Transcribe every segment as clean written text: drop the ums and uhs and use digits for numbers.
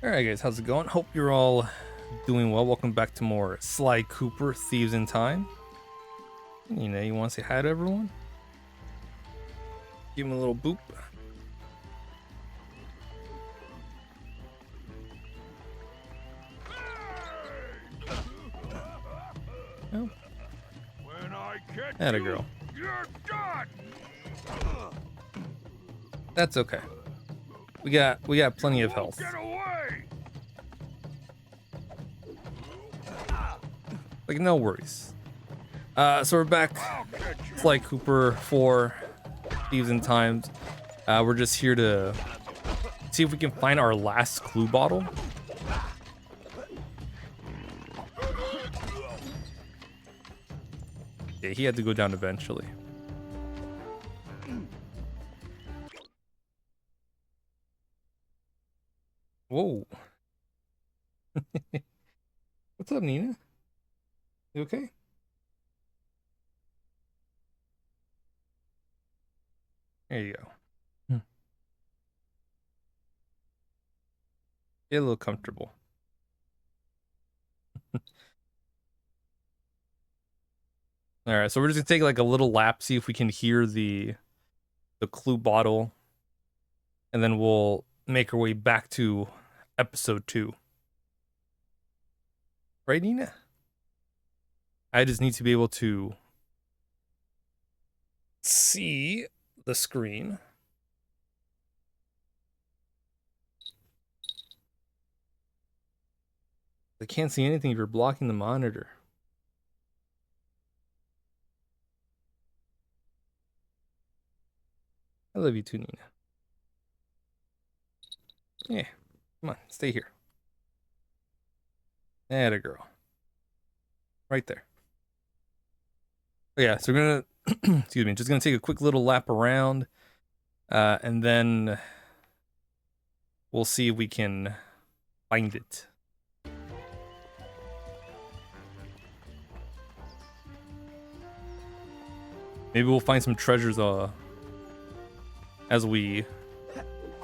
Alright guys, how's it going? Hope you're all doing well. Welcome back to more Sly Cooper Thieves in Time. You know, you want to say hi to everyone? Give him a little boop. Oh. Atta girl. That's okay. We got plenty of health. Like, no worries. So we're back. Sly Cooper 4 Thieves in Time. We're just here to see if we can find our last clue bottle. Yeah, he had to go down eventually. Whoa. What's up, Nina? You okay? There you go. Get a little comfortable. All right, so we're just gonna take like a little lap, see if we can hear the clue bottle, and then we'll make our way back to episode 2. Right, Nina? I just need to be able to see the screen. I can't see anything if you're blocking the monitor. I love you too, Nina. Yeah, come on, stay here. Atta girl. Right there. But yeah, so we're gonna, excuse me, just gonna take a quick little lap around, and then we'll see if we can find it. Maybe we'll find some treasures, as we,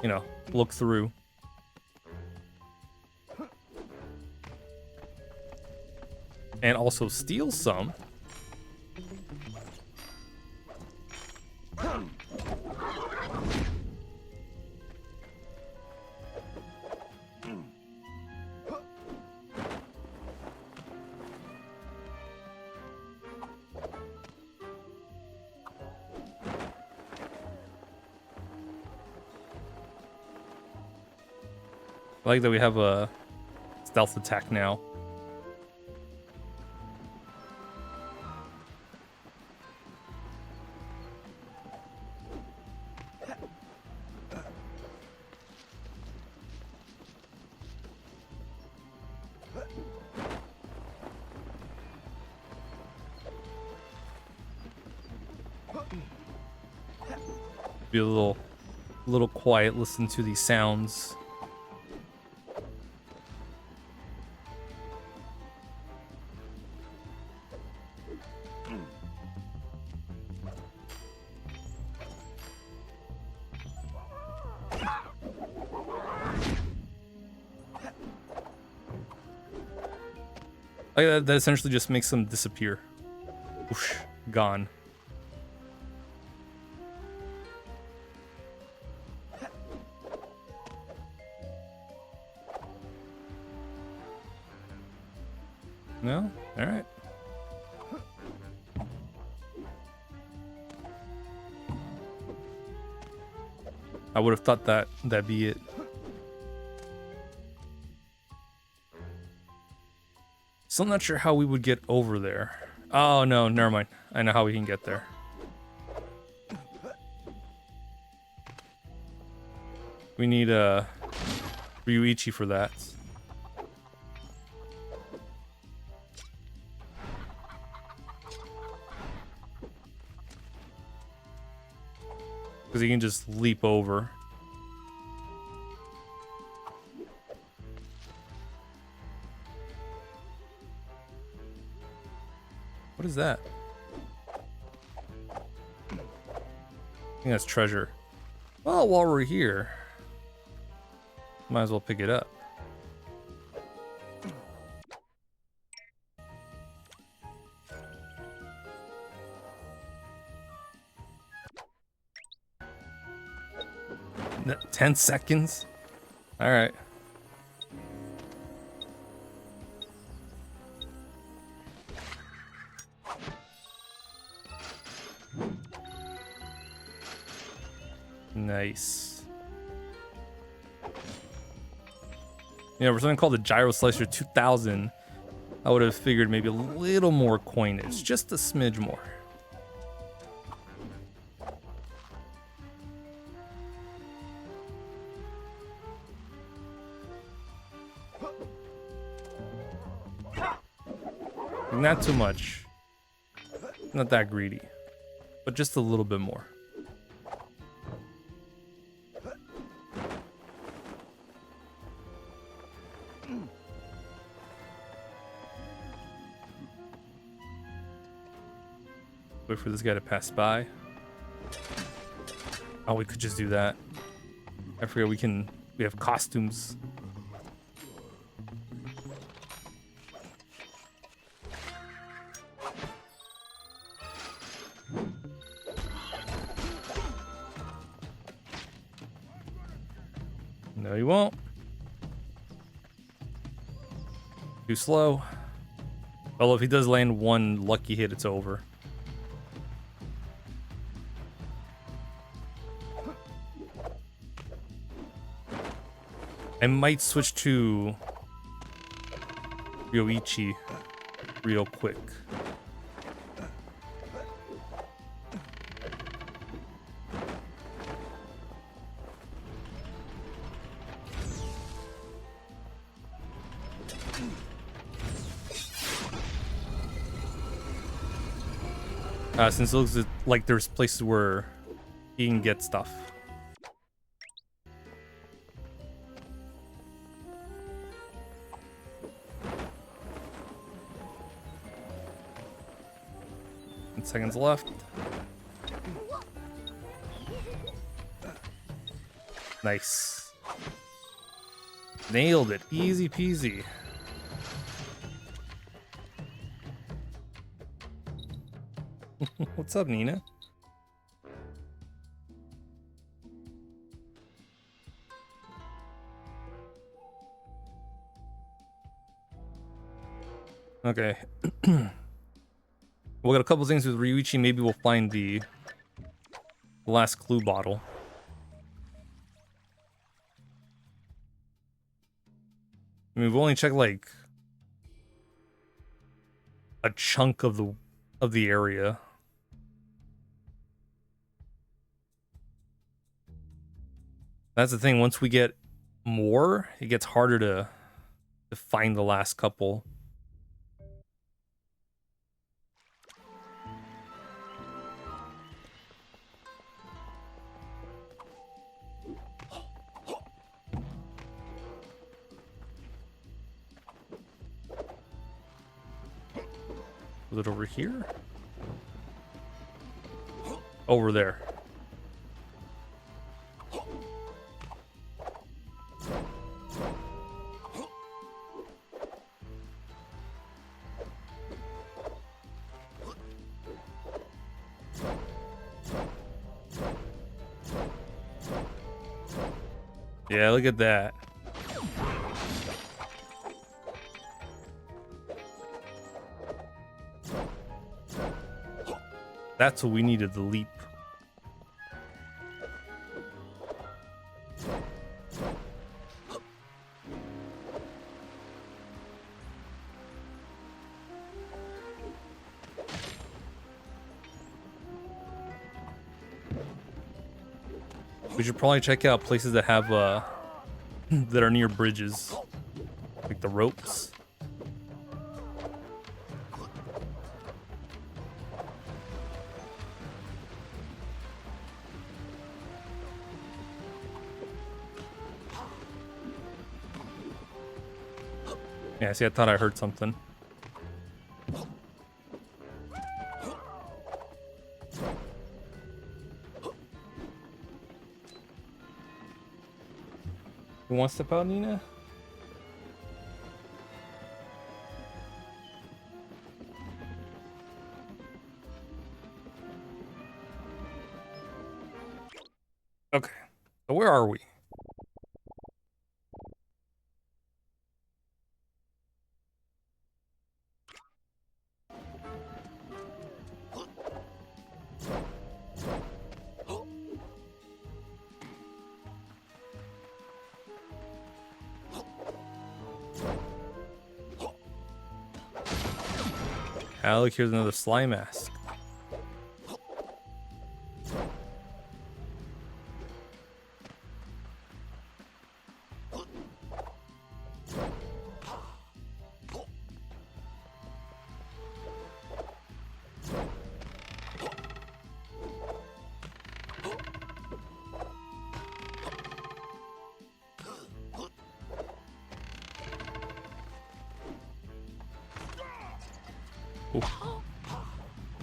you know, look through. And also steal some. I like that we have a stealth attack now. Be a little quiet, listen to these sounds. Like that essentially just makes them disappear. Whoosh, gone. No? Alright. I would have thought that'd be it. Still not sure how we would get over there. Oh no, never mind. I know how we can get there. We need Ryuichi for that. Because he can just leap over. What is that? I think that's treasure. Well, while we're here, might as well pick it up. No, 10 seconds? All right. Nice. Yeah, for something called the Gyro Slicer 2000, I would have figured maybe a little more coinage, just a smidge more. Not too much. Not that greedy, but just a little bit more. Wait for this guy to pass by. Oh, we could just do that. I forget we have costumes. No, you won't. Too slow. Although if he does land one lucky hit, it's over. I might switch to Ryoichi real quick. Since it looks like there's places where he can get stuff. Seconds left. Nice. Nailed it. Easy peasy. What's up, Nina? Okay. We'll get a couple things with Ryuichi. Maybe we'll find the last clue bottle. I mean, we've only checked like a chunk of the area. That's the thing. Once we get more, it gets harder to find the last couple. Was it over here? Over there. Yeah, look at that. That's what we needed, the leap. We should probably check out places that have that are near bridges, like the ropes. Yeah, see, I thought I heard something. You want to step out, Nina? Okay, so where are we? Ah, look, here's another slime mask. Ooh.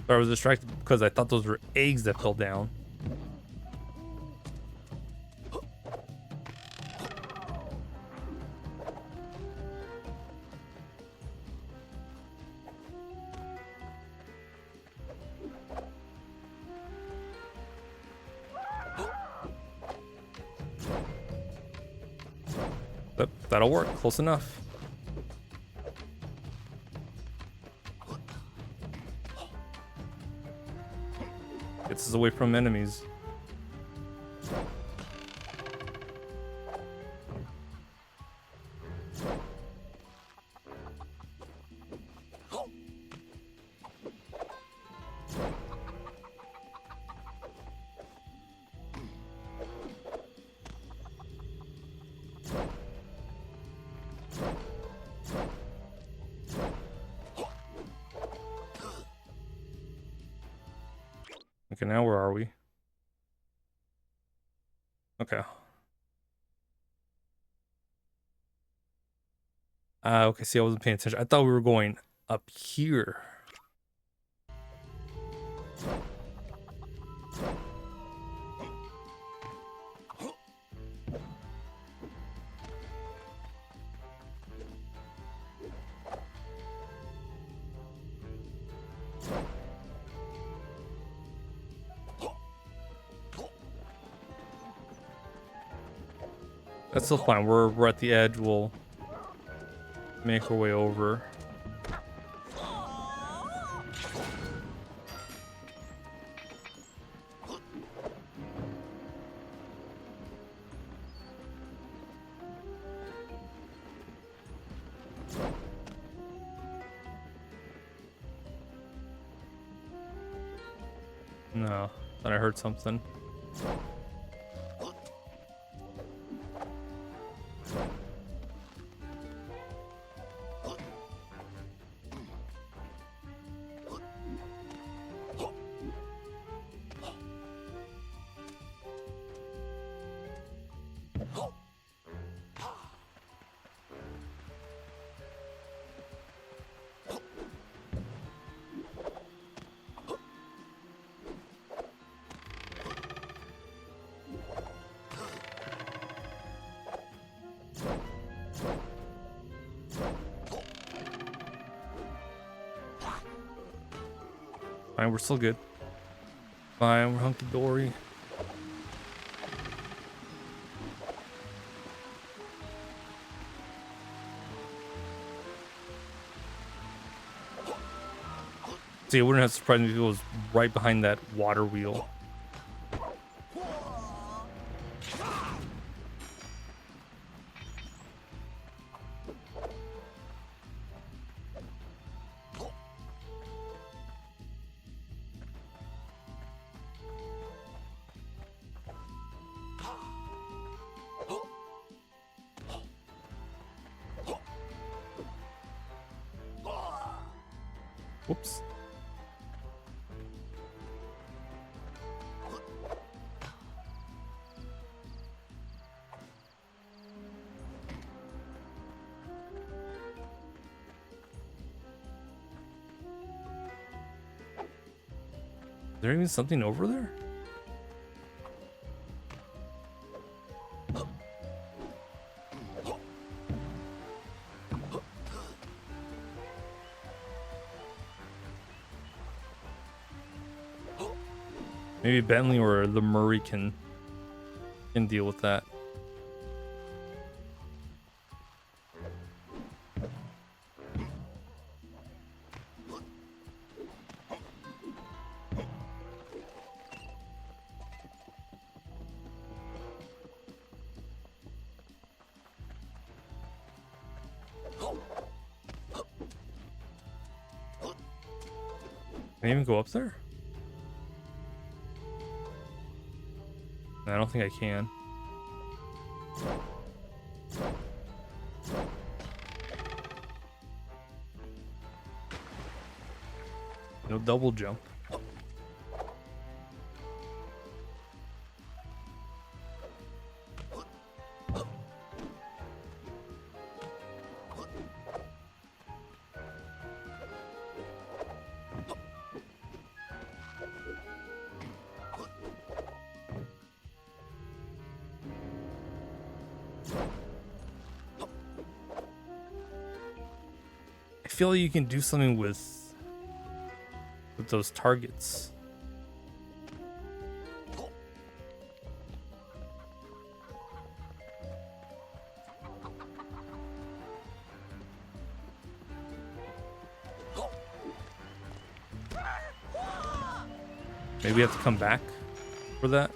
I was distracted because I thought those were eggs that fell down. But that'll work. Close enough. Gets us away from enemies. Okay, now where are we? Okay. Okay, see, I wasn't paying attention. I thought we were going up here. That's still fine. We're at the edge. We'll make our way over. No, thought I heard something. Fine, we're still good. Fine, we're hunky-dory. See, it wouldn't have surprised me if it was right behind that water wheel. Whoops. Is there even something over there? Maybe Bentley or the Murray can deal with that. Can I even go up there? I don't think I can. No double jump. I feel like you can do something with those targets. Maybe we have to come back for that.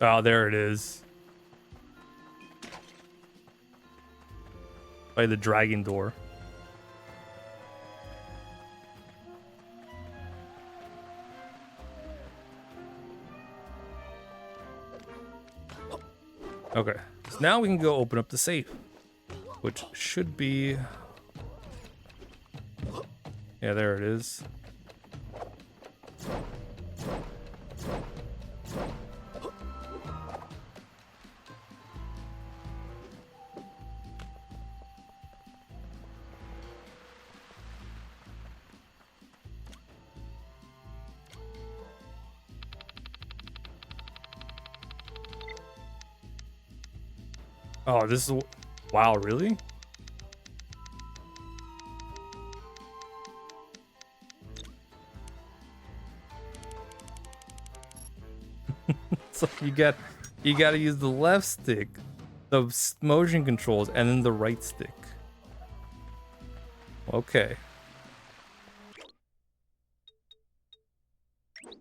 Oh, there it is. By the dragon door. Okay, so now we can go open up the safe, which should be... Yeah, there it is. Oh, this is... Wow, really? So you got to use the left stick, the motion controls, and then the right stick. Okay.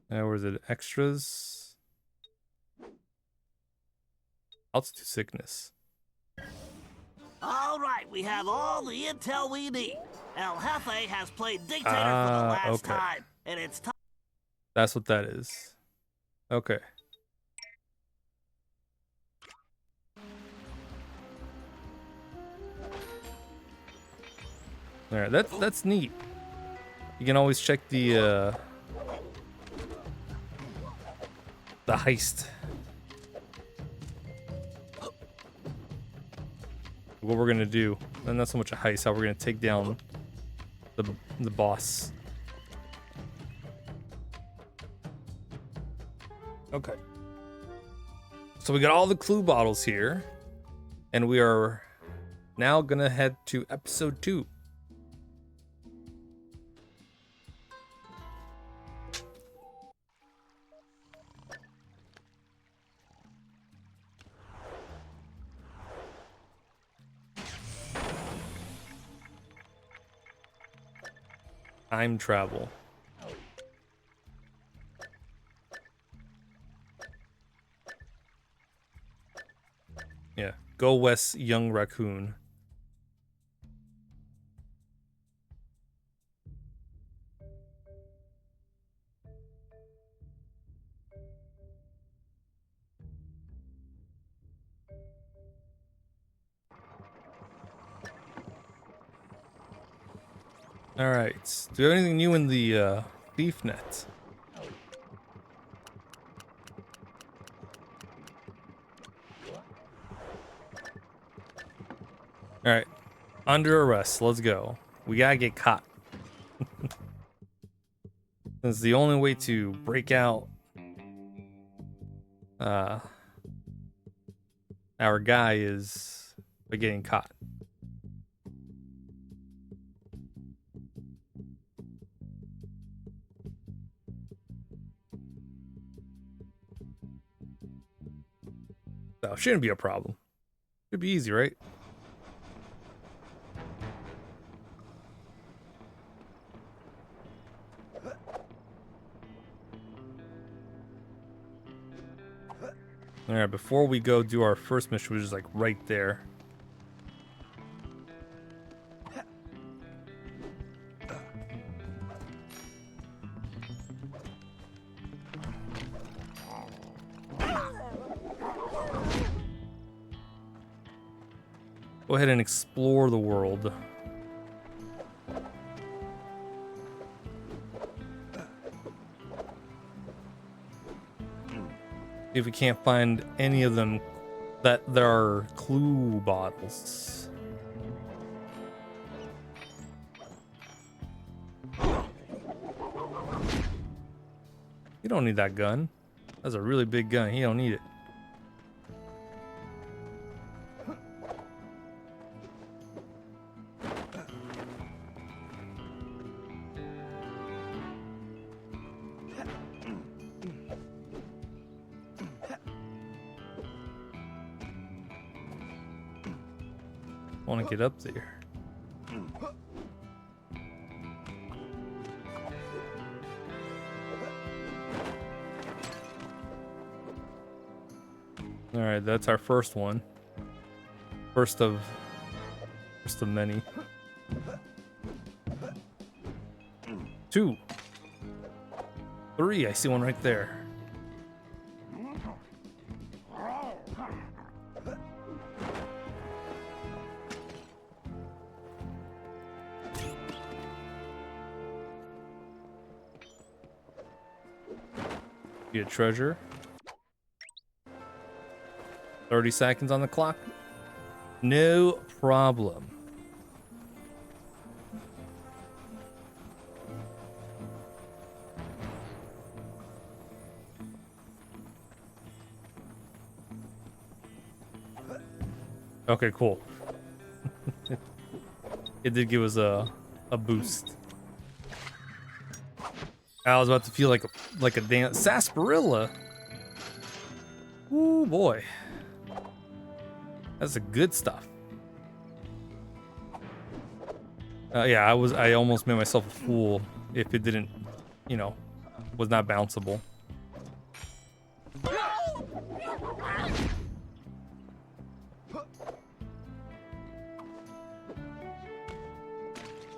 Now where's it? Extras. Altitude sickness. All right, we have all the intel we need. El Jefe has played dictator for the last time, and it's time. That's what that is. Okay. All right, that's neat. You can always check the heist. What we're gonna do, and not so much a heist, how we're gonna take down the boss. Okay. So we got all the clue bottles here, and we are now gonna head to episode 2. Time travel. Yeah. Go west, young raccoon. All right. Do you have anything new in the thief net? All right. Under arrest. Let's go. We gotta get caught. That's the only way to break out our guy is by getting caught. So shouldn't be a problem. Should be easy, right? All right, before we go do our first mission, which is like right there. Go ahead and explore the world. See if we can't find any of them that there are clue bottles. You don't need that gun. That's a really big gun. He don't need it. Want to get up there. All right, that's our first one. First of many. 2, 3. I see one right there. Get a treasure. 30 seconds on the clock. No problem. Okay, cool. It did give us a boost. I was about to feel like a damn sarsaparilla. Ooh boy. That's the good stuff. Yeah, I almost made myself a fool if it didn't, you know, was not bounceable.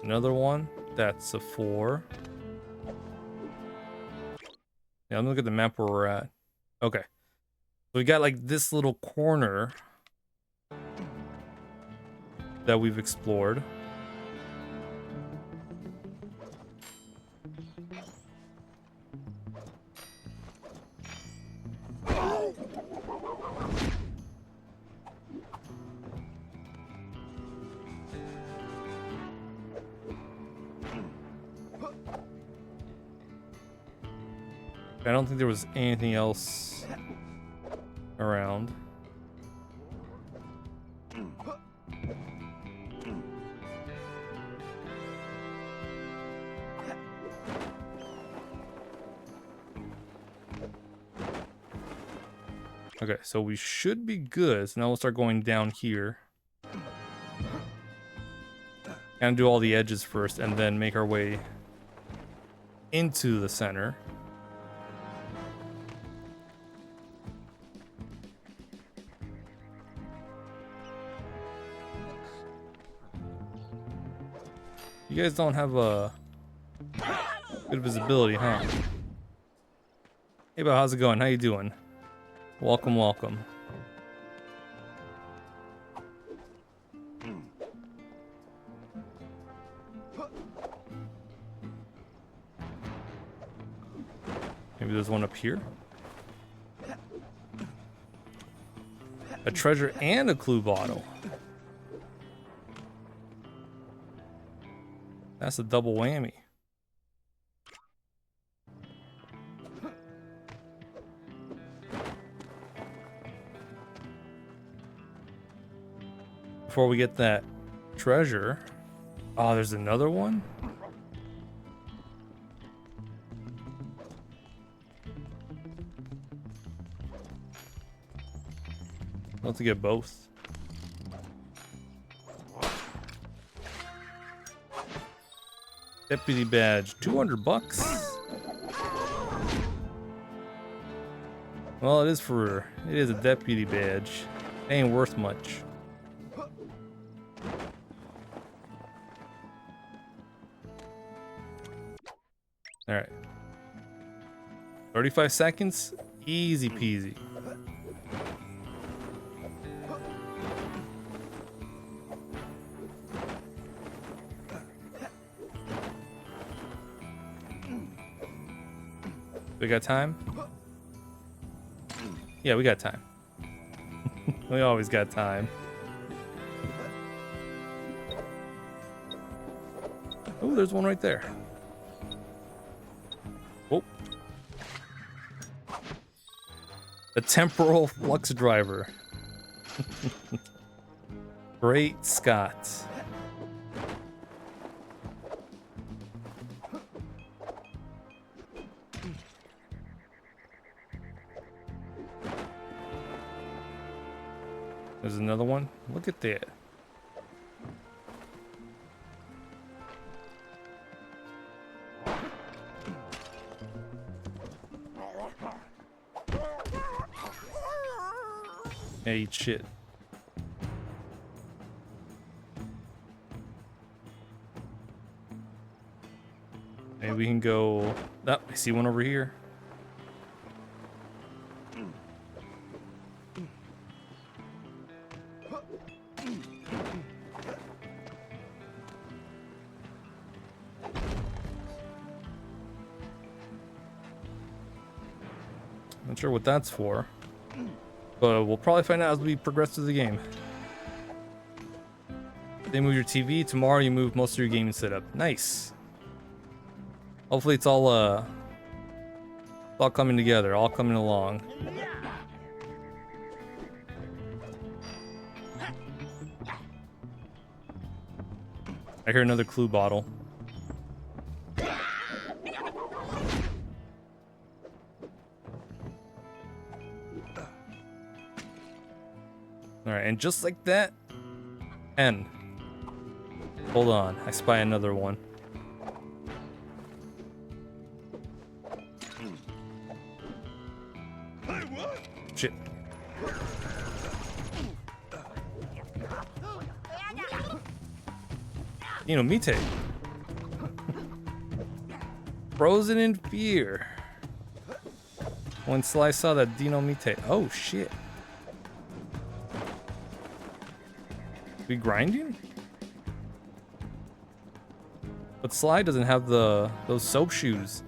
Another one. That's a 4. Yeah, I'm gonna look at the map where we're at. Okay. So we got like this little corner that we've explored. I don't think there was anything else around. Okay, so we should be good. So now we'll start going down here. And do all the edges first and then make our way into the center. You guys don't have a good visibility, huh? Hey, Bo, how's it going? How you doing? Welcome, welcome. Maybe there's one up here. A treasure and a clue bottle. That's a double whammy. Before we get that treasure. Oh, there's another one? I'll have to get both. Deputy badge, 200 bucks. Well, it is a deputy badge. It ain't worth much. All right. 35 seconds, easy peasy. We got time? Yeah, we got time. We always got time. Oh, there's one right there. Oh. The temporal flux driver. Great Scott. There's another one. Look at that. Yeah, eat shit. Maybe we can go. Oh, I see one over here. Not sure what that's for, but we'll probably find out as we progress through the game. They move your TV. Tomorrow you move most of your gaming setup. Nice. Hopefully it's all coming together, all coming along. I hear another clue bottle. Alright, and just like that, N. Hold on, I spy another one. Shit. Mite. Frozen in fear. When Sly saw that Mite. Oh shit. We grinding? But Sly doesn't have those soap shoes.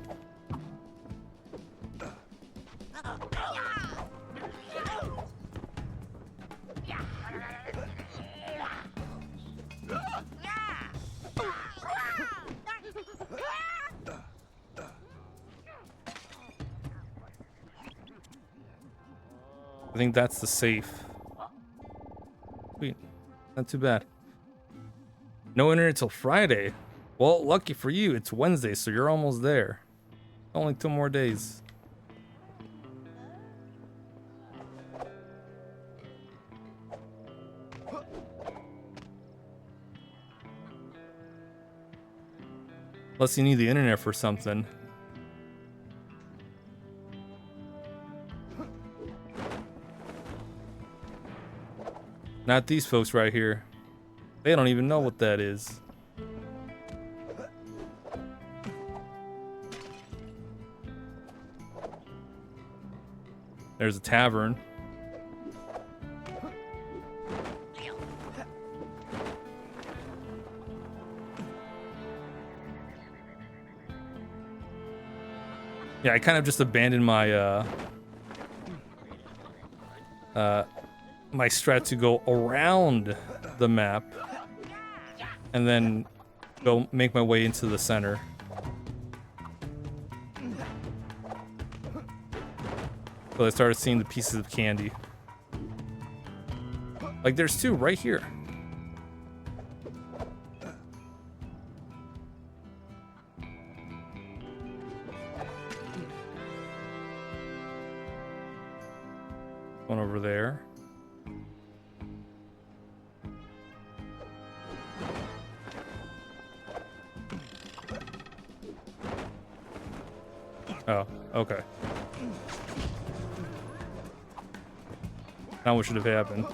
I think that's the safe. Sweet. Not too bad. No internet till Friday. Well, lucky for you, it's Wednesday, so you're almost there. Only 2 more days. Unless you need the internet for something. Not these folks right here. They don't even know what that is. There's a tavern. Yeah, I kind of just abandoned my my strat to go around the map and then go make my way into the center. So I started seeing the pieces of candy. Like there's 2 right here. One over there. Oh, okay. Now what should have happened?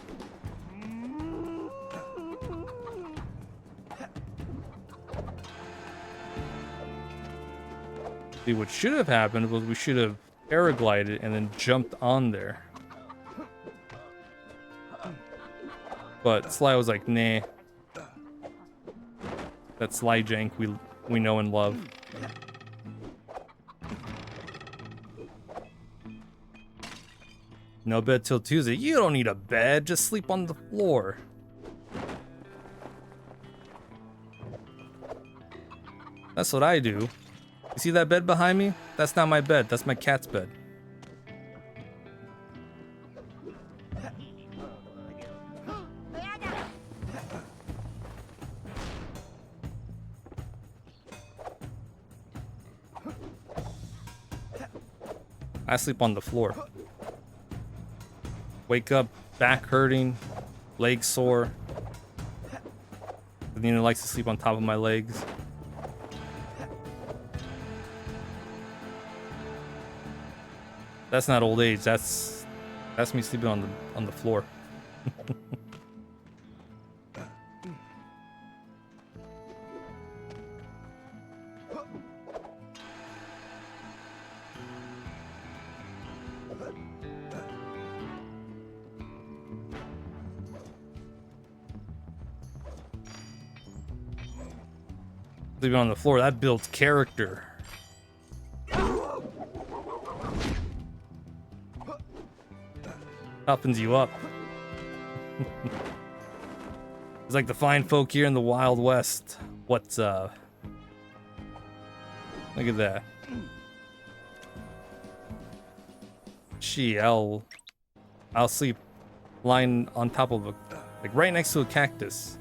See, what should have happened was we should have paraglided and then jumped on there. But Sly was like, nah. That Sly jank we know and love. No bed till Tuesday. You don't need a bed. Just sleep on the floor. That's what I do. You see that bed behind me? That's not my bed. That's my cat's bed. I sleep on the floor. Wake up, back hurting, leg sore. Nina likes to sleep on top of my legs. That's not old age. That's me sleeping on the floor. Sleeping on the floor, that builds character. Toughens you up. It's like the fine folk here in the Wild West. What's up? Look at that. Gee, I'll sleep lying on top of like right next to a cactus.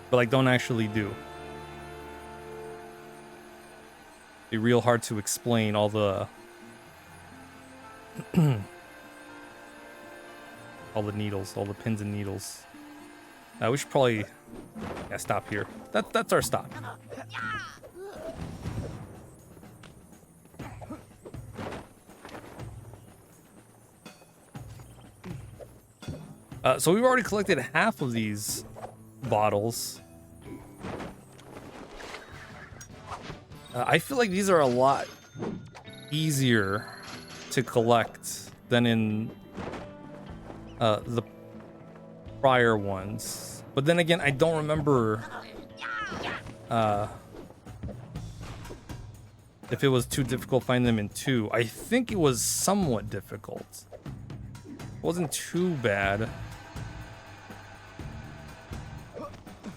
But like don't actually do. Be real hard to explain all the all the needles, all the pins and needles. We should probably stop here. That's our stop. So we've already collected half of these bottles. I feel like these are a lot easier to collect than in the prior ones. But then again, I don't remember if it was too difficult finding them in 2. I think it was somewhat difficult. It wasn't too bad.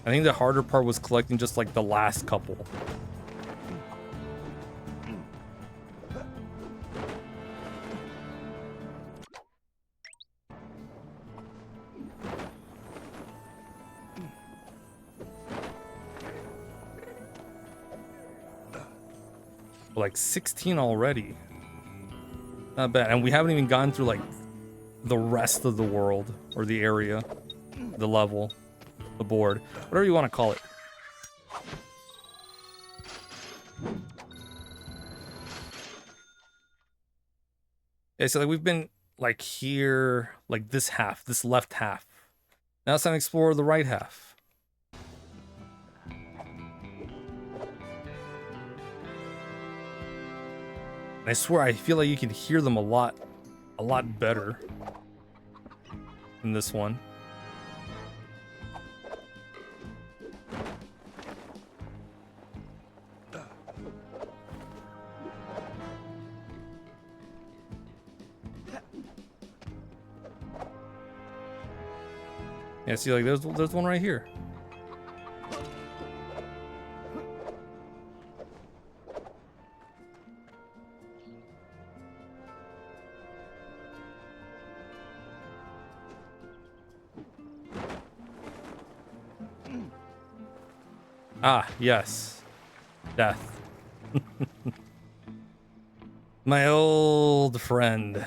I think the harder part was collecting just like the last couple. Like 16 already. Not bad. And we haven't even gone through like the rest of the world or the area, the level, the board, whatever you want to call it. Yeah, so like we've been like here, like this half, this left half. Now it's time to explore the right half. And I swear, I feel like you can hear them a lot better in this one. Yeah, see, like there's one right here. Ah, yes. Death. My old friend.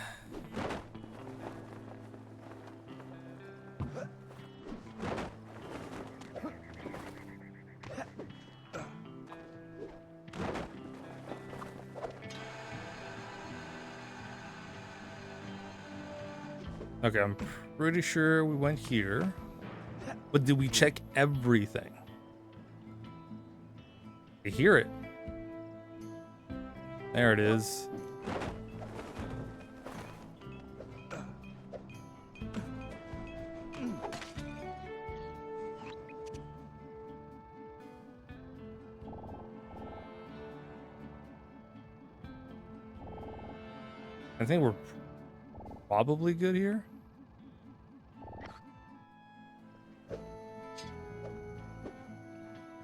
Okay, I'm pretty sure we went here. But did we check everything? I hear it. There it is. I think we're probably good here.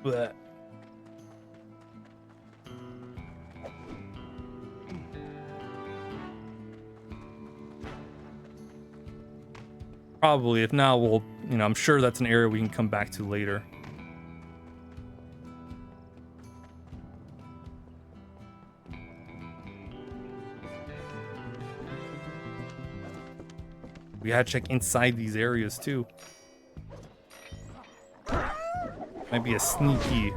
Blech. Probably. If not, we'll, I'm sure that's an area we can come back to later. We had to check inside these areas too. Might be a sneaky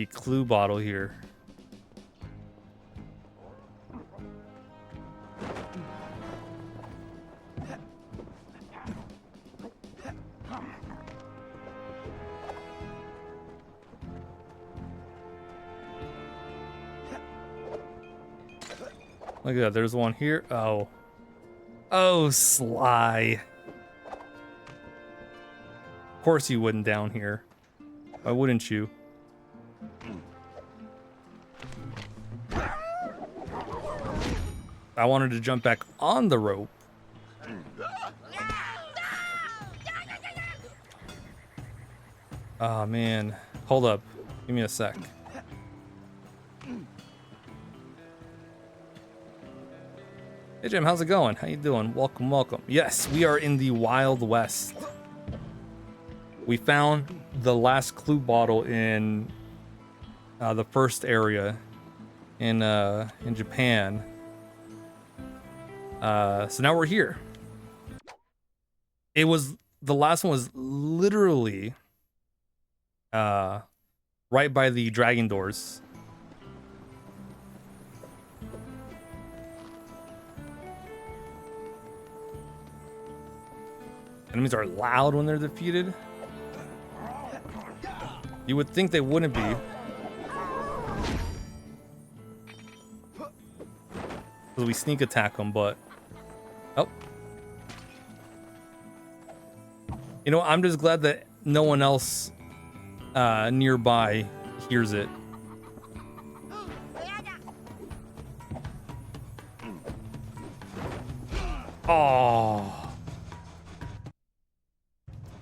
clue bottle here. Look at that, there's one here. Oh. Oh, Sly. Of course you wouldn't down here. Why wouldn't you? I wanted to jump back on the rope. Oh, man. Hold up. Give me a sec. Hey Jim, how's it going? How you doing? Welcome, welcome. Yes, we are in the Wild West. We found the last clue bottle in the first area in Japan. So now we're here. The last one was literally right by the dragon doors. Enemies are loud when they're defeated. You would think they wouldn't be. Because we sneak attack them, but... Oh. You know, I'm just glad that no one else nearby hears it. Oh.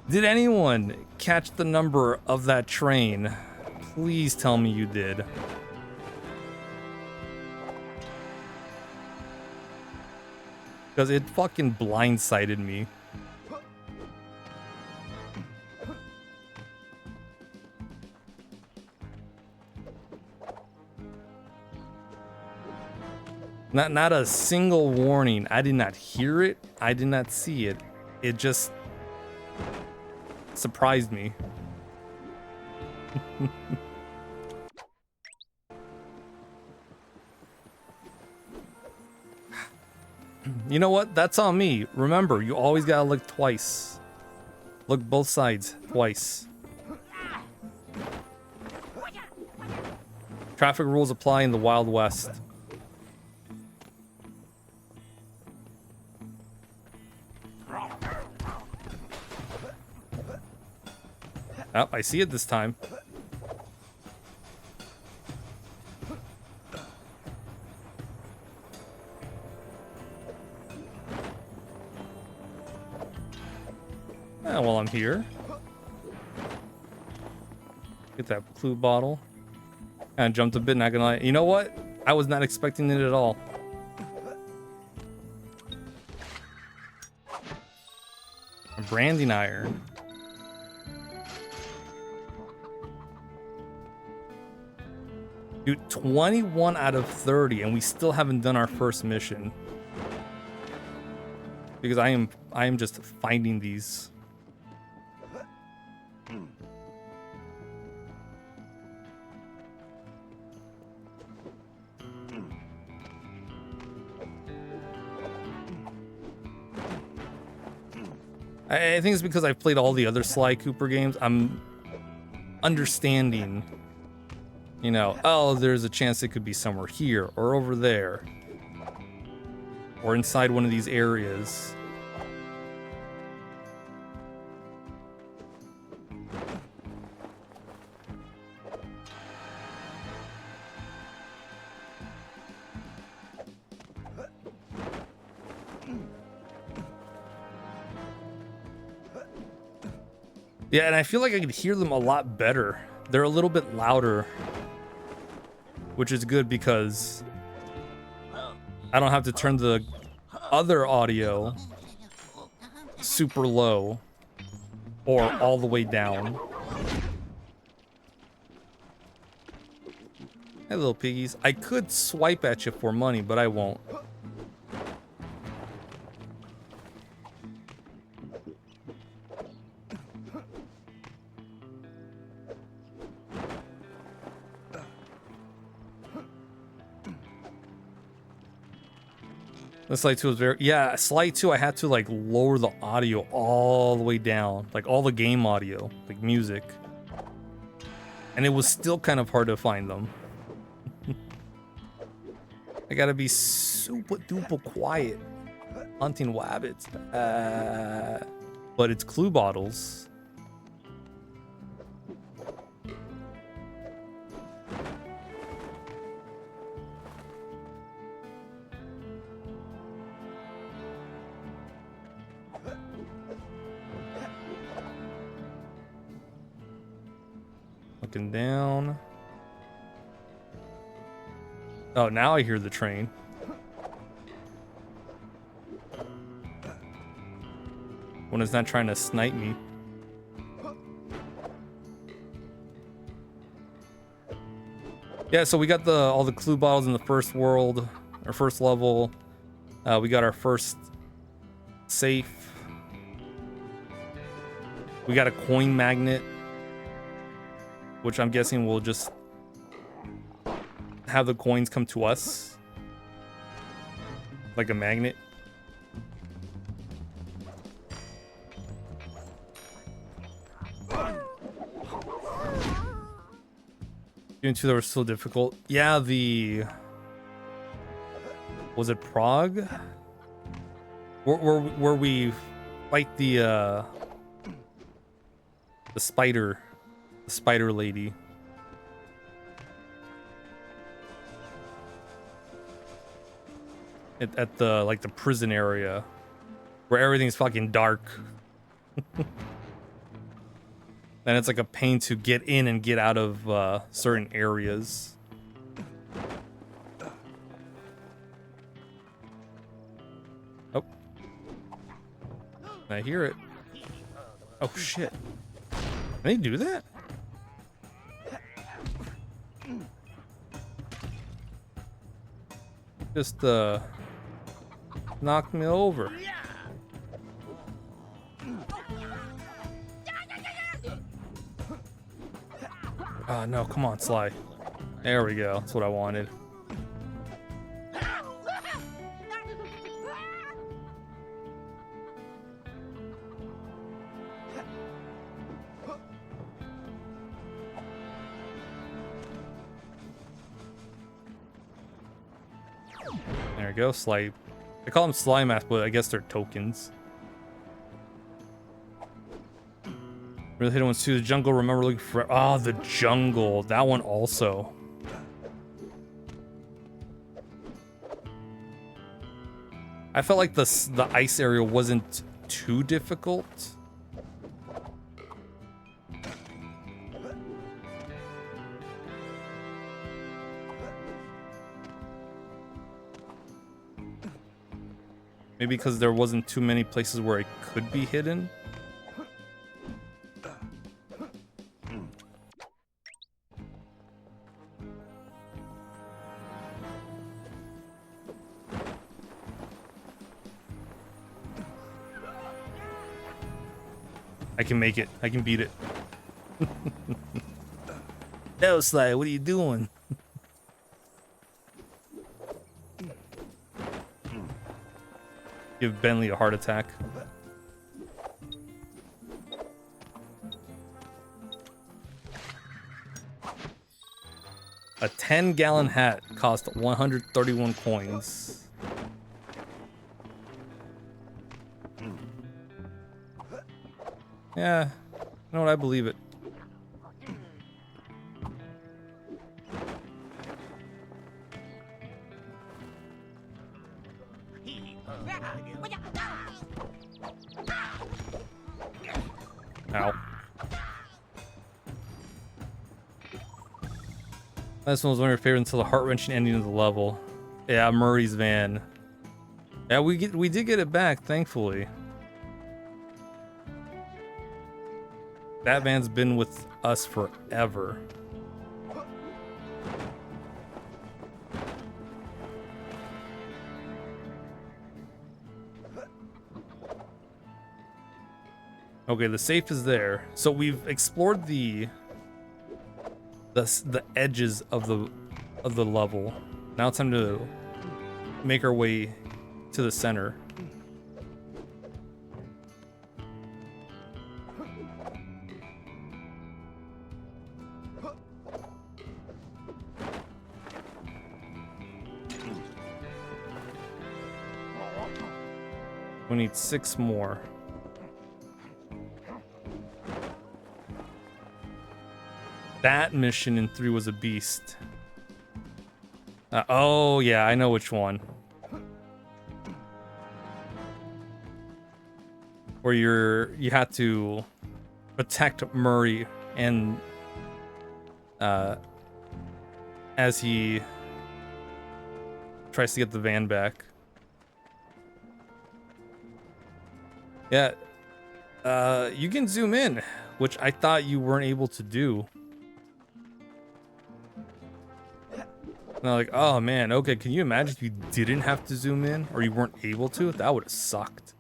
Did anyone catch the number of that train? Please tell me you did. Because it fucking blindsided me. Not a single warning. I did not hear it. I did not see it. It just surprised me. You know what? That's on me. Remember, you always gotta look twice. Look both sides twice. Traffic rules apply in the Wild West. Oh, I see it this time. While I'm here. Get that clue bottle. Kind of jumped a bit, not gonna lie. You know what? I was not expecting it at all. A branding iron. Dude, 21 out of 30, and we still haven't done our first mission. Because I am just finding these. I think it's because I've played all the other Sly Cooper games. I'm understanding, you know, oh, there's a chance it could be somewhere here or over there or inside one of these areas. Yeah, and I feel like I could hear them a lot better. They're a little bit louder, which is good because I don't have to turn the other audio super low or all the way down. Hey, little piggies. I could swipe at you for money, but I won't. The Slide 2 was very, yeah, Slide 2 I had to like lower the audio all the way down, like all the game audio, like music. And it was still kind of hard to find them. I gotta be super duper quiet. Hunting wabbits. But it's clue bottles. Looking down. Oh, now I hear the train. When it's not trying to snipe me. Yeah, so we got all the clue bottles in the first world, our first level. We got our first safe. We got a coin magnet, which I'm guessing will just have the coins come to us like a magnet. Even two that were still difficult. Yeah, was it Prague? Where we fight the spider lady. At the like the prison area where everything's fucking dark. And it's like a pain to get in and get out of certain areas. Oh. I hear it. Oh shit. Can they do that? Just knocked me over. Oh no, come on, Sly. There we go. That's what I wanted. There we go, Sly. I call them slime masks, but I guess they're tokens. Really hit ones too. The jungle, remember looking for. Oh, the jungle. That one also. I felt like the ice area wasn't too difficult. Maybe because there wasn't too many places where it could be hidden. I can make it. I can beat it. No, Sly, what are you doing? Give Bentley a heart attack. A 10-gallon hat cost 131 coins. Yeah, you know what? I believe it. Ow. This one was one of your favorites until the heart-wrenching ending of the level. Yeah, Murray's van. Yeah, we did get it back, thankfully. That van's been with us forever. Okay, the safe is there. So we've explored the edges of the level. Now it's time to make our way to the center. We need 6 more. That mission in 3 was a beast. Oh yeah, I know which one. Where you had to protect Murray and as he tries to get the van back. Yeah, you can zoom in, which I thought you weren't able to do. And I'm like, oh man, okay, can you imagine if you didn't have to zoom in or you weren't able to? That would have sucked.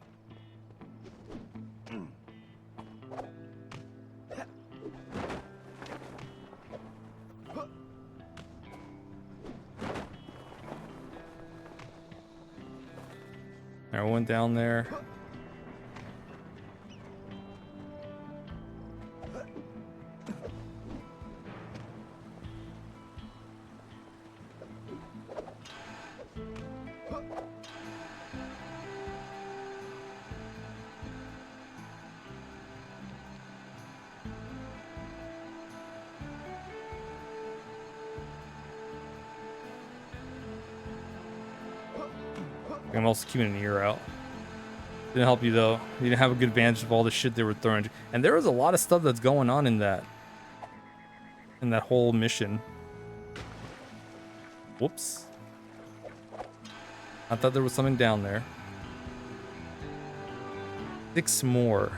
I went down there. I'm also keeping an ear out. Didn't help you though. You didn't have a good advantage of all the shit they were throwing. And there was a lot of stuff that's going on in that whole mission. Whoops. I thought there was something down there. 6 more.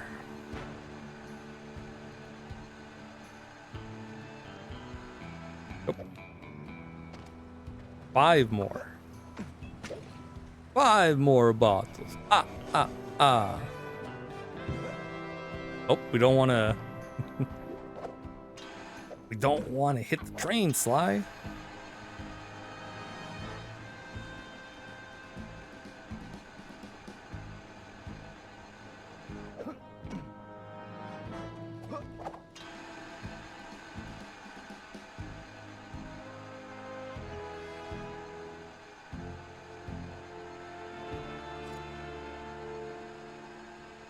Oh. 5 more. 5 more bottles. Oh, we don't want to. We don't want to hit the train, Sly.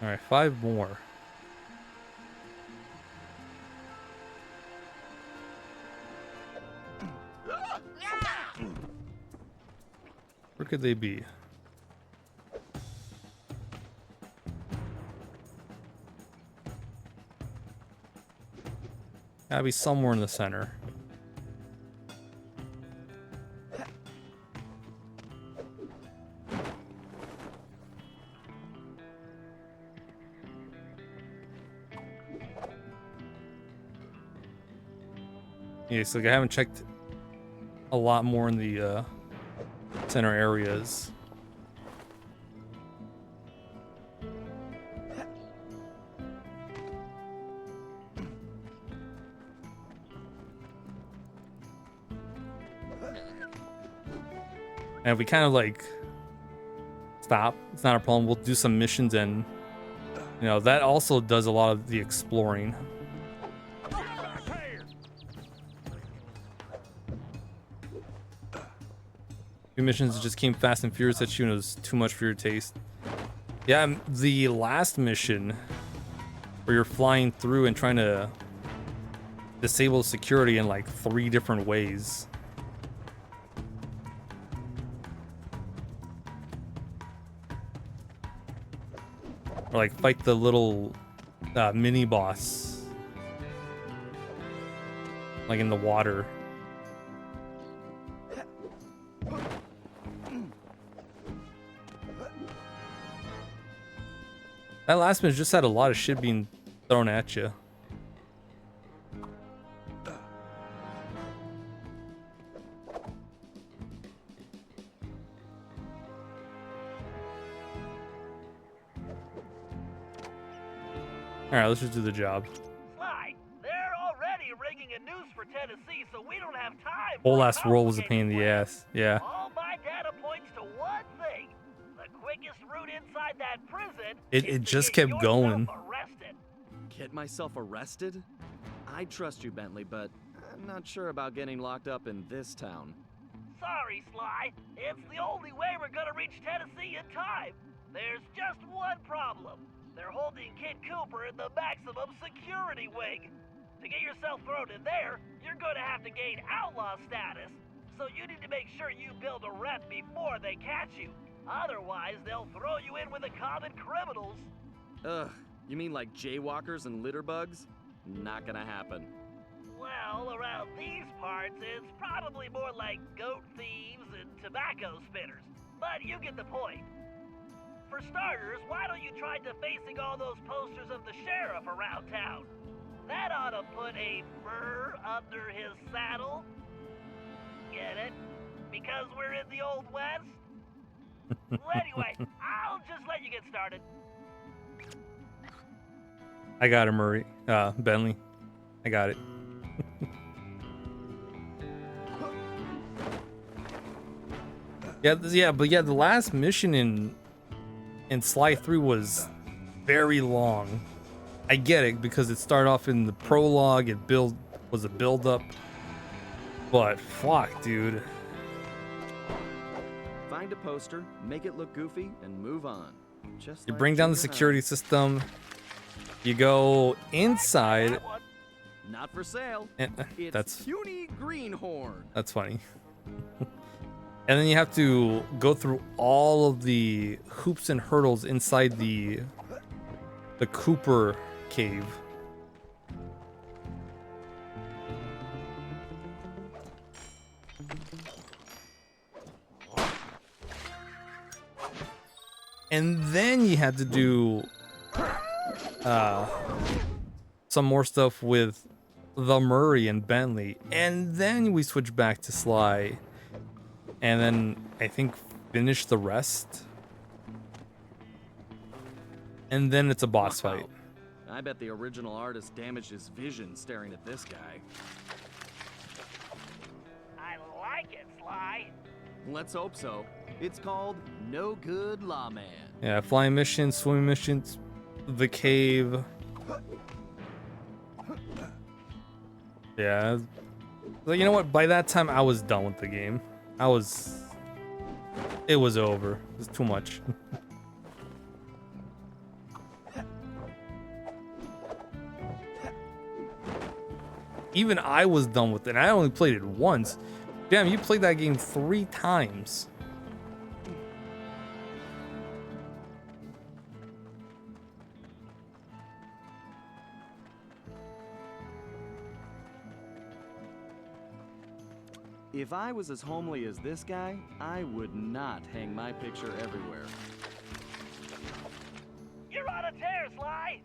All right, 5 more. Where could they be? Gotta be somewhere in the center. Yeah, so I haven't checked a lot more in the center areas. And if we kind of like stop, it's not a problem. We'll do some missions and, you know, that also does a lot of the exploring. Missions just came fast and furious at you and it was too much for your taste. Yeah, the last mission where you're flying through and trying to disable security in like 3 different ways. Or like fight the little mini boss like in the water. That last one just had a lot of shit being thrown at you. Alright, let's just do the job. Sly, they're already rigging a noose for Tennessee, so we don't have time. Whole last roll was a pain in the ass. Yeah. All my data points to one thing. The quickest route inside that prison It is to just get kept yourself going. arrested. Get myself arrested? I trust you, Bentley, but I'm not sure about getting locked up in this town. Sorry, Sly. It's the only way we're gonna reach Tennessee in time. There's just one problem. They're holding Kid Cooper in the maximum security wing. To get yourself thrown in there, you're gonna have to gain outlaw status. So you need to make sure you build a rep before they catch you. Otherwise, they'll throw you in with the common criminals. Ugh, you mean like jaywalkers and litterbugs? Not gonna happen. Well, around these parts, it's probably more like goat thieves and tobacco spitters. But you get the point. For starters, why don't you try defacing all those posters of the sheriff around town? That ought to put a burr under his saddle. Get it? Because we're in the Old West? Well, anyway, I'll just let you get started. I got it, Murray. Bentley. I got it. But the last mission in Sly 3 was very long. I get it because it started off in the prologue. It was a build up. But fuck, dude. Find a poster, make it look goofy, and move on. Just You like bring down the junior security system. You go inside. That one. high. Not for sale. And It's that's puny greenhorn. funny. And then you have to go through all of the hoops and hurdles inside the Cooper cave. And then you had to do some more stuff with the Murray and Bentley. And then we switch back to Sly. And then I think finish the rest. And then it's a boss fight. I bet the original artist damaged his vision staring at this guy. I like it, Sly. Let's hope so. It's called No Good Lawman. Yeah, flying missions, swimming missions, the cave. Yeah. Well, you know what? By that time, I was done with the game. It was over. It was too much. Even I was done with it. And I only played it once. Damn, you played that game 3 times. If I was as homely as this guy, I would not hang my picture everywhere. You're on a tear, Sly.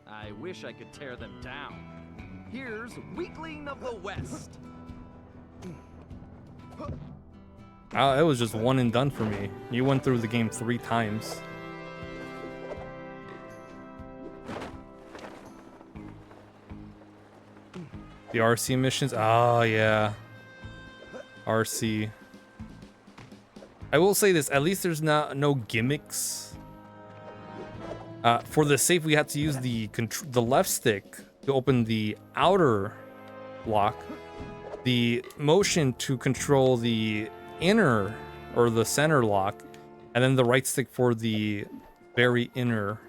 I wish I could tear them down. Here's Weakling of the West. It was just one and done for me. You went through the game 3 times. The RC missions. Oh, yeah. RC. I will say this. At least there's no gimmicks. For the safe, we had to use the left stick to open the outer lock. The motion to control the inner or the center lock, and then the right stick for the very inner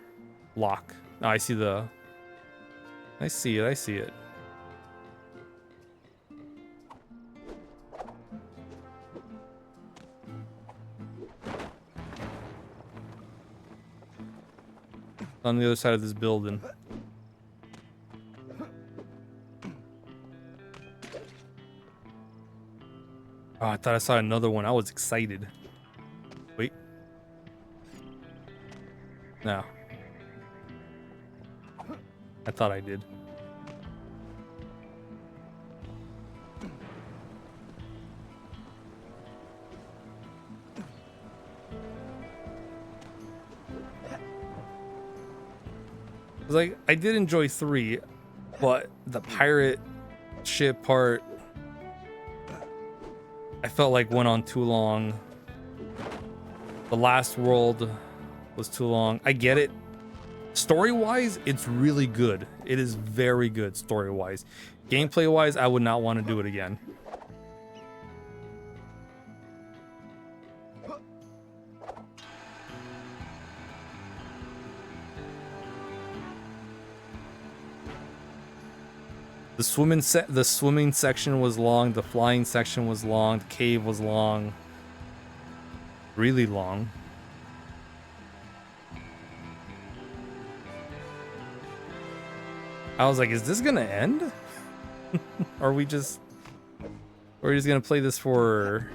lock. Oh, I see it. On the other side of this building. Oh, I thought I saw another one. I was excited. Wait. No. I thought I did. Like, I did enjoy 3, but the pirate ship part, I felt like went on too long. The last world was too long. I get it. Story-wise, it's really good. It is very good story-wise. Gameplay-wise, I would not want to do it again. The swimming section was long, the flying section was long, the cave was long. Really long. I was like, is this gonna end? Are we just gonna play this for,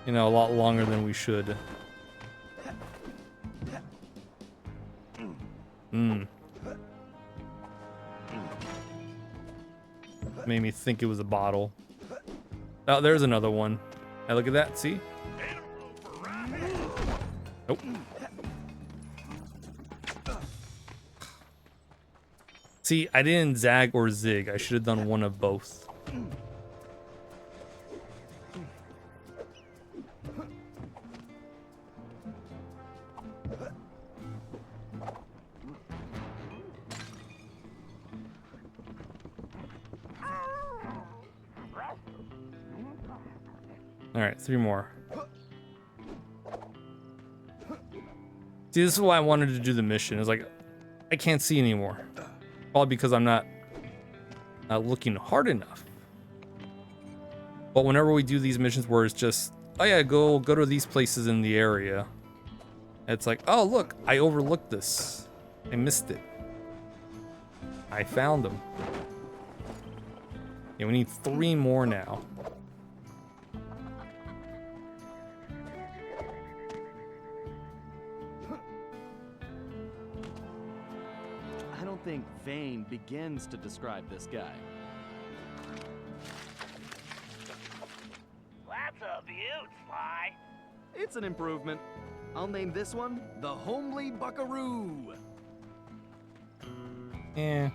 you know, a lot longer than we should? Made me think it was a bottle. Oh, there's another one. Hey, look at that, see? Nope. See, I didn't zag or zig. I should have done one of both. All right, 3 more. See, this is why I wanted to do the mission. It's like, I can't see anymore. Probably because I'm not looking hard enough. But whenever we do these missions where it's just, oh yeah, go to these places in the area. It's like, oh look, I overlooked this. I missed it. I found them. Yeah, we need 3 more now. I don't think vain begins to describe this guy. That's a beaut, Sly. It's an improvement. I'll name this one the Homely Buckaroo. Yeah.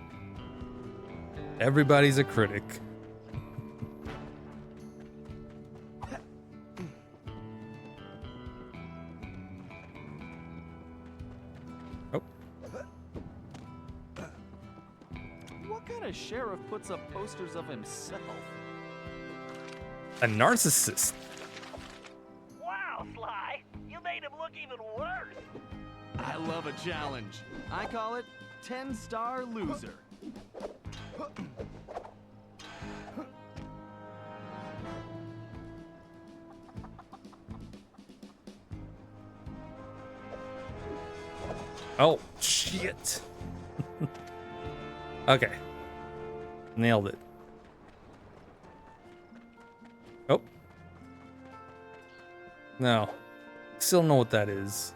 Everybody's a critic. Oh. What kind of sheriff puts up posters of himself? A narcissist. Wow, Sly. You made him look even worse. I love a challenge. I call it 10-star loser. Oh, shit. Okay. Nailed it. Oh. No. Still don't know what that is.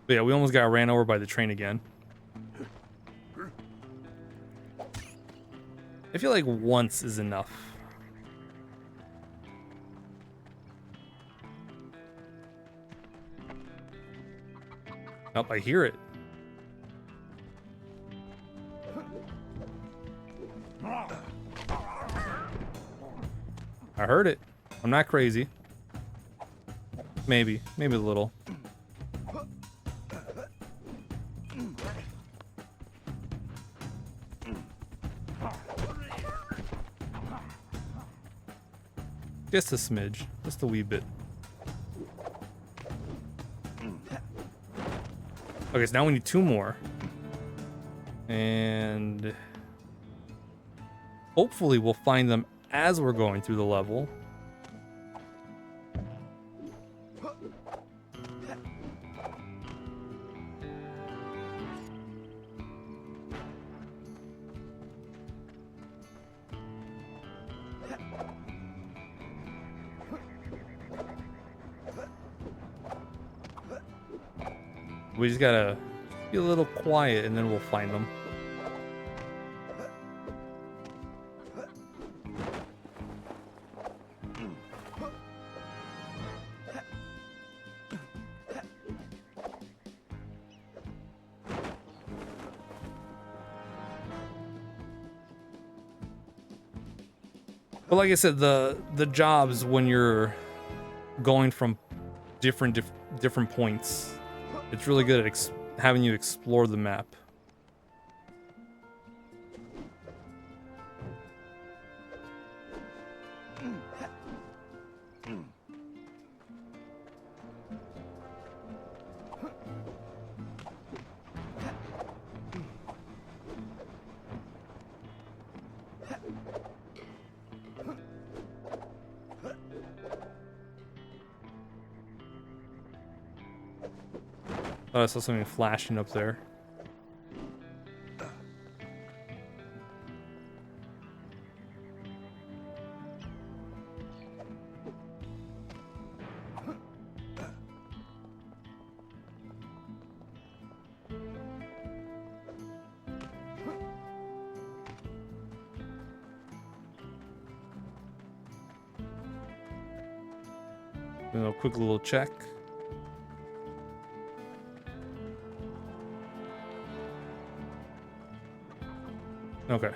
But yeah, we almost got ran over by the train again. I feel like once is enough. Nope, I hear it. I heard it. I'm not crazy. Maybe a little. Just a smidge, just a wee bit. Okay, so now we need 2 more. And hopefully we'll find them as we're going through the level. We just gotta be a little quiet and then we'll find them. But like I said, the jobs when you're going from different points, it's really good at having you explore the map. Oh, I saw something flashing up there. A quick little check. Okay.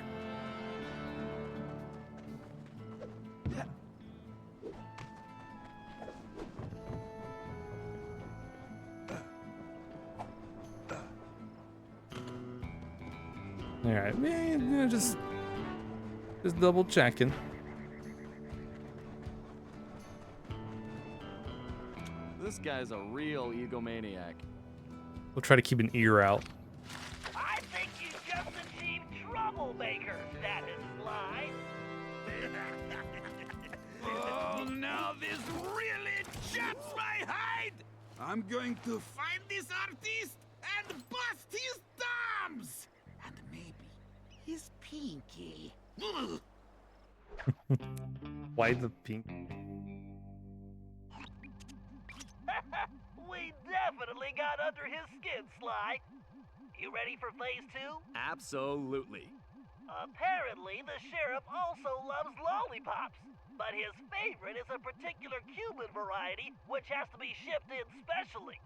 All right, man, just double checking. This guy's a real egomaniac. We'll try to keep an ear out. I think you just achieved troublemaker status, Sly. Oh, now this really chaps my hide! I'm going to find this artist and bust his thumbs! And maybe his pinky. Why the pink? We definitely got under his skin, Sly. You ready for phase 2? Absolutely. Apparently, the sheriff also loves lollipops, but his favorite is a particular Cuban variety which has to be shipped in specially.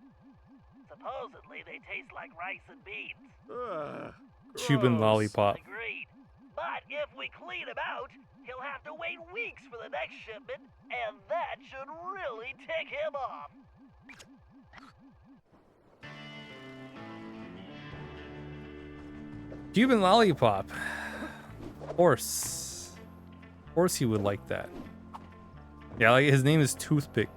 Supposedly, they taste like rice and beans. Cuban Gross. lollipop. Agreed. But if we clean him out, he'll have to wait weeks for the next shipment, and that should really tick him off. Cuban lollipop. Of course he would like that. Yeah, like his name is Toothpick.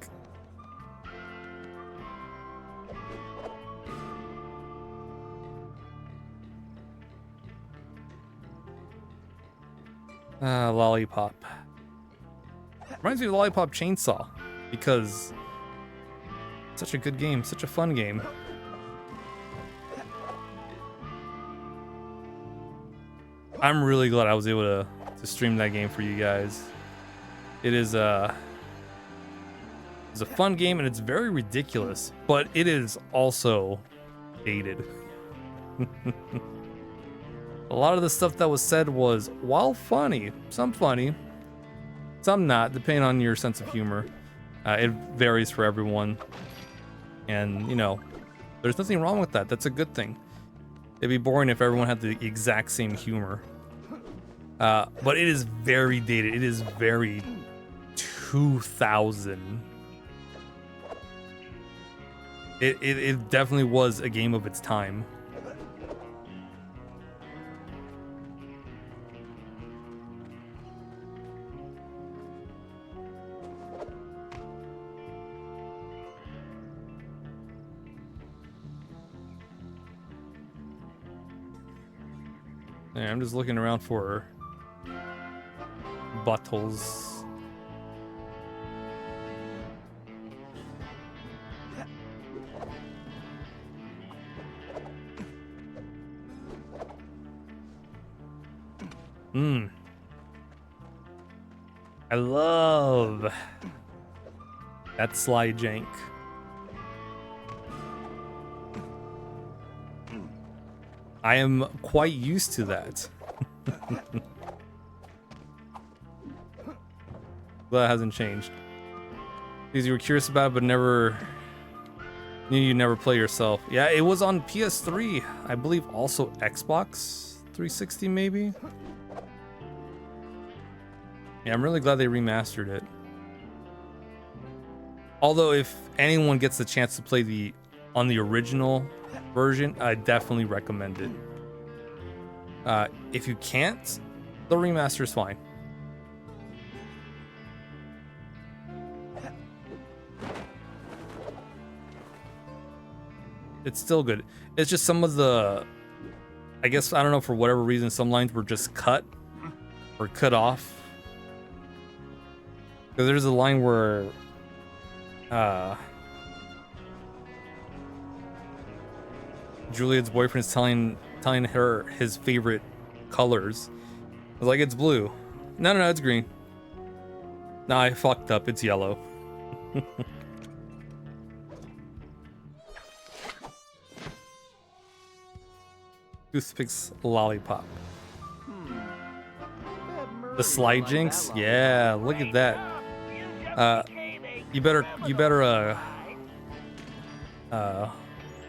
Lollipop. Reminds me of Lollipop Chainsaw because it's such a good game, such a fun game. I'm really glad I was able to stream that game for you guys. It is it's a fun game and it's very ridiculous, but it is also dated. A lot of the stuff that was said was, while funny, some not, depending on your sense of humor. It varies for everyone. And, you know, there's nothing wrong with that. That's a good thing. It'd be boring if everyone had the exact same humor. But it is very dated. It is very 2000. It definitely was a game of its time. Yeah, I'm just looking around for bottles. I love that Sly jank. I am quite used to that. Well, that hasn't changed. Because you were curious about it, but never knew you never play yourself. Yeah, it was on PS3. I believe also Xbox 360 maybe. Yeah, I'm really glad they remastered it. Although, if anyone gets the chance to play on the original version, I definitely recommend it. If you can't, the remaster is fine. It's still good. It's just some of the, I guess, I don't know, for whatever reason, some lines were just cut or cut off. Because there's a line where Juliet's boyfriend is telling her his favorite colors. I was like, it's blue. No, it's green. Nah, I fucked up. It's yellow. Toothpicks lollipop. The slide jinx? Yeah, look at that. You better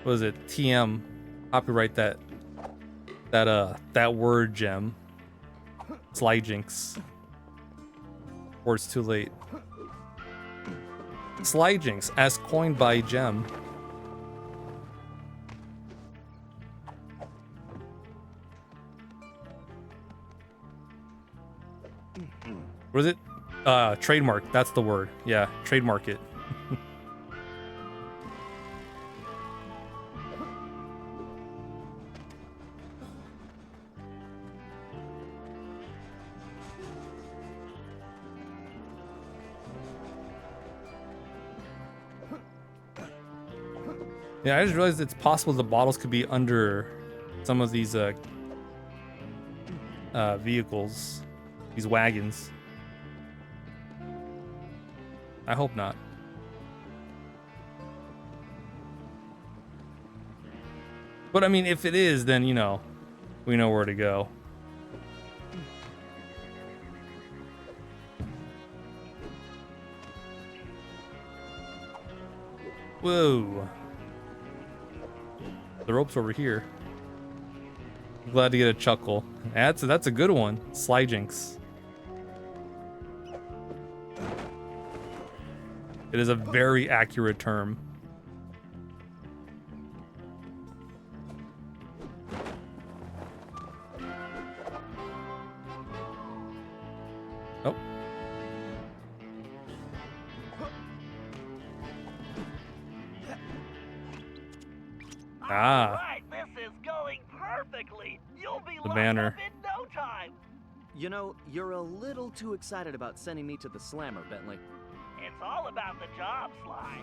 what is it? TM. Copyright that word, Gem. Slide jinx. Or it's too late. Slide jinx, as coined by Gem. What is it? Trademark. That's the word. Yeah, trademark it. Yeah, I just realized it's possible the bottles could be under some of these vehicles, these wagons. I hope not. But I mean, if it is, then, you know, we know where to go. Whoa. The rope's over here. I'm glad to get a chuckle. That's a good one. Slide jinx. It is a very accurate term. Oh. Ah. Right, this is going perfectly. You'll be The locked banner. up in no time. You know, you're a little too excited about sending me to the slammer, Bentley. It's all about the job, Sly.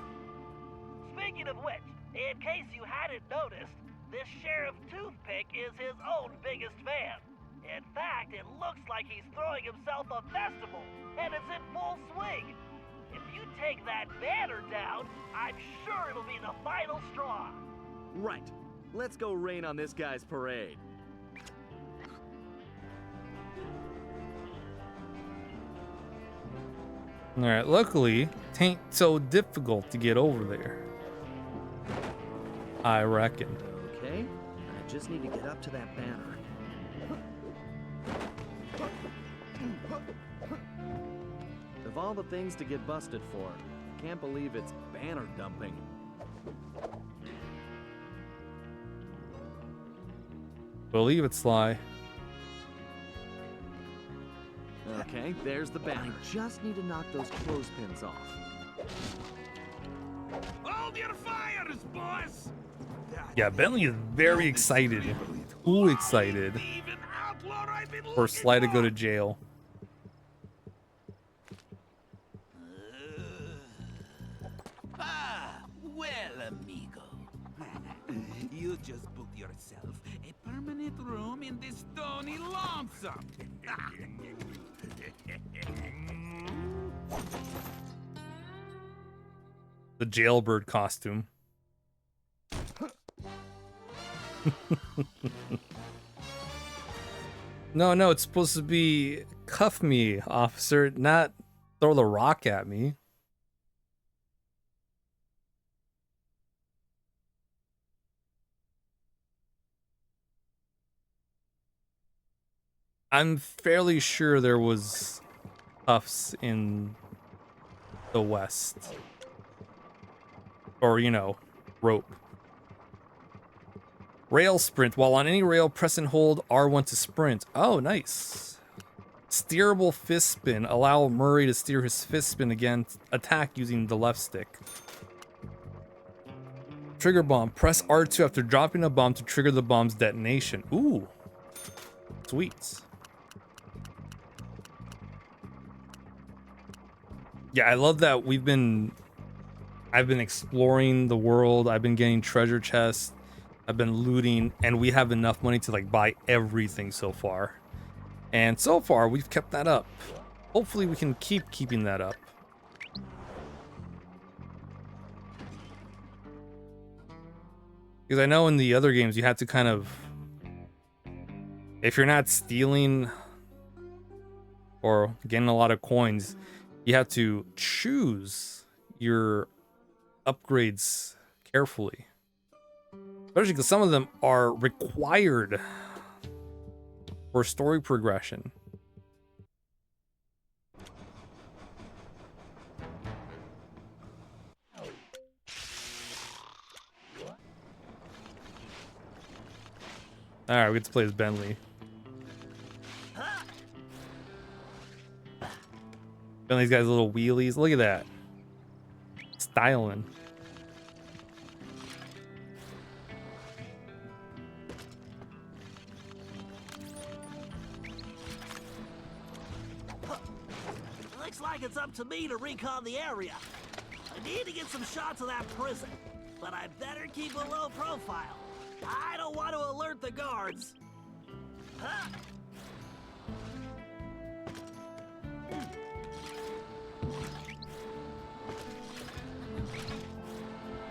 Speaking of which, in case you hadn't noticed, this Sheriff Toothpick is his own biggest fan. In fact, it looks like he's throwing himself a festival, and it's in full swing. If you take that banner down, I'm sure it'll be the final straw. Right. Let's go rain on this guy's parade. Alright, luckily, tain't so difficult to get over there. I reckon. Okay, I just need to get up to that banner. Of all the things to get busted for, can't believe it's banner dumping. Believe it, Sly. Okay, there's the banner. I just need to knock those clothespins off. Hold your fires, boss! Yeah, Bentley is very excited. Too excited Even outlaw I've been for looking Sly to go for. to jail. Ah, well, amigo. You just booked yourself a permanent room in the Stony Lonesome. The jailbird costume. No, it's supposed to be cuff me, officer, not throw the rock at me. I'm fairly sure there was tufts in the West. Or, you know, rope. Rail sprint. While on any rail, press and hold R1 to sprint. Oh, nice. Steerable fist spin. Allow Murray to steer his fist spin against attack using the left stick. Trigger bomb. Press R2 after dropping a bomb to trigger the bomb's detonation. Ooh. Sweet. Yeah, I love that I've been exploring the world. I've been getting treasure chests. I've been looting, and we have enough money to like buy everything so far. And so far, we've kept that up. Hopefully, we can keep keeping that up. Because I know in the other games, you had to kind of... If you're not stealing or getting a lot of coins, you have to choose your upgrades carefully. Especially because some of them are required for story progression. Alright, we get to play as Bentley. Bentley's got his little wheelies. Look at that. Styling. Looks like it's up to me to recon the area. I need to get some shots of that prison, but I better keep a low profile. I don't want to alert the guards. Huh?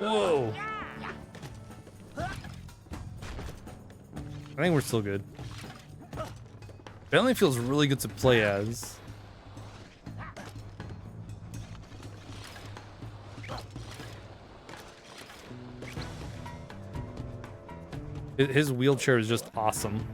Whoa. I think we're still good. Bentley feels really good to play as. His wheelchair is just awesome.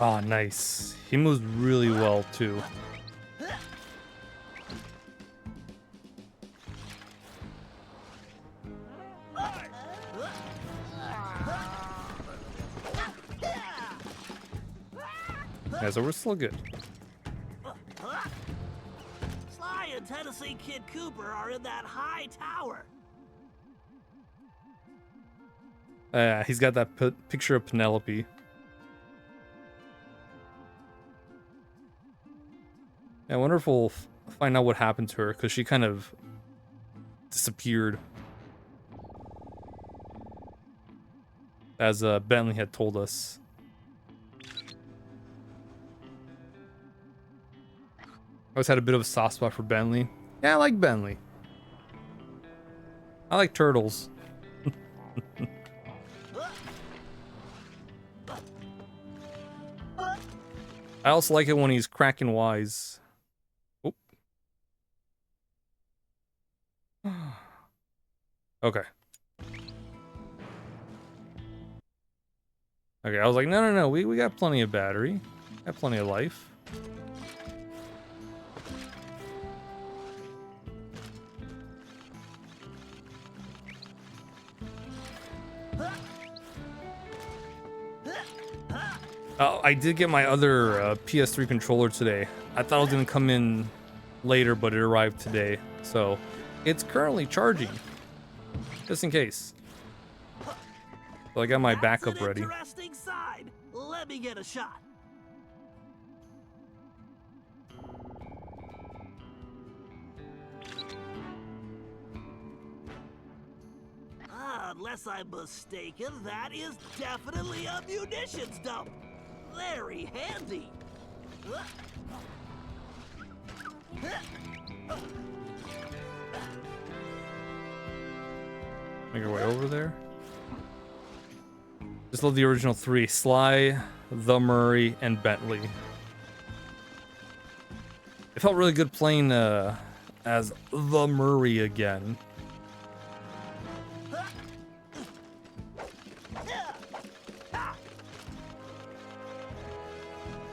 Oh, nice. He moves really well, too. Yeah, so we're still good. Sly and Tennessee Kid Cooper are in that high tower. He's got that picture of Penelope. I wonder if we'll find out what happened to her, because she kind of disappeared. As Bentley had told us. I always had a bit of a soft spot for Bentley. Yeah, I like Bentley. I like turtles. I also like it when he's cracking wise. Oop. Okay. Okay, I was like, no, we got plenty of battery. Got plenty of life. Oh, I did get my other PS3 controller today. I thought it was going to come in later, but it arrived today. So, it's currently charging. Just in case. So I got my backup ready. Interesting side. Let me get a shot. Unless I'm mistaken, that is definitely a munitions dump. Very handy. Make our way over there. Just love the original three: Sly, the Murray, and Bentley. It felt really good playing as the Murray again.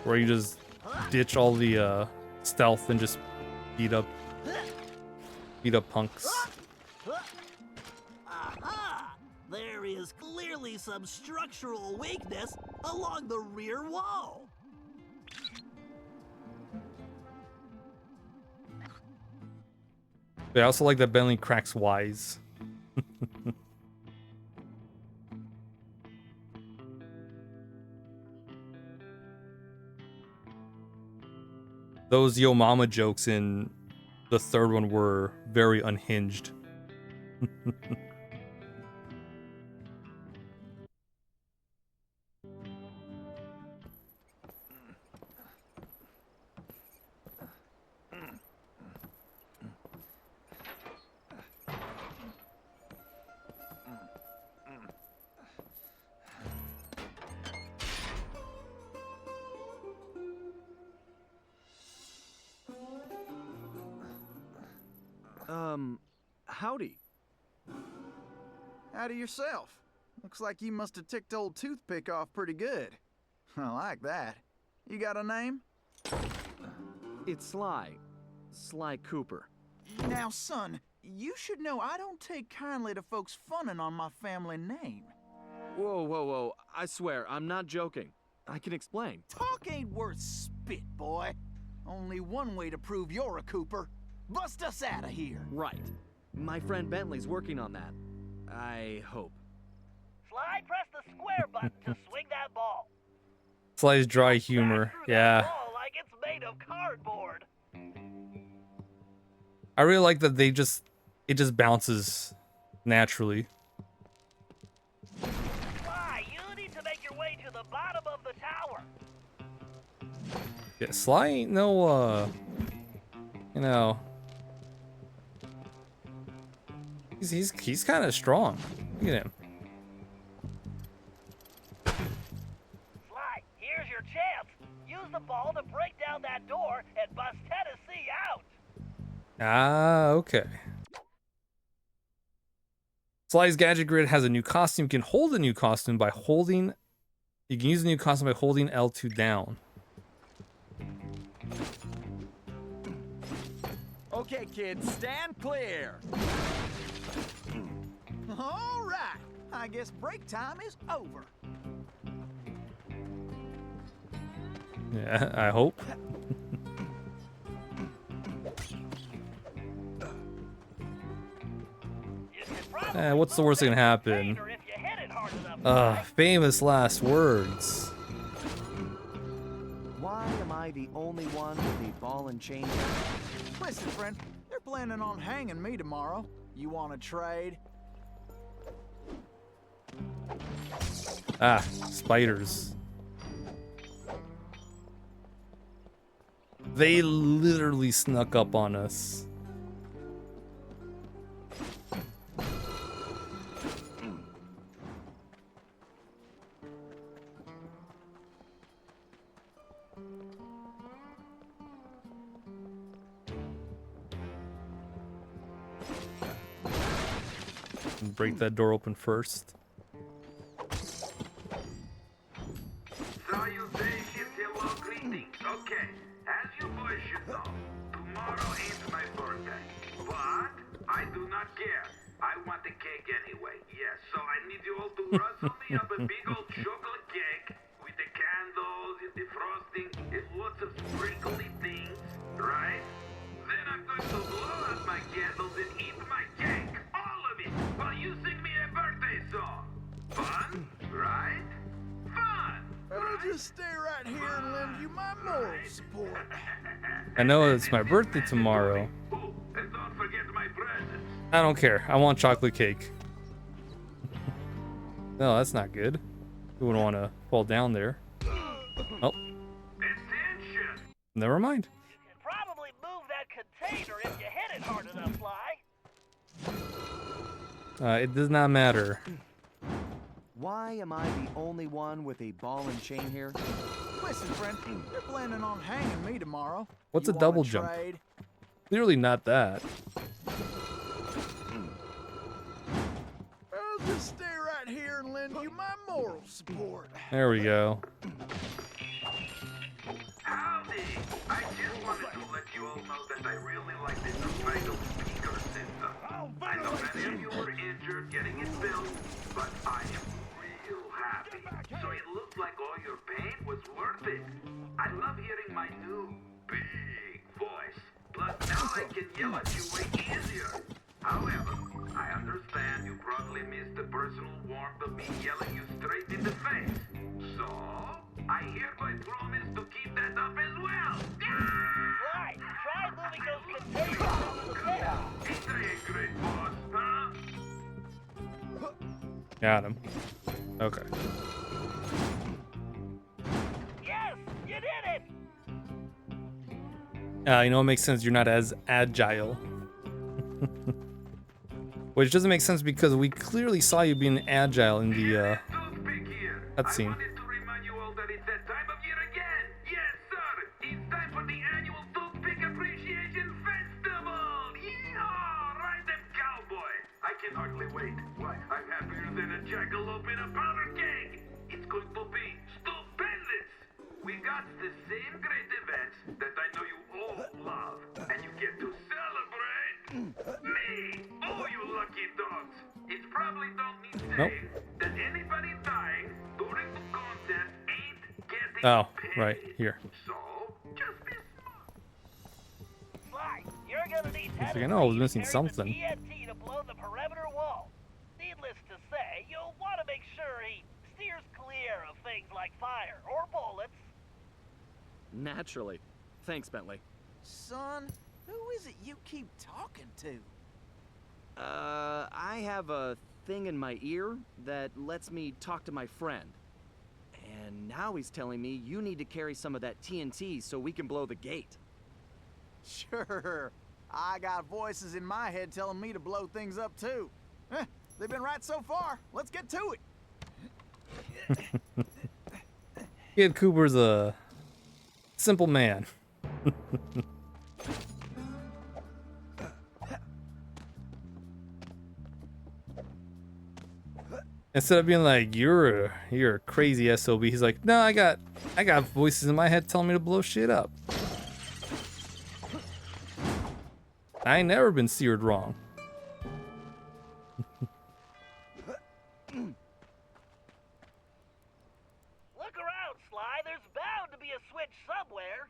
Where you just ditch all the stealth and just beat up punks. Aha! There is clearly some structural weakness along the rear wall. But I also like that Bentley cracks wise. Those Yo Mama jokes in the third one were very unhinged. Howdy. Howdy yourself. Looks like you must have ticked old Toothpick off pretty good. I like that. You got a name? It's Sly. Sly Cooper. Now, son, you should know I don't take kindly to folks funning on my family name. Whoa, whoa, whoa. I swear, I'm not joking. I can explain. Talk ain't worth spit, boy. Only one way to prove you're a Cooper. Bust us out of here. Right. My friend Bentley's working on that. I hope. Sly, press the square button to swing that ball. Sly's dry humor, Back through yeah. that ball like it's made of cardboard. I really like that it just bounces naturally. Sly, you need to make your way to the bottom of the tower. Yeah, Sly ain't no you know, he's kind of strong. Look at him. Sly, here's your chance. Use the ball to break down that door and bust Tennessee out. Ah, okay. Sly's Gadget Grid has a new costume. You can hold a new costume by holding. You can use the new costume by holding L2 down. Okay, kids, stand clear. All right. I guess break time is over. Yeah, I hope. What's the worst that can happen? Famous last words. Why am I the only one with the ball and chain? Listen, friend, they're planning on hanging me tomorrow. You want to trade? Ah, spiders. They literally snuck up on us. Break that door open first. So you say it's hello greetings. Okay, as you boys should know, tomorrow ain't my birthday. But I do not care. I want the cake anyway. Yes, so I need you all to rustle me up a big old chocolate cake with the candles, the frosting, and lots of sprinkly things, right? Then I'm going to blow out my candles and eat my cake. All of it, while you sing me a birthday song. Fun, right? Fun! I'll just stay right here and lend you my moral support. I know it's my birthday tomorrow. Oh, and don't forget my presents. I don't care. I want chocolate cake. No, that's not good. You wouldn't want to fall down there. Oh, Attention! never mind. You can probably move that container if you hit it hard enough, Sly. It does not matter. Why am I the only one with a ball and chain here? Listen, friend, they're planning on hanging me tomorrow. What's You a double wanna jump? trade? Clearly not that. I'll just stay right here and lend you my moral support. There we go. Howdy! I just wanted to let you all know that I really like this newfangled speaker system. I know many of you were injured getting it built, but I am real happy. So it looks like all your pain was worth it. I love hearing my new big voice. Plus now I can yell at you way easier. However, I understand you probably missed the personal warmth of me yelling you straight in the face. So, I hereby promise to keep that up as well. Sly, try moving those containers into the pit. Ain't I a great boss, huh? Got him. Okay. Yes, you did it! You know, it makes sense. You're not as agile. Which doesn't make sense because we clearly saw you being agile in the Toothpick here. cutscene. I wanted to remind you all that it's that time of year again. Yes, sir. It's time for the annual Toothpick Appreciation Festival. Yeehaw! Ride them, cowboy. I can hardly wait. Why, I'm happier than a jackalope in a powder keg. It's going to be stupendous. We got the same great events that I know you all love, and you get to celebrate me. Oh, you lucky dogs. It probably don't need saying that anybody dying during the contest ain't getting Oh, paid. right here. So, just be smart. Sly, you're gonna need like, 10 I know I was to missing carry something. the TNT to blow the perimeter wall. Needless to say, you'll want to make sure he steers clear of things like fire or bullets. Naturally. Thanks, Bentley. Son, who is it you keep talking to? I have a thing in my ear that lets me talk to my friend. And now he's telling me you need to carry some of that TNT so we can blow the gate. Sure. I got voices in my head telling me to blow things up too. They've been right so far. Let's get to it. Kid Cooper's a simple man. Instead of being like, you're a crazy SOB, he's like, no, I got voices in my head telling me to blow shit up. I ain't never been steered wrong. Look around, Sly. There's bound to be a switch somewhere.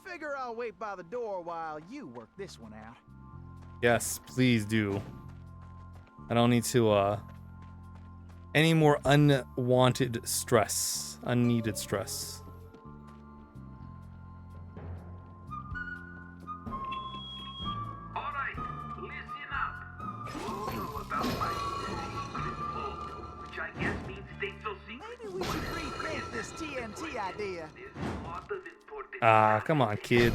Figure I'll wait by the door while you work this one out. Yes, please do. I don't need to any more unwanted stress, unneeded stress. All right, listen up. You all know about my secret vault, which I guess means stay so secret. Maybe we should rethink this TNT idea. There's a lot of important Ah, come on, kid.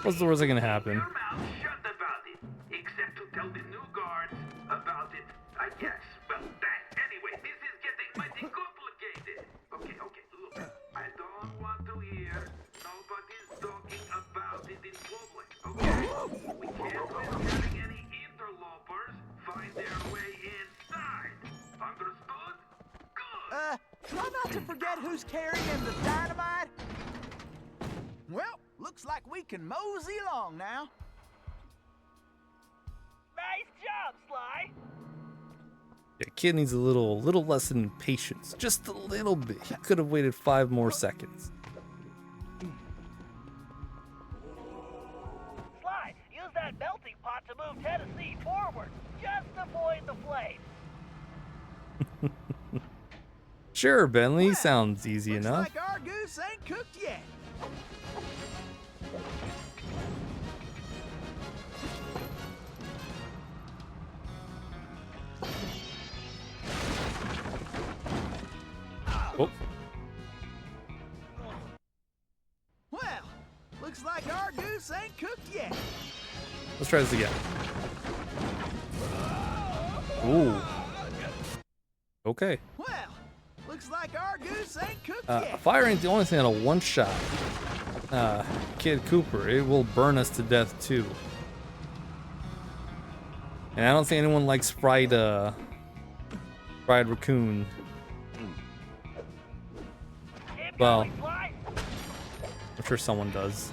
What's the worst that can happen? Your mouth shut about it, except to tell the new guards about it, I guess. Well, that, anyway, this is getting mighty complicated. Okay, look, I don't want to hear nobody's talking about it in public, okay? We can't risk having any interlopers find their way inside. Understood? Good. Try not to forget who's carrying the dynamite. Well, looks like we can mosey along now. Nice job, Sly. Yeah, kid needs a little less than patience. Just a little bit. He could have waited 5 more seconds. Sly, use that melting pot to move Tennessee forward. Just avoid the flame. Sure, Bentley. Well, Sounds easy looks enough. like our goose ain't cooked yet. Oh, Well, looks like our goose ain't cooked yet. let's try this again. Ooh. Okay. Well, looks like our goose ain't cooked A yet. fire ain't the only thing that'll one-shot Kid Cooper. It will burn us to death too. And I don't think anyone likes fried raccoon. Keep Well, going, Sly. I'm sure someone does.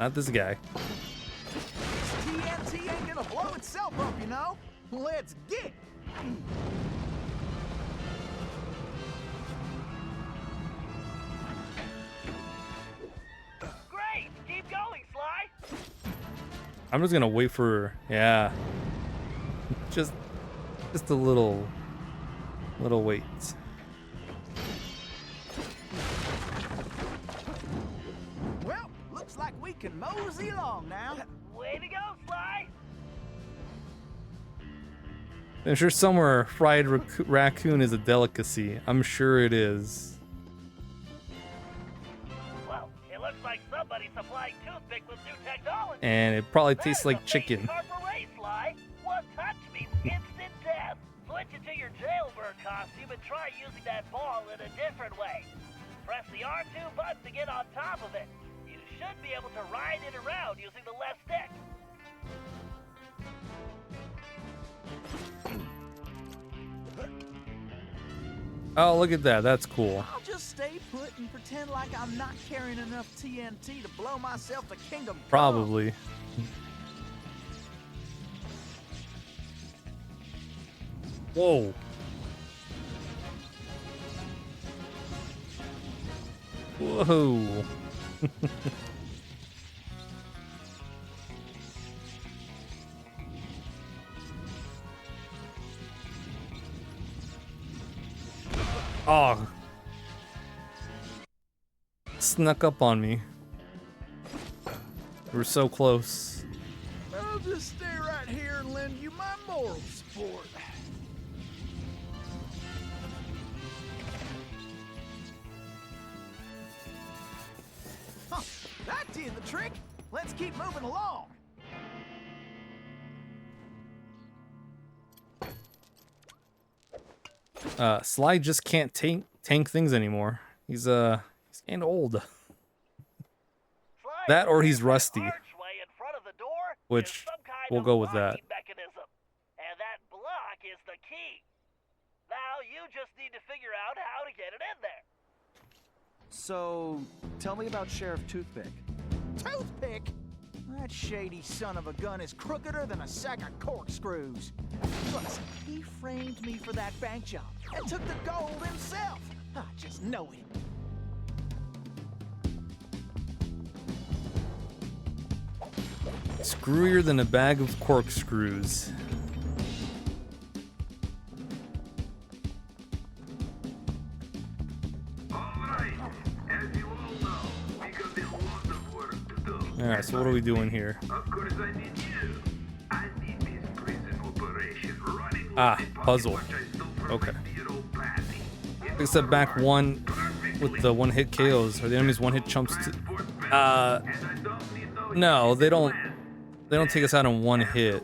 Not this guy. TNT ain't gonna blow itself up, you know? Let's get. Great. Keep going, Sly. I'm just gonna wait for, yeah. Just a little wait. Well, looks like we can mosey along now. Way to go, Sly. I'm sure somewhere fried raccoon is a delicacy. I'm sure it is. Well, it looks like somebody's supplying toothpick with new technology. And it probably tastes like chicken. Sly. One touch means instant death. Switch it to your jailbird costume and try using that ball in a different way. Press the R2 button to get on top of it. You should be able to ride it around using the left stick. Oh, look at that. That's cool. I'll just stay put and pretend like I'm not carrying enough TNT to blow myself to kingdom come. Probably. Whoa. Whoa. Oh. Snuck up on me. We're so close. I'll just stay right here and lend you my moral support. Huh, that did the trick. Let's keep moving along. Sly just can't tank things anymore. He's getting old. Sly, That or he's that rusty. archway in front of the door Which, is some kind we'll of go with that. locking mechanism, and that block is the key. Now you just need to figure out how to get it in there. So, tell me about Sheriff Toothpick. Toothpick? That shady son of a gun is crookeder than a sack of corkscrews. Plus, he framed me for that bank job and took the gold himself. I just know it. Screwier than a bag of corkscrews. Alright, as you all know, we got a lot of work to do. Alright, so what are we doing here? Of course I need you. I need this prison operation running with Ah, the pocket puzzle. watch I stole from Okay. my dear old Patty. Except back one with the one-hit KOs. Are the enemies one-hit chumps? No, they don't. They don't take us out in one hit.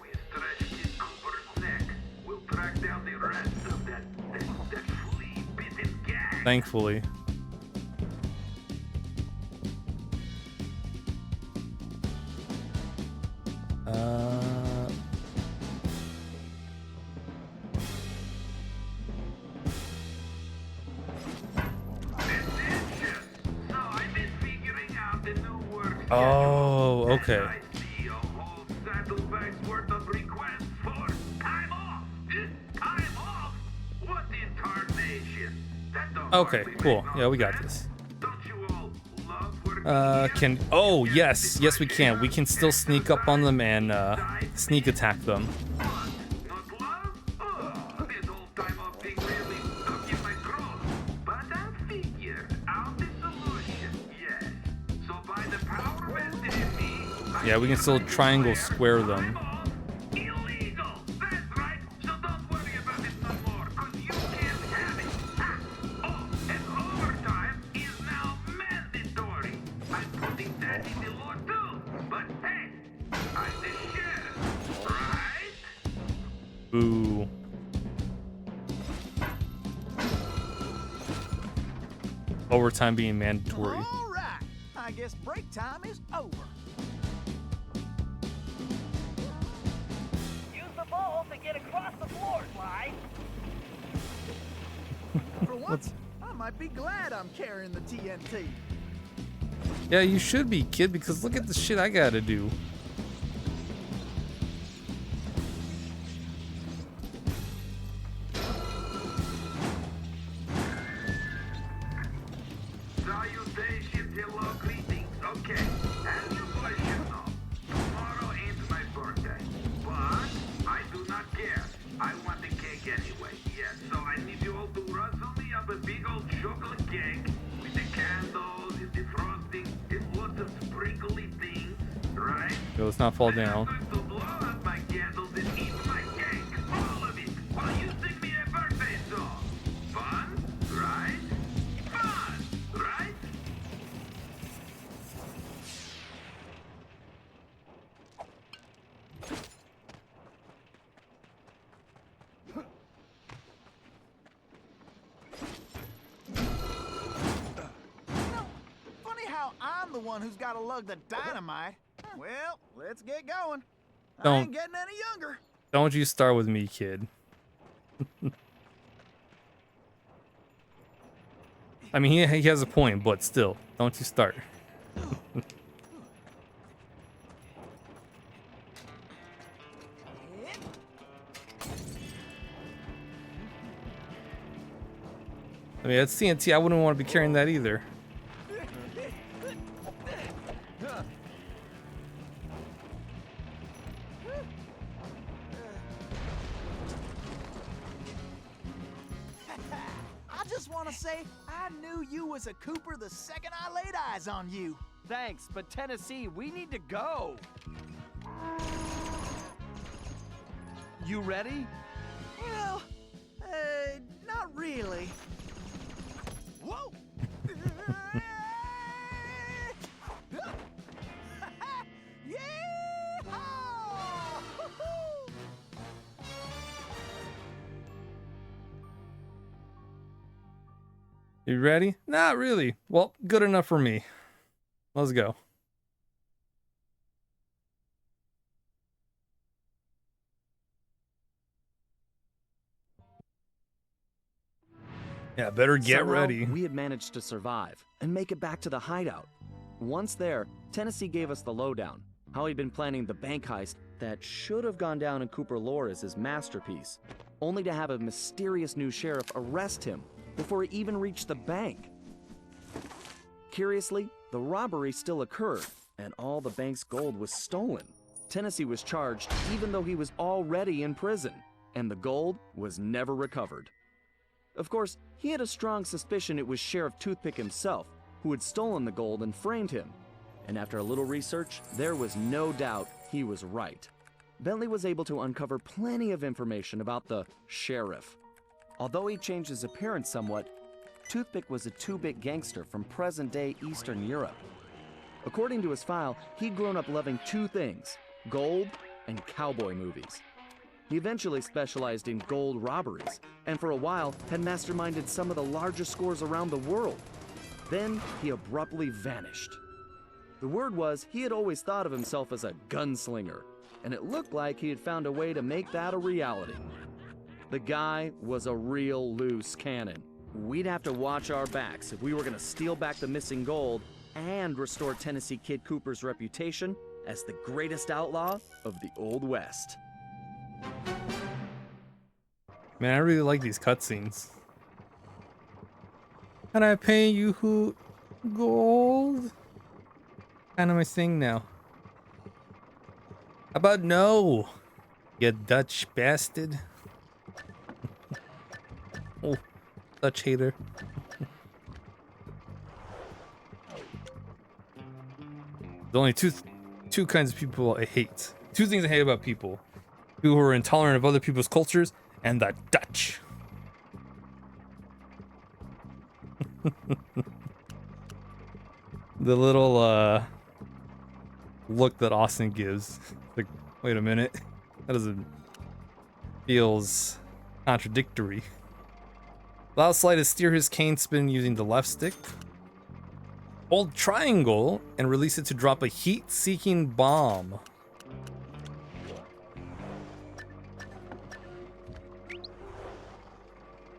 Thankfully. Oh, okay. Okay, cool. Yeah, we got this. Oh, yes. Yes, we can. We can still sneak up on them and, sneak attack them. Yeah, we can still triangle square them. Ooh. Overtime being mandatory. All right. I guess break time is over. Use the ball to get across the floor, Sly. For once, I might be glad I'm carrying the TNT. Yeah, you should be, kid, because look at the shit I gotta do. Salutations, hello, greetings. Okay, as you boys should know, tomorrow ain't my birthday. But I do not care. I want the cake anyway. Yes, so I need you all to rustle me up a big old chocolate cake with the candles and the frosting and lots of sprinkly things, right? Yo, let's not fall down. I'm going to blow out my candles and eat my cake, all of it, while you sing me a birthday song. Fun, right? Fun, right? Funny how I'm the one who's got to lug the dynamite. Well, let's get going. I Don't- ain't getting any younger. Don't you start with me, kid. I mean, he has a point, but still, don't you start. I mean, that's TNT. I wouldn't want to be carrying that either. I just want to say I knew you was a Cooper the second I laid eyes on you. Thanks, but Tennessee, we need to go. You ready? Well, not really. Whoa! Yeehaw! You ready? Not really. Well, good enough for me. Let's go. Yeah, better get Somehow, ready. We had managed to survive and make it back to the hideout. Once there, Tennessee gave us the lowdown, how he'd been planning the bank heist that should have gone down in Cooper lore as his masterpiece, only to have a mysterious new sheriff arrest him before he even reached the bank. Curiously, the robbery still occurred, and all the bank's gold was stolen. Tennessee was charged even though he was already in prison, and the gold was never recovered. Of course, he had a strong suspicion it was Sheriff Toothpick himself who had stolen the gold and framed him. And after a little research, there was no doubt he was right. Bentley was able to uncover plenty of information about the sheriff. Although he changed his appearance somewhat, Toothpick was a two-bit gangster from present-day Eastern Europe. According to his file, he'd grown up loving two things: gold and cowboy movies. He eventually specialized in gold robberies, and for a while had masterminded some of the largest scores around the world. Then he abruptly vanished. The word was he had always thought of himself as a gunslinger, and it looked like he had found a way to make that a reality. The guy was a real loose cannon. We'd have to watch our backs if we were gonna steal back the missing gold and restore Tennessee Kid Cooper's reputation as the greatest outlaw of the Old West. Man, I really like these cutscenes. Can I pay you who gold? Kind of my thing now. How about no, you Dutch bastard? Oh, Dutch hater. There's only two kinds of people I hate. Two things I hate about people: people who are intolerant of other people's cultures, and the Dutch. The little look that Austin gives. Like, wait a minute. That doesn't feels contradictory. Allow Sly to steer his cane spin using the left stick. Hold triangle and release it to drop a heat-seeking bomb.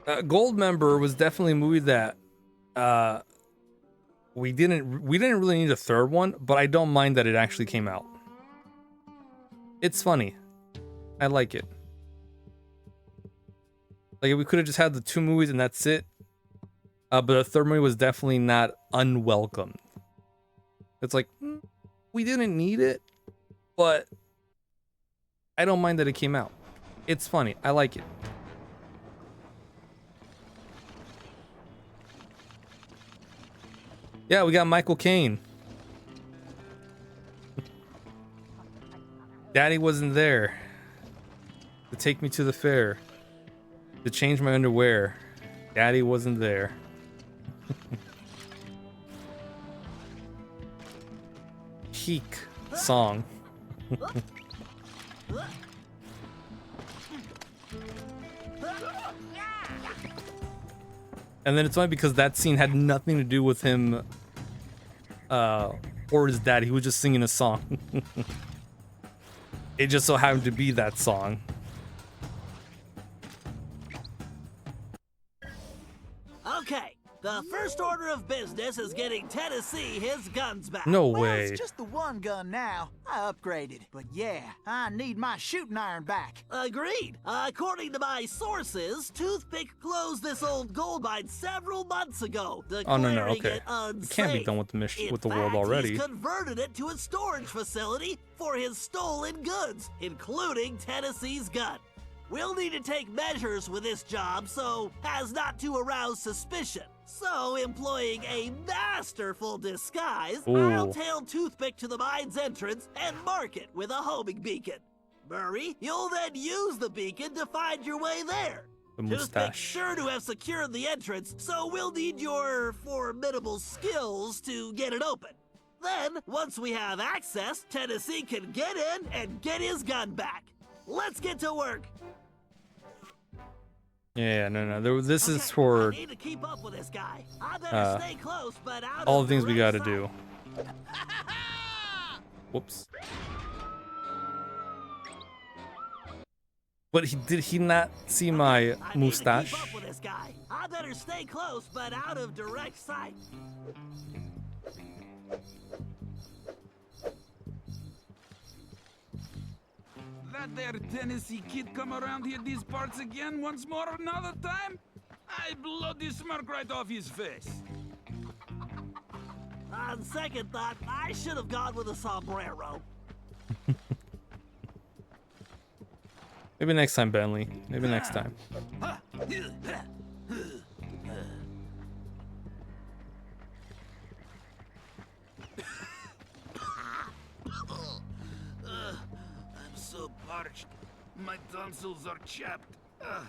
Goldmember was definitely a movie that we didn't really need a third one, but I don't mind that it actually came out. It's funny. I like it. Like, we could have just had the 2 movies and that's it. But the third movie was definitely not unwelcome. It's like, we didn't need it, but I don't mind that it came out. It's funny. I like it. Yeah, we got Michael Caine. Daddy wasn't there to take me to the fair, to change my underwear. Daddy wasn't there. Peak song. And then it's funny because that scene had nothing to do with him or his dad. He was just singing a song. It just so happened to be that song. Okay, the first order of business is getting Tennessee his guns back. No Well, way. it's just the one gun now. I upgraded. But yeah, I need my shooting iron back. Agreed. According to my sources, Toothpick closed this old gold mine several months ago, Oh, no, declaring okay. it unsafe. It can't be done with the In with the world fact, already. He's converted it to a storage facility for his stolen goods, including Tennessee's gun. We'll need to take measures with this job so as not to arouse suspicion. So, employing a masterful disguise, I'll Ooh. tail Toothpick to the mine's entrance and mark it with a homing beacon. Murray, you'll then use the beacon to find your way there. The Toothpick's mustache. sure to have secured the entrance, so we'll need your formidable skills to get it open. Then, once we have access, Tennessee can get in and get his gun back. Let's get to work. Yeah, no. This is Okay, for I need to keep up with this guy. I better stay close, but out all of the things we direct gotta do. Whoops. But did he not see my I mustache? Need to keep up with this guy. I better stay close, but out of direct sight. That there Tennessee kid come around here these parts again once more another time? I blow the smirk right off his face. On second thought, I should have gone with a sombrero. Maybe next time, Bentley. Maybe next time. I'm so parched. My tonsils are chapped. How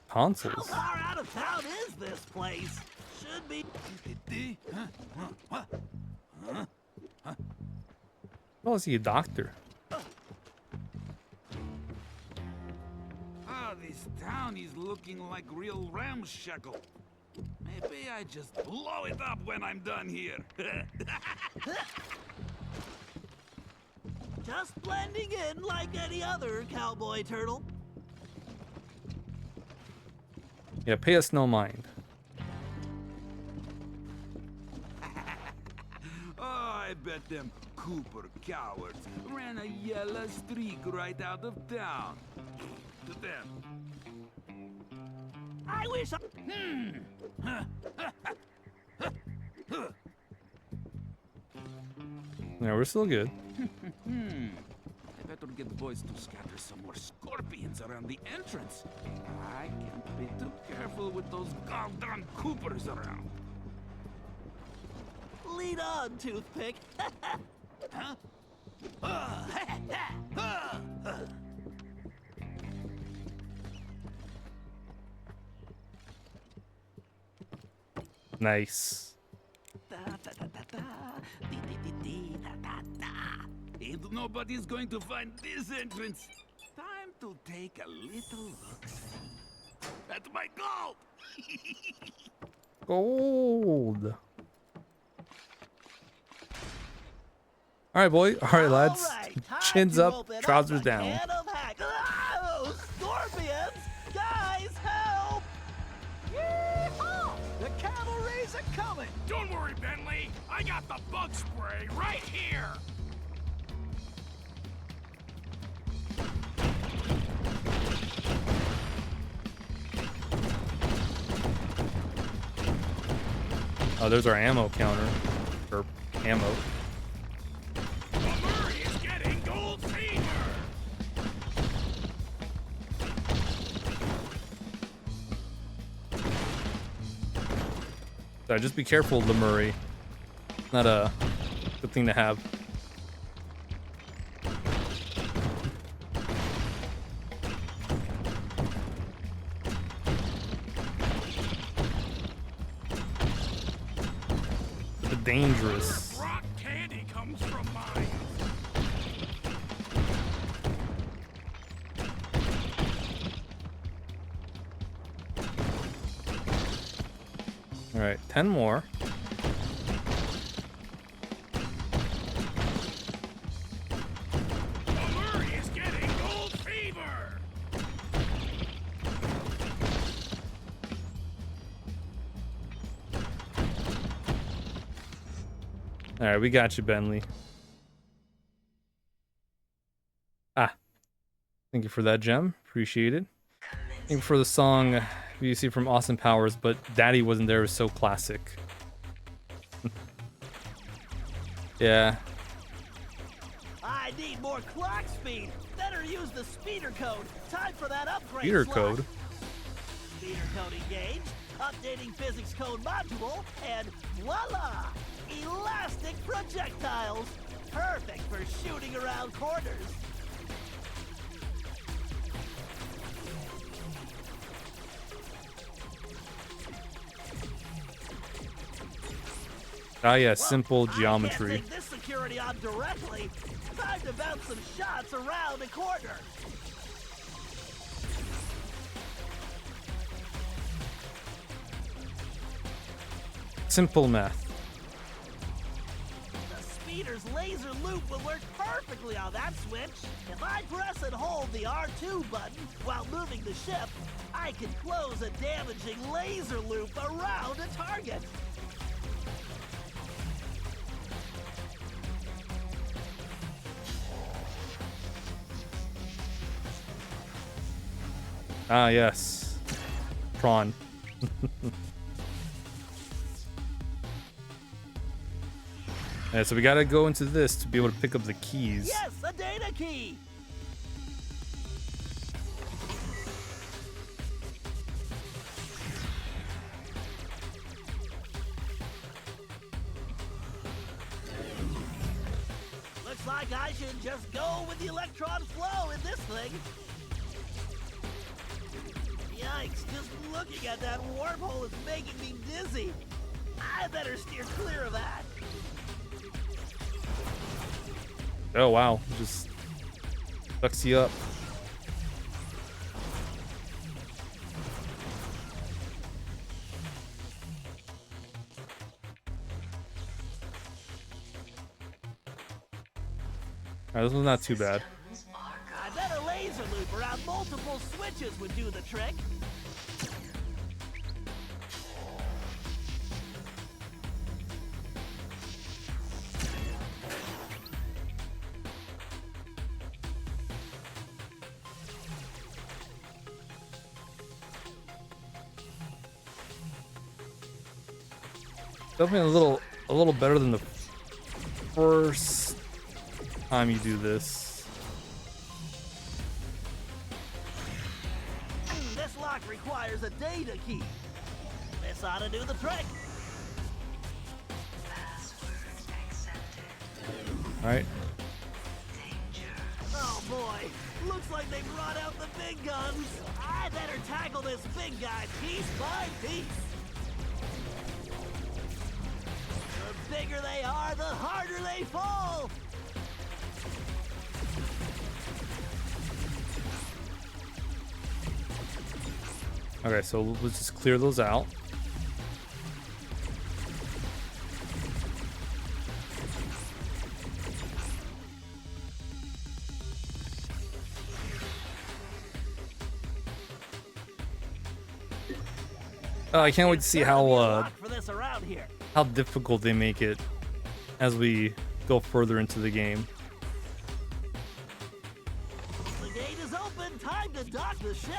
Tonsils. far out of town is this place? Should be. Oh, is he a doctor? Ah, this town is looking like real ramshackle. Maybe I just blow it up when I'm done here. Just blending in like any other cowboy turtle. Yeah, pay us no mind. Oh, I bet them Cooper cowards ran a yellow streak right out of town. To them. I wish I... Yeah, we're still good. I better get the boys to scatter some more scorpions around the entrance. I can't be too careful with those goddamn Coopers around. Lead on, Toothpick. Huh? Nice. Ain't nobody's going to find this entrance. Time to take a little look. That's my gold! Gold. All right, boy. All right, lads. Alright, time Chins to up, open trousers a down. can of hack. Oh, scorpions! Guys, help! Yeehaw! The cavalry's a coming! Don't worry, Bentley. I got the bug spray right here. Oh, there's our ammo counter. Or ammo. The Murray is getting gold fever. So just be careful, Lemurray. Not a good thing to have. The dangerous. Rock candy comes from mine. All right, 10 more. The Murray is getting gold fever. All right, we got you, Bentley. Ah, thank you for that gem. Appreciate it. Thank you for the song you see from Austin Powers, but Daddy Wasn't There was so classic. Yeah. I need more clock speed. Better use the speeder code. Time for that upgrade. Speeder slot. code. Speeder code engaged. Updating physics code module, and voila! Elastic projectiles. Perfect for shooting around corners. Ah, yeah, Well, simple I geometry. can't take this security on directly. Time to bounce some shots around the corner. Simple math. The speeder's laser loop will work perfectly on that switch. If I press and hold the R2 button while moving the ship, I can close a damaging laser loop around a target. Ah, yes. Prawn. Yeah, so we gotta go into this to be able to pick up the keys. Yes, a data key. Looks like I should just go with the electron flow in this thing. Yikes, just looking at that wormhole is making me dizzy. I better steer clear of that. Oh, wow. Just sucks you up. Alright, this one's not too bad. I bet a laser loop around multiple switches would do the trick. Definitely a little better than the first time you do this. This lock requires a data key. This ought to do the trick. Alright. Oh boy, looks like they brought out the big guns. I better tackle this big guy piece by piece. The bigger they are, the harder they fall. Okay, so let's just clear those out. I can't wait to see for this around here. how difficult they make it as we go further into the game. The gate is open. Time to dock the ship.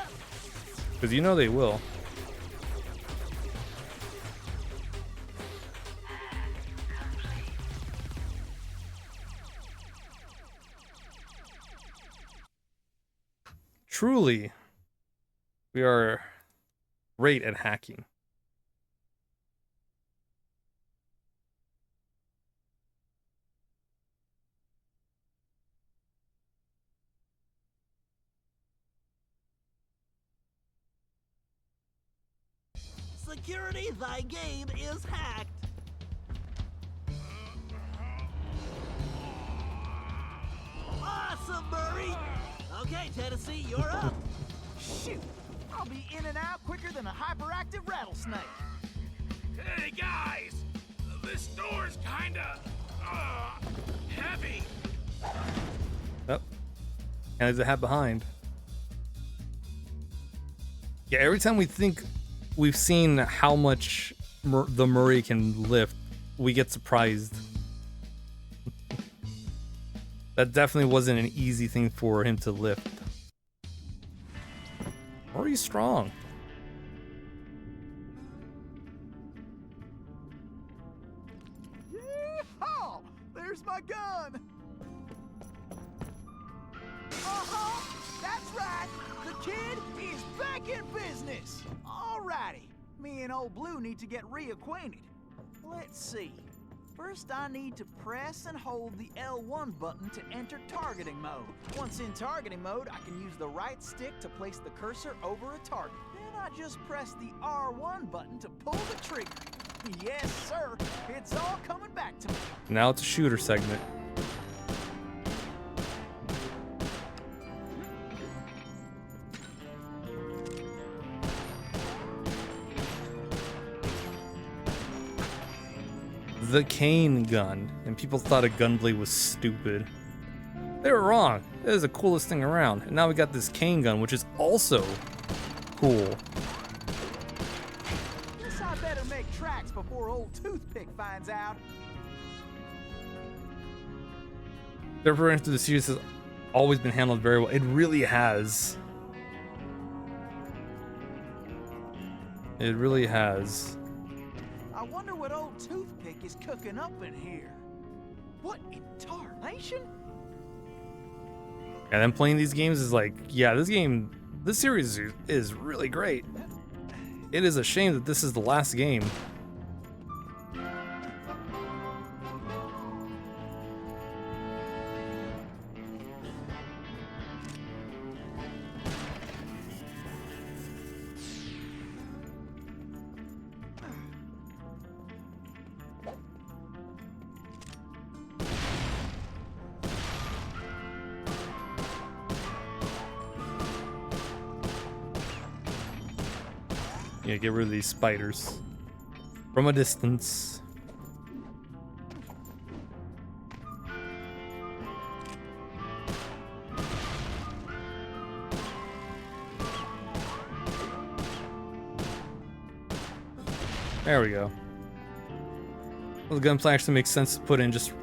Because you know they will. Truly, we are great at hacking. Security, thy game is hacked. Awesome, Murray. Okay, Tennessee, you're up. Shoot! I'll be in and out quicker than a hyperactive rattlesnake. Hey guys, this door's kinda heavy. Yep. And there's a hat behind. Yeah, every time we think we've seen how much the Murray can lift, we get surprised. That definitely wasn't an easy thing for him to lift. Murray's strong. Yeehaw! There's my gun! That's right! The kid is back in business! Alrighty, me and old Blue need to get reacquainted. Let's see. First, I need to press and hold the L1 button to enter targeting mode. Once in targeting mode, I can use the right stick to place the cursor over a target. Then I just press the R1 button to pull the trigger. Yes, sir. It's all coming back to me. Now it's a shooter segment. The cane gun, and people thought a gunblade was stupid. They were wrong. It is the coolest thing around. And now we got this cane gun, which is also cool. Guess I better make tracks before old Toothpick finds out. Their approach to the series has always been handled very well. It really has. It really has. I wonder what old Toothpick is cooking up in here. What in tarnation? And then playing these games is like, yeah, this series is really great. It is a shame that this is the last game. Yeah, get rid of these spiders from a distance. There we go. Well, the gunplay actually makes sense to put in, just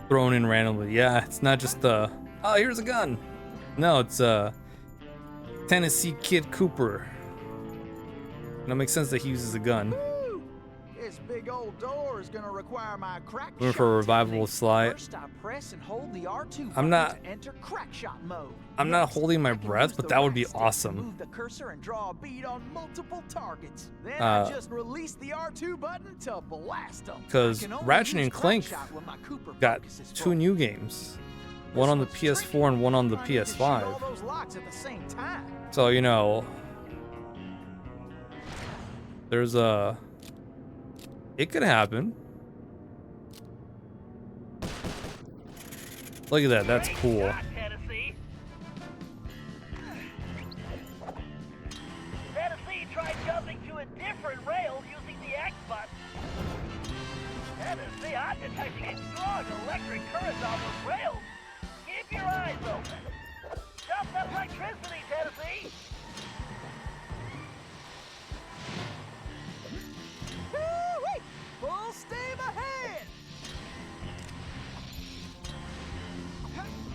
thrown in randomly. Yeah, it's not just oh, here's a gun. No, it's Tennessee Kid Cooper. And it makes sense that he uses a gun. Woo! This big old door is gonna require my crack Looking shot for a revival technique. slide. First, I press and hold the R2 I'm button not- to enter crack shot mode. I'm not Next, holding my I can breath, use but the that would right be stick to awesome. Move the cursor and draw a bead on multiple targets. Then I just release the R2 button to blast them. 'Cause I can only Ratchet use and crack Clank shot when my Cooper Got focus is 2 full. new games. One on the This one's PS4 and one on the tricky. I need to shoot all PS5. those locks at the same time. So, you know, there's a... It could happen. Look at that, that's Great cool. shot, Tennessee. Tennessee tried I'm detecting a strong electric current on those rails. Keep your eyes open. Stop that electricity, Tennessee. Woo-wee! Full steam ahead!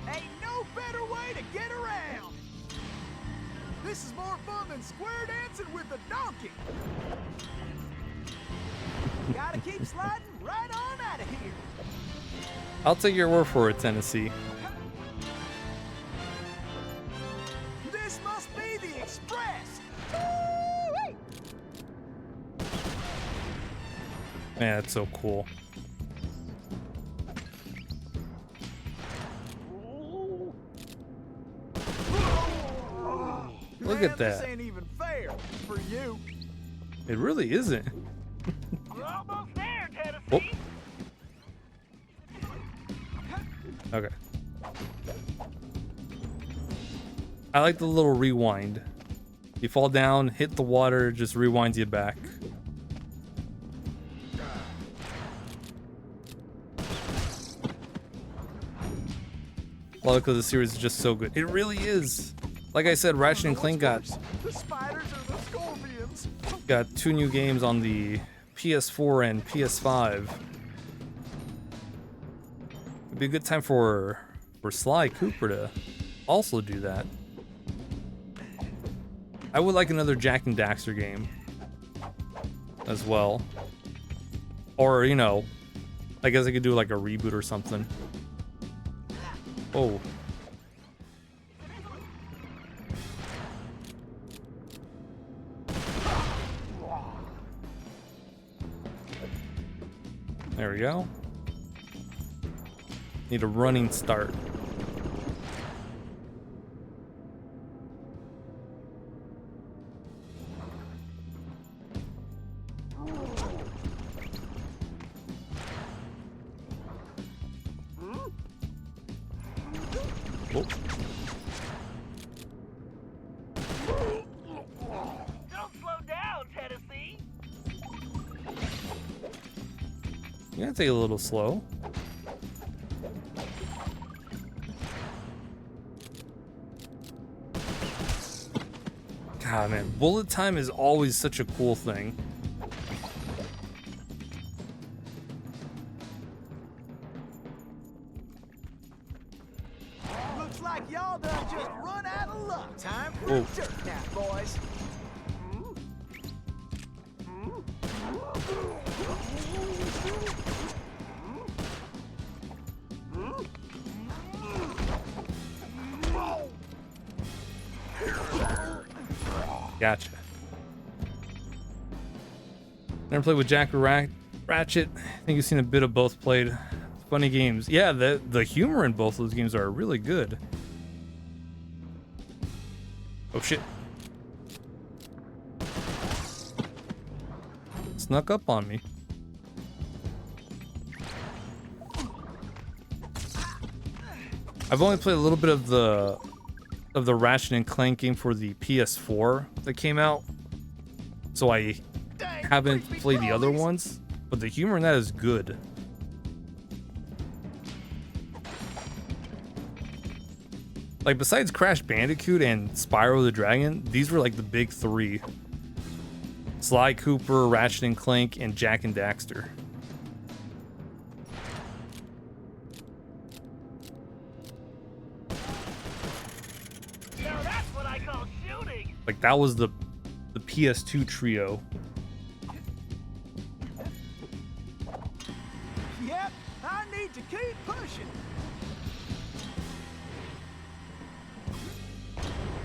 Ain't no better way to get around. This is more fun than square dancing with a donkey. Gotta keep sliding right on out of here. I'll take your word for it, Tennessee. This must be the express. Woo-wee! Man, that's so cool. Look Man, at This that. ain't even fair for you. It really isn't. We're almost there, Tennessee. Oh. Okay. I like the little rewind. You fall down, hit the water, just rewinds you back. Well, because the series is just so good. It really is. Like I said, Ratchet and Clank got The spiders or the scorpions? 2 new games on the PS4 and PS5. It'd be a good time for Sly Cooper to also do that. I would like another Jack and Daxter game as well. Or, you know, I guess I could do like a reboot or something. Oh. There we go. Need a running start. Oh. Don't slow down, Tennessee. You're gonna take it a little slow. God, man, bullet time is always such a cool thing. Looks like y'all done just run out of luck. Time for Whoa. a dirt nap, boys. Gotcha. Never played with Jack or Ratchet. I think you've seen a bit of both played. Funny games. Yeah, the humor in both of those games are really good. Oh shit. Snuck up on me. I've only played a little bit of the Ratchet and Clank game for the PS4 that came out, so I haven't played the other ones, but the humor in that is good. Like, besides Crash Bandicoot and Spyro the Dragon, these were like the big three. Sly Cooper, Ratchet and Clank, and Jack and Daxter. Now that's what I call shooting. Like, that was the PS2 trio. Yep, I need to keep pushing.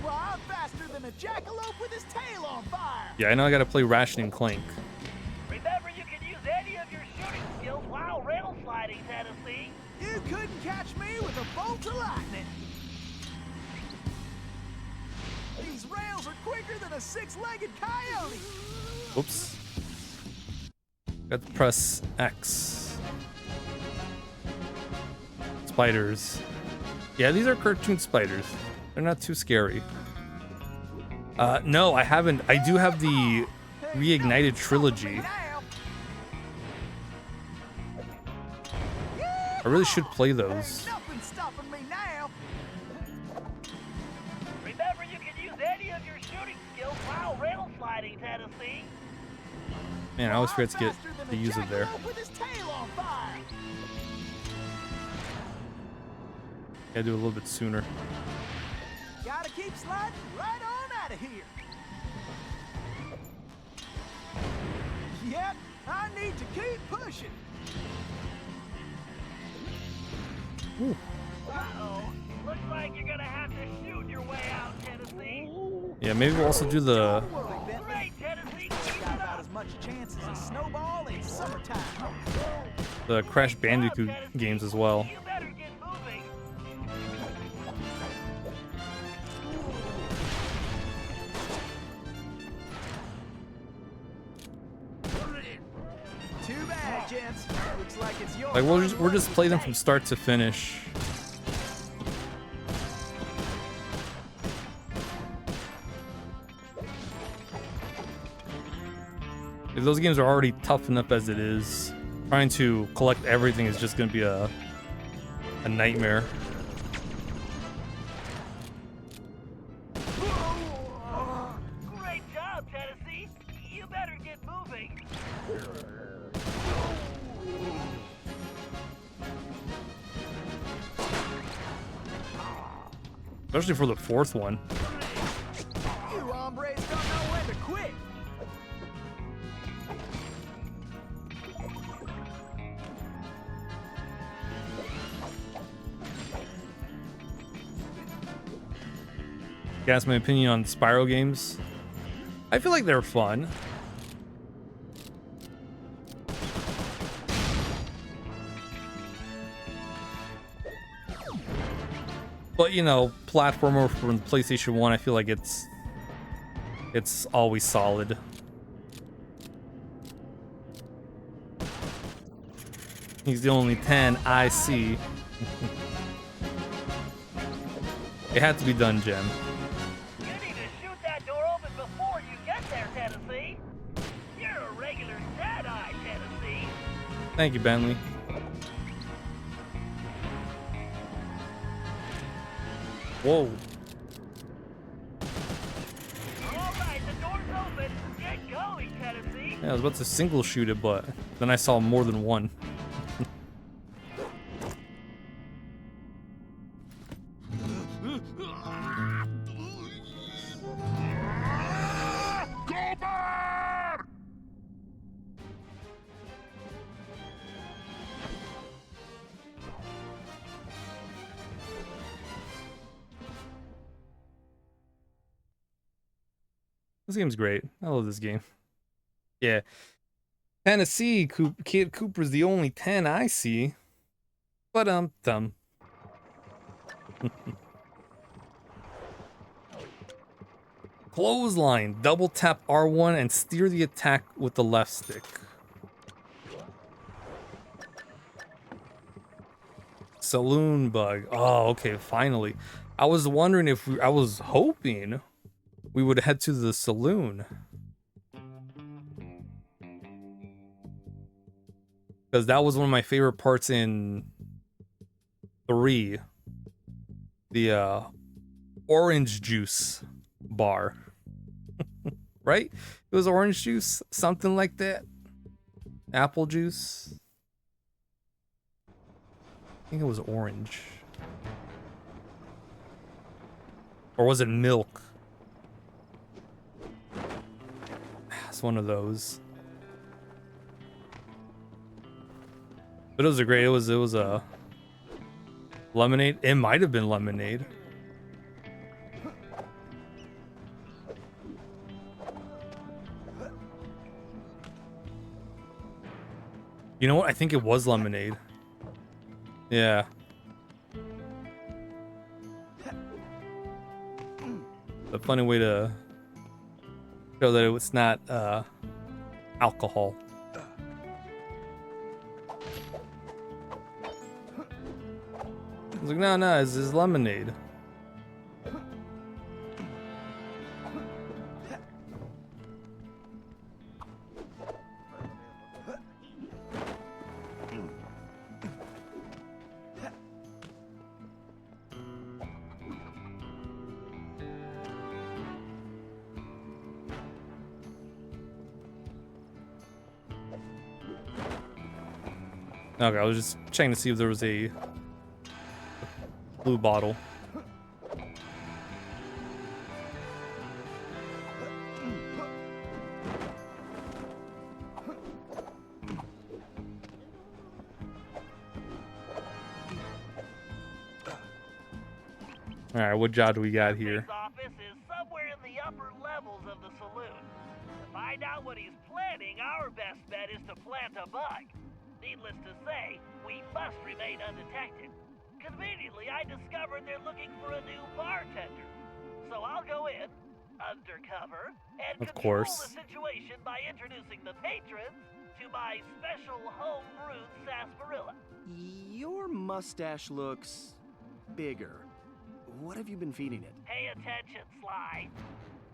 Well, I'm faster than a jackalope with his tail on fire. Yeah, I know I gotta play Ratchet and Clank. Remember, you can use any of your shooting skills while rail sliding, Tennessee. You couldn't catch me with a bolt of lightning. These rails are quicker than a six-legged coyote. Oops. Got to press X. Spiders. Yeah, these are cartoon spiders. They're not too scary. No, I haven't. I do have the Reignited trilogy. I really should play Ain't those. nothing stopping me now. Remember, you can use any of your shooting skills while rail sliding, Tennessee. Man, I always I'm forget to get faster than to a use it there. jackalope with his tail on fire. Gotta do it a little bit sooner. Gotta keep sliding right on out of here. Yep, I need to keep pushing. Uh-oh. Looks like you're gonna have to shoot your way out, Tennessee. Yeah, maybe we'll also do the Don't worry, Bentley. Great, Tennessee. Keep Got it about up. as much chance as a snowball in summertime. Crash Bandicoot games as well. You better get moving. Too bad, gents. Looks like it's your Like we'll turn just play them from start to finish. If those games are already tough enough as it is, trying to collect everything is just gonna be a nightmare. Great job, Tennessee. You better get moving. Especially for the fourth one. You hombres don't know when to quit. You asked my opinion on Spyro games. I feel like they're fun. But you know, platformer from the PlayStation 1, I feel like it's always solid. He's the only 10 I see. It had to be done, Jem. You need to shoot that door open before you get there, Tennessee. You're a regular Deadeye, Tennessee. Thank you, Bentley. Whoa. All right, the door's open. Get going, Tennessee. Yeah, I was about to single shoot it, but then I saw more than one. This game's great. I love this game. Yeah. Tennessee, Kid Cooper's the only 10 I see. But dumb. Clothesline. Double tap R1 and steer the attack with the left stick. Saloon bug. Oh, okay, finally. I was wondering if I was hoping we would head to the saloon. Because that was one of my favorite parts in 3. The orange juice bar. Right? It was orange juice, something like that. Apple juice. I think it was orange. Or was it milk? It's one of those. But it was a great, it was a lemonade. It might have been lemonade. You know what? I think it was lemonade. Yeah. A funny way to show that it's not alcohol. I was like, no, it's lemonade. Okay, I was just checking to see if there was a blue bottle. All right, what job do we got here? His office is somewhere in the upper levels of the saloon. To find out what he's planning, our best bet is to plant a bug. Needless to say, we must remain undetected. Conveniently, I discovered they're looking for a new bartender. So I'll go in, undercover, and Of control course. the situation by introducing the patrons to my special home-brewed sarsaparilla. Your mustache looks bigger. What have you been feeding it? Pay attention, Sly.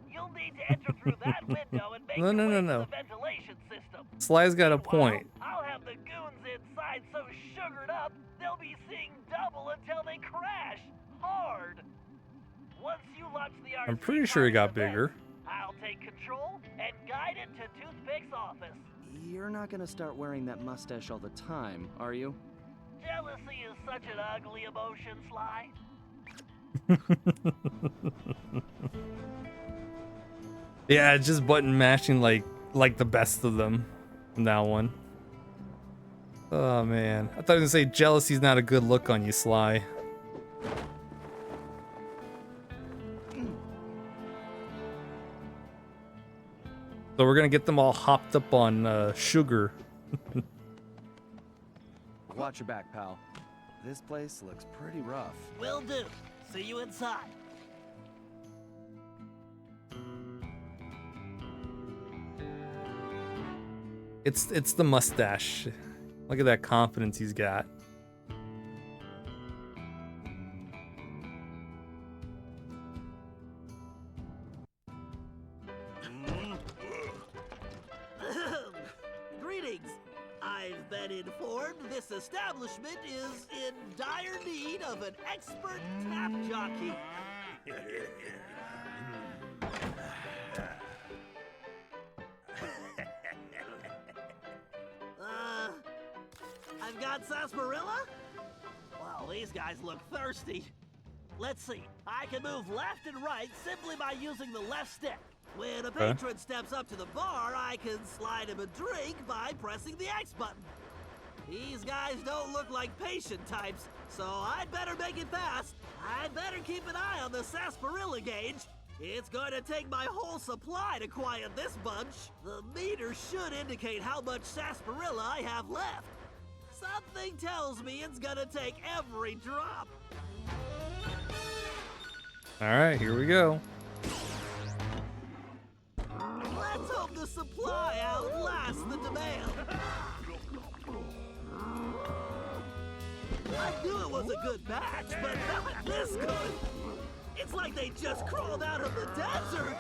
You'll need to enter through that window and make No, your no, way no, to no. the ventilation system. Sly's got a Meanwhile, point. I'll have the goons inside so sugared up they'll be seeing double until they crash hard. Once you launch the I'm pretty sure he got bigger. I'll take control and guide it to Toothpick's office. You're not gonna start wearing that mustache all the time, are you? Jealousy is such an ugly emotion, Sly. Yeah, it's just button mashing like the best of them from that one. Oh man, I thought I was gonna say jealousy's not a good look on you, Sly. So we're gonna get them all hopped up on sugar. Watch your back, pal. This place looks pretty rough. Will do. See you inside. It's the mustache. Look at that confidence he's got. Greetings. I've been informed this establishment is in dire need of an expert tap jockey. I've got sarsaparilla? Well, these guys look thirsty. Let's see. I can move left and right simply by using the left stick. When a patron steps up to the bar, I can slide him a drink by pressing the X button. These guys don't look like patient types, so I'd better make it fast. I'd better keep an eye on the sarsaparilla gauge. It's going to take my whole supply to quiet this bunch. The meter should indicate how much sarsaparilla I have left. Something tells me it's gonna take every drop. All right, here we go. Let's hope the supply outlasts the demand. I knew it was a good batch, but not this good. It's like they just crawled out of the desert.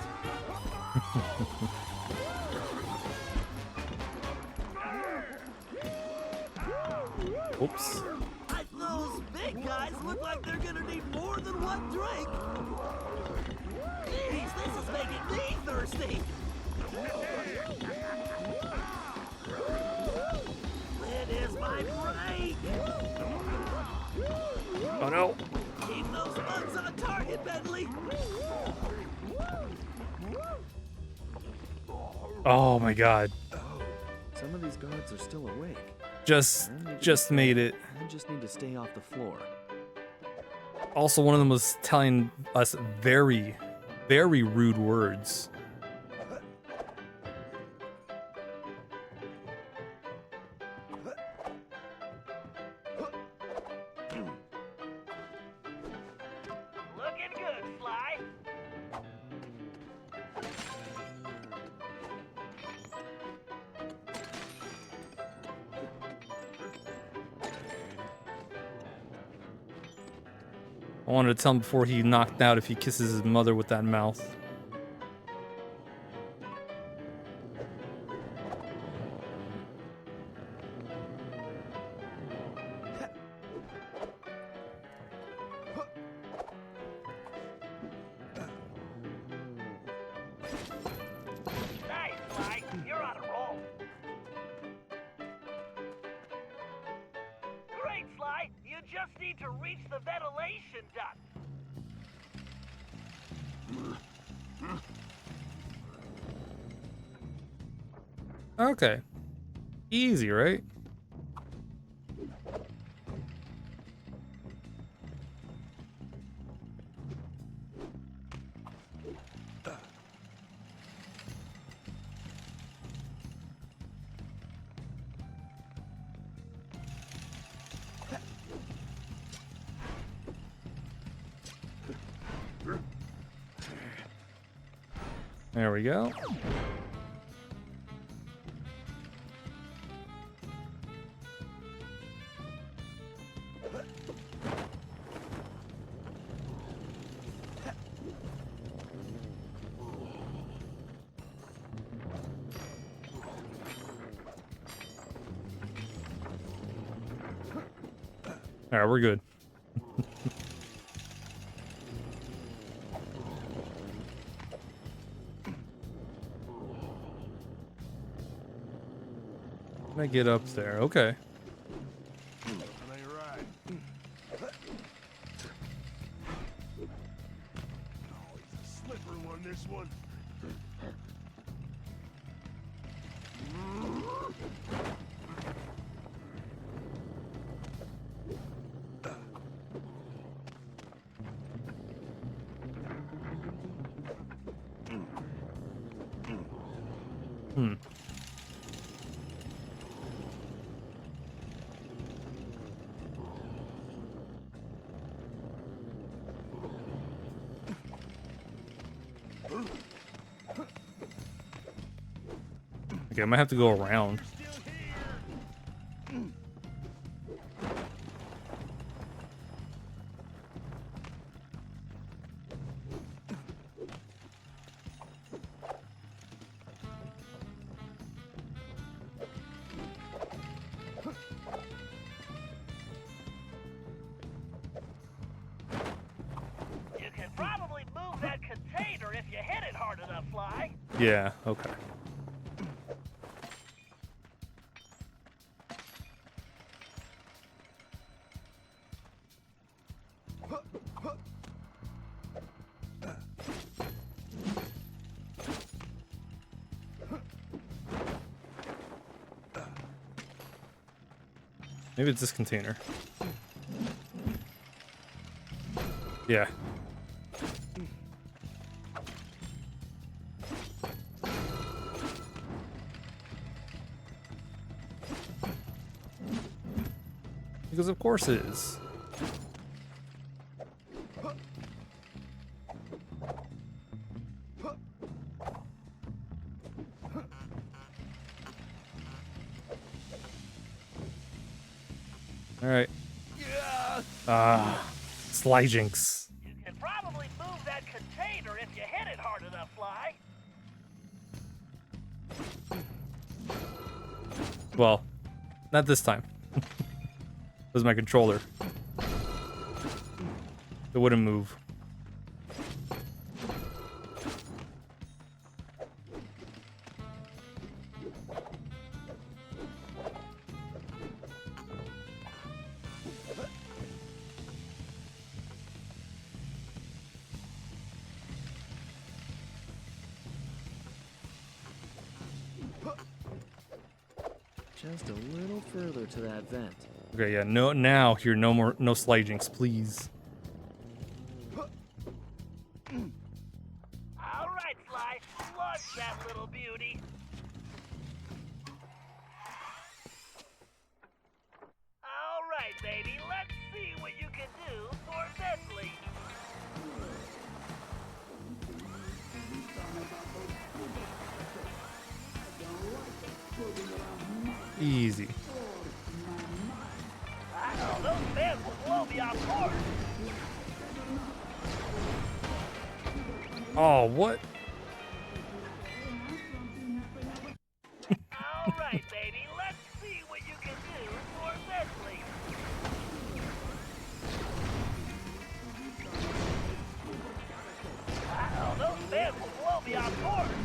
Oops. Those big guys look like they're gonna need more than one drink. Jeez, this is making me thirsty. It is my break. Oh no. Keep those bugs on target, Bentley. Oh my god. Some of these guards are still awake. Just made it. I just need to stay off the floor. Also, one of them was telling us very, very rude words. Looking good, Sly. I wanted to tell him before he knocked out if he kisses his mother with that mouth. Nice, Sly. You're on a roll. just need to reach the ventilation duct. Okay. Easy, right? There we go. All right, we're good. Can I get up there? Okay. This one. Hmm. Okay, I might have to go around. You can probably move that container if you hit it hard enough, Fly. Yeah, okay. Maybe it's this container. Yeah. Because of course it is. All right. Slijinx. You can probably move that container if you hit it hard enough, Fly. Well, not this time. It was my controller. It wouldn't move. Just a little further to that vent. Okay, yeah, no, now here, no more, no Slijinx, please. All right, Fly, launch that little beauty. All right, baby, let's see what you can do for Bentley. Easy. Oh, those fans will blow me off course. Oh, what? All right, baby, let's see what you can do for Bentley. Oh, those fans will blow me off course.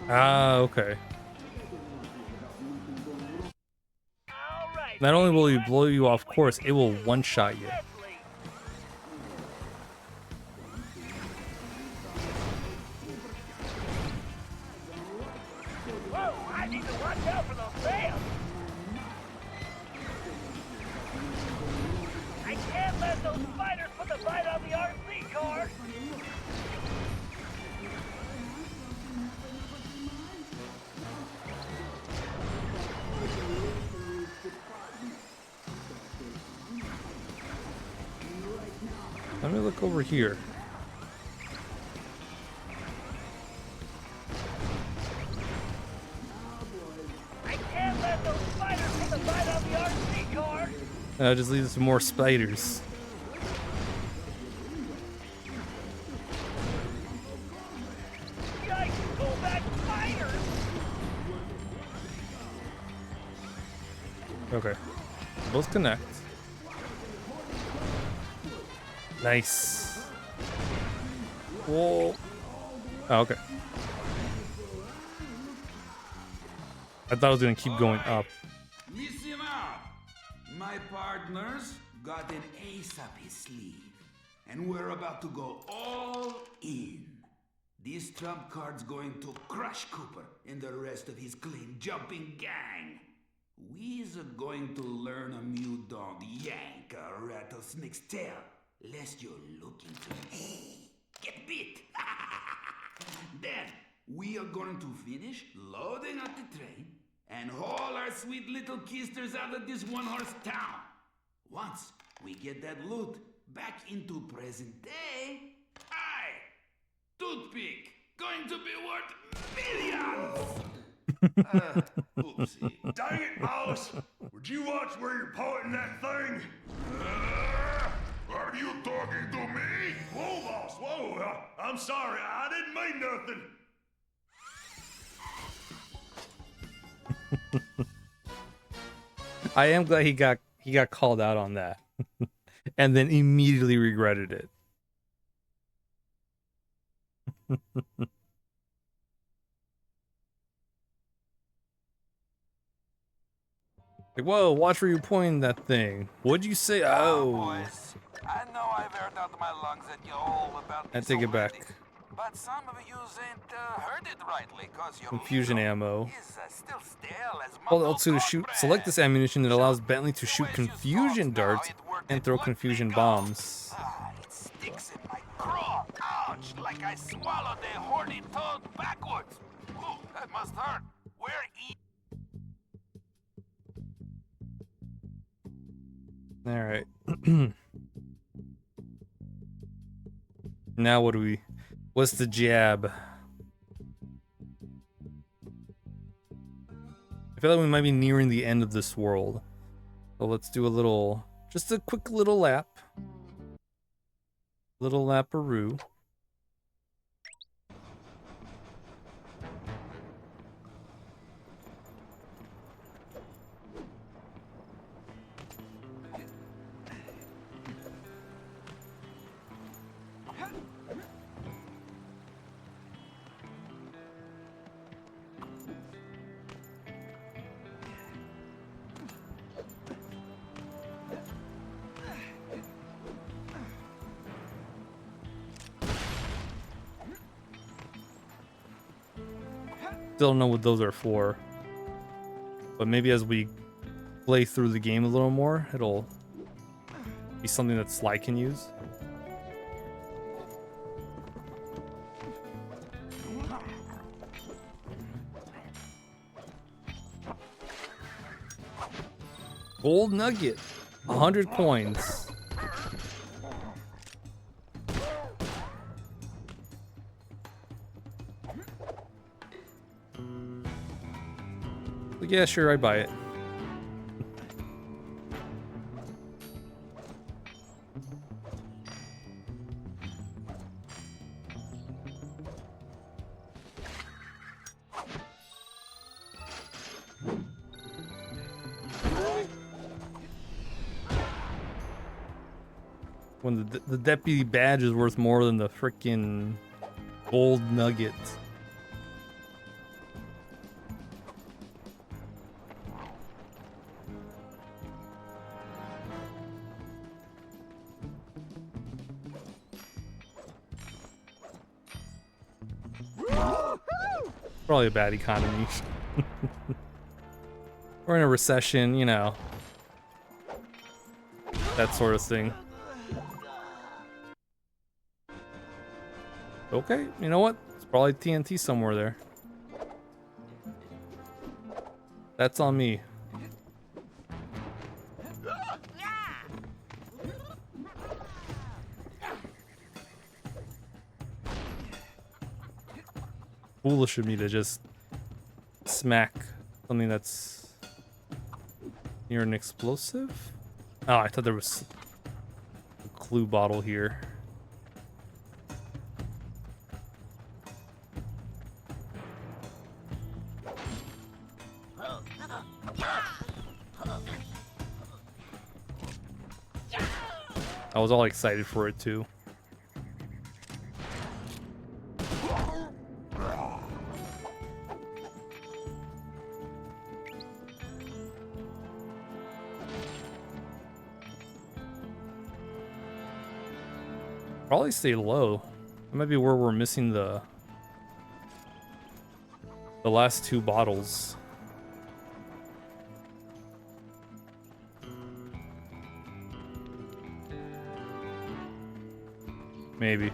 Ah, okay. All right, Not only will he blow you off course, it will one-shot you. Whoa, I need to watch out for those sails. I can't let those spiders put the bite on the RC car. Let me look over here. I can't let those spiders put the bite on the RC car. That just leads to more spiders. Yikes, go back spiders. Okay. Both connect. Nice. Whoa. Oh, okay. I thought I was gonna keep going up. Listen up. My partners got an ace up his sleeve, and we're about to go all in. This trump card's going to crush Cooper and the rest of his clean jumping gang. We's going to learn a mute dog yank a rattlesnake's tail, lest you're looking to get bit. Then we are going to finish loading up the train and haul our sweet little kisters out of this one-horse town. Once we get that loot back into present day, Toothpick going to be worth millions. Oopsie. Dang it, boss! Would you watch where you're pointing that thing? Are you talking to me? Whoa, boss, whoa! I'm sorry, I didn't mean nothing. I am glad he got called out on that. And then immediately regretted it. Like, whoa, watch where you're pointing that thing. What'd you say? Oh. Boys, I know I've aired out my lungs at you all about I this take it already, back. but some of you ain't heard it rightly, cause your Confusion meat ammo. is still stale as Hold mumbled L2 to shoot. cornbread. Select this ammunition that allows Bentley to shoot Where's your confusion thoughts now? darts It worked and at throw one confusion click. bombs. It sticks in my craw. Ouch! Like I swallowed a horny toad backwards. Ooh, that must hurt. Where All right. Now what do we? What's the jab? I feel like we might be nearing the end of this world. So let's do just a quick little lap. Little laparoo. Still don't know what those are for. But maybe as we play through the game a little more, it'll be something that Sly can use. Gold nugget. 100 coins. Like, yeah, sure, I buy it. When the deputy badge is worth more than the frickin' gold nugget. Probably a bad economy. We're in a recession, you know. That sort of thing. Okay, you know what? It's probably TNT somewhere there. That's on me. Foolish of me to just smack something that's near an explosive. Oh, I thought there was a clue bottle here. I was all excited for it too. Probably stay low. That might be where we're missing the last two bottles. Maybe.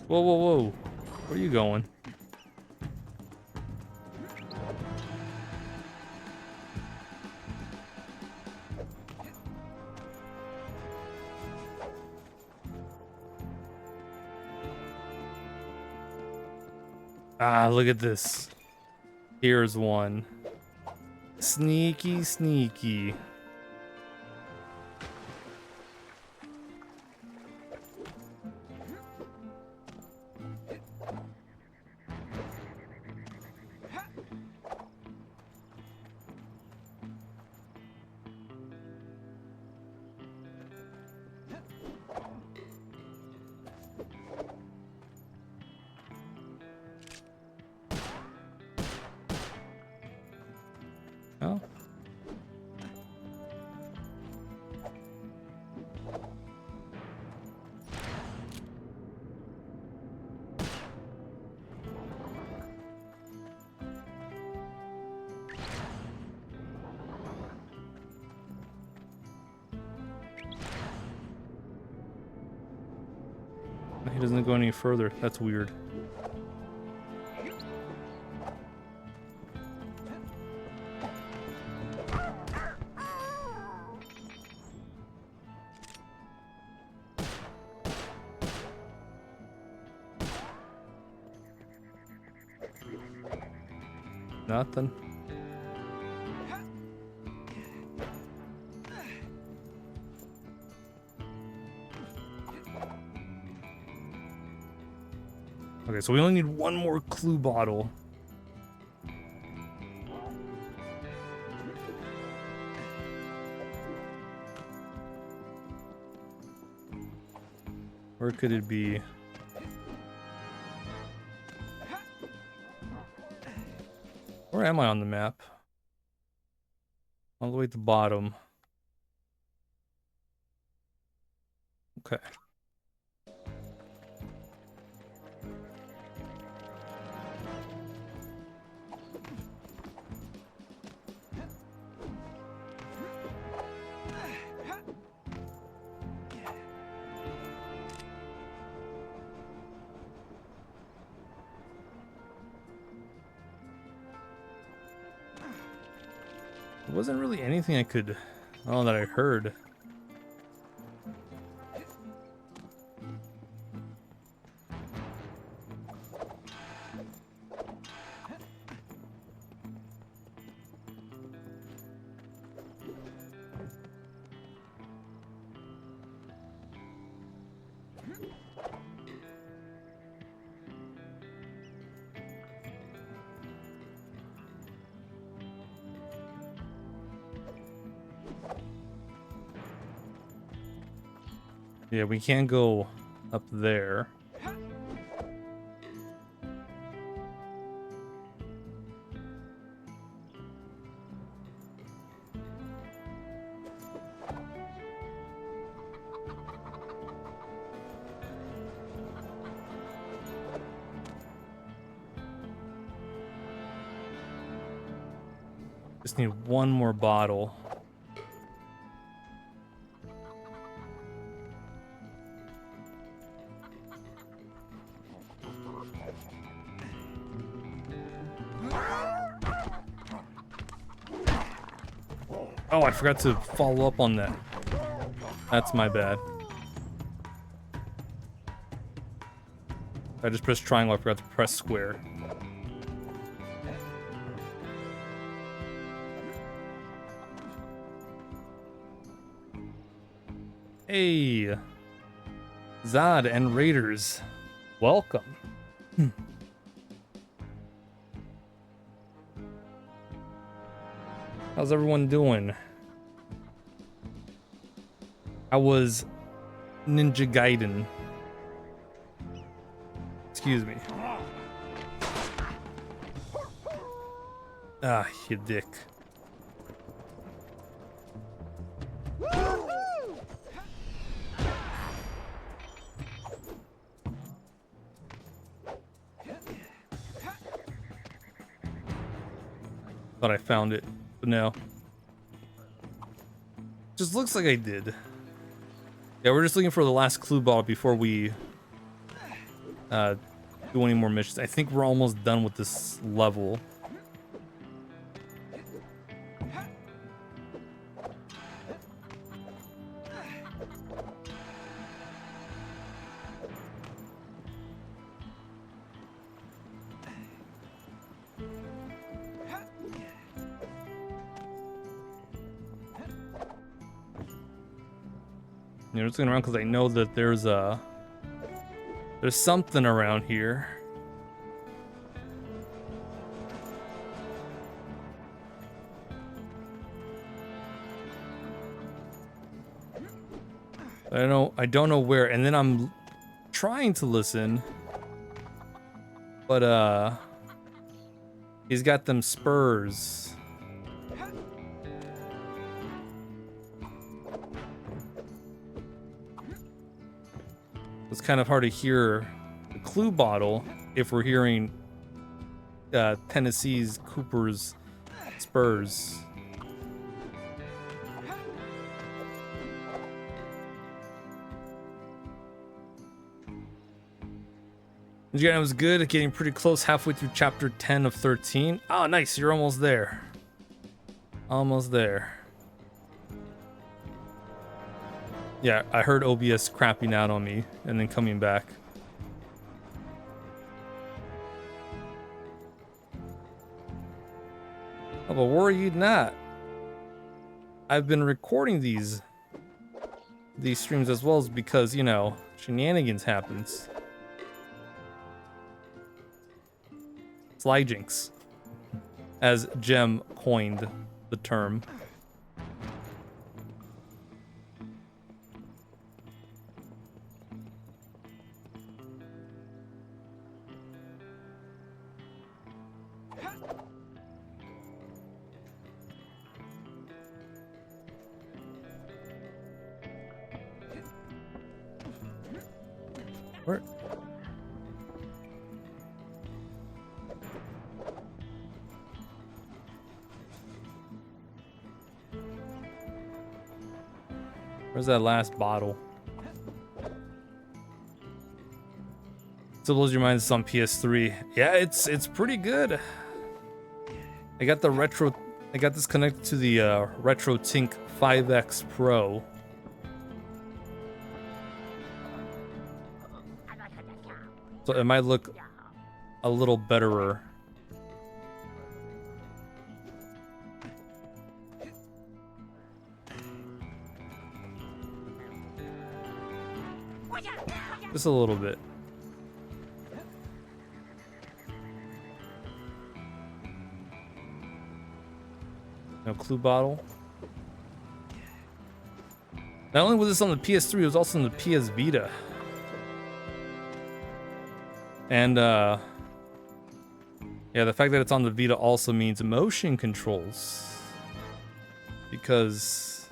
Whoa, whoa, whoa. Where are you going? Ah, look at this. Here's one. Sneaky, sneaky. Oh. He doesn't go any further. That's weird. Nothing. Okay, so we only need one more clue bottle. Where could it be? Where am I on the map? All the way at the bottom. Okay. There wasn't really anything I could, oh, that I heard. Yeah, we can't go up there. Just need one more bottle. Oh, I forgot to follow up on that. That's my bad. I just pressed triangle, I forgot to press square. Hey, Zod and Raiders, welcome. How's everyone doing? How was Ninja Gaiden? Excuse me. Ah, you dick. Thought I found it, but no. Just looks like I did. Yeah, we're just looking for the last clue ball before we do any more missions. I think we're almost done with this level. You know, just looking around because I know that there's something around here. I don't know where, and then I'm trying to listen, but he's got them spurs. It's kind of hard to hear the clue bottle if we're hearing Tennessee's Cooper's spurs. It was good, getting pretty close, halfway through chapter 10 of 13. Oh, nice, you're almost there. Almost there. Yeah, I heard OBS crapping out on me and then coming back. Oh, but worry not. I've been recording these streams as well as because, you know, shenanigans happens. Slydinks, as Jem coined the term. Where? Where's that last bottle? Still blows your mind it's on PS3. Yeah, it's pretty good. I got this connected to the RetroTink 5X Pro. So it might look a little betterer. Just a little bit. No clue bottle. Not only was this on the PS3, it was also on the PS Vita. And yeah, the fact that it's on the Vita also means motion controls. Because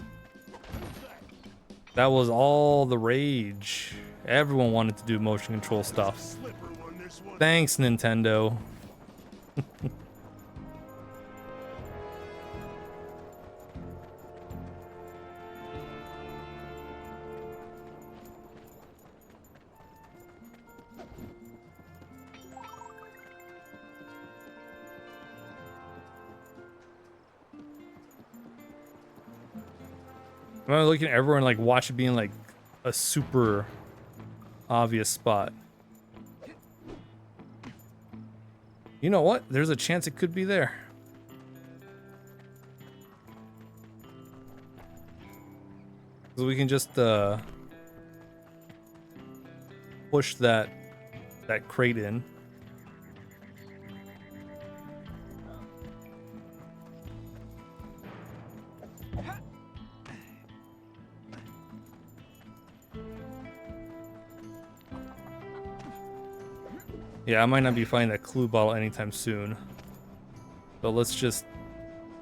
that was all the rage. Everyone wanted to do motion control stuff. Thanks, Nintendo. I'm looking at everyone like watch it being like a super obvious spot. You know what? There's a chance it could be there. So we can just push that crate in. Yeah, I might not be finding that clue bottle anytime soon. So let's just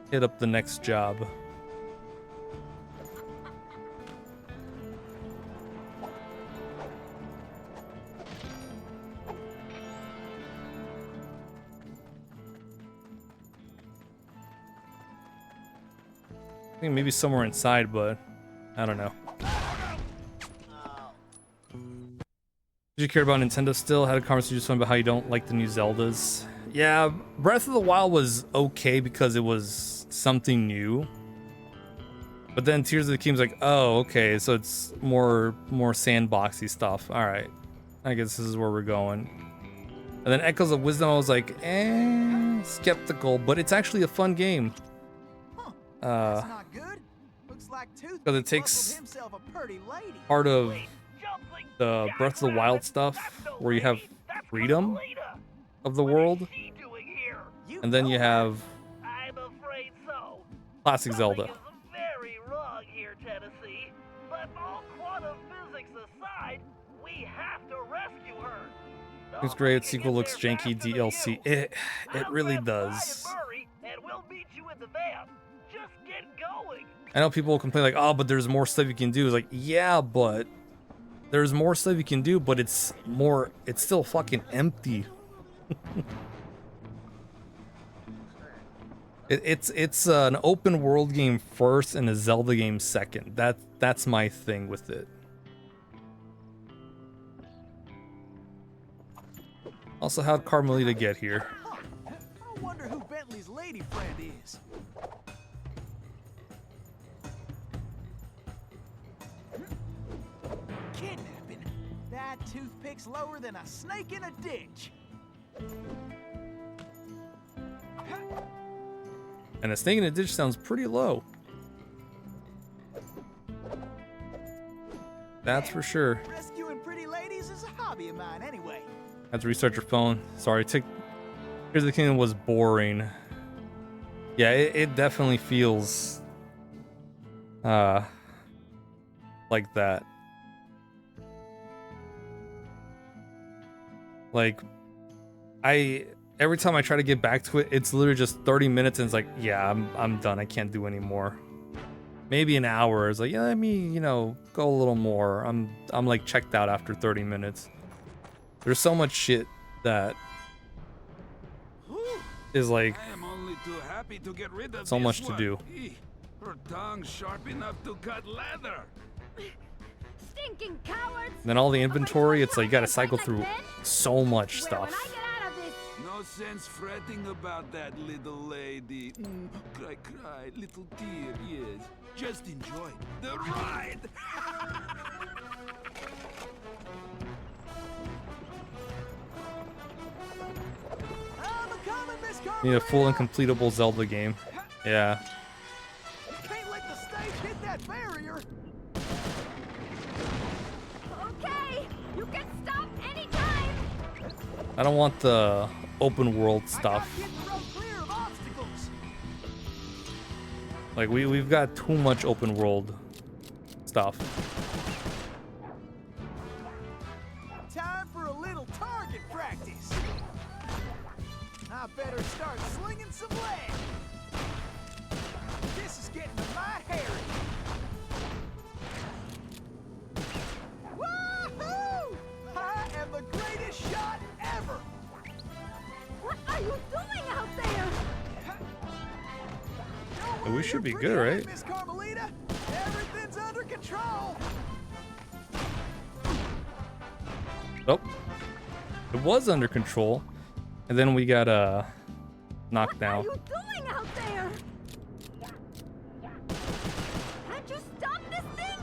hit up the next job. I think maybe somewhere inside, but I don't know. Did you care about Nintendo still? Had a conversation with someone about how you don't like the new Zeldas. Yeah, Breath of the Wild was okay because it was something new. But then Tears of the Kingdom's like, oh, okay, so it's more sandboxy stuff. All right, I guess this is where we're going. And then Echoes of Wisdom, I was like, skeptical, but it's actually a fun game. That's not good. Looks like Because it takes himself a pretty lady. part of the Breath of the Wild stuff where you have freedom of the world, and then you have I'm afraid so. classic Zelda. Something is very wrong here, Tennessee. But all quantum physics aside, we have to rescue her. It's great. Sequel looks janky. DLC. It really does. And we'll meet you in the van. Just get going. I know people will complain like, oh, but there's more stuff you can do. It's like, yeah, but there's more stuff you can do, but it's still fucking empty. It's an open world game first and a Zelda game second. That's my thing with it. Also, how'd Carmelita get here? I wonder who Bentley's lady friend is. Kidnapping. That toothpick's lower than a snake in a ditch. And a snake in a ditch sounds pretty low. That's for sure. Rescuing pretty ladies is a hobby of mine anyway. Have to restart your phone. Sorry, Here's the Kingdom was boring. Yeah, it definitely feels like that. Like every time I try to get back to it, it's literally just 30 minutes and it's like, yeah, I'm done. I can't do anymore. Maybe an hour. It's like, yeah, let me, go a little more. I'm like checked out after 30 minutes. There's so much shit that is like I am only too happy to get rid of so this much to one. do. Her tongue's sharp enough to cut leather. Stinking cowards! And then all the inventory, it's like you gotta cycle through so much stuff. No sense fretting about that little lady. Cry, cry, little tear, yes. Just enjoy the ride. Need a full and completable Zelda game. Yeah. Can't let the stage hit that barrier. Okay, you can stop anytime. I don't want the open world stuff. Like we've got too much open world stuff. Time for a little target practice. I better start slinging some lead. This is getting to my Harry. Woohoo! I am the greatest shot ever. What are you doing out there? Don't We worry should be your good, pretty right? head, Miss Carmelita. Everything's under control. Oh, it was under control, and then we got knocked What are out. you doing out there? Can't you stop this thing?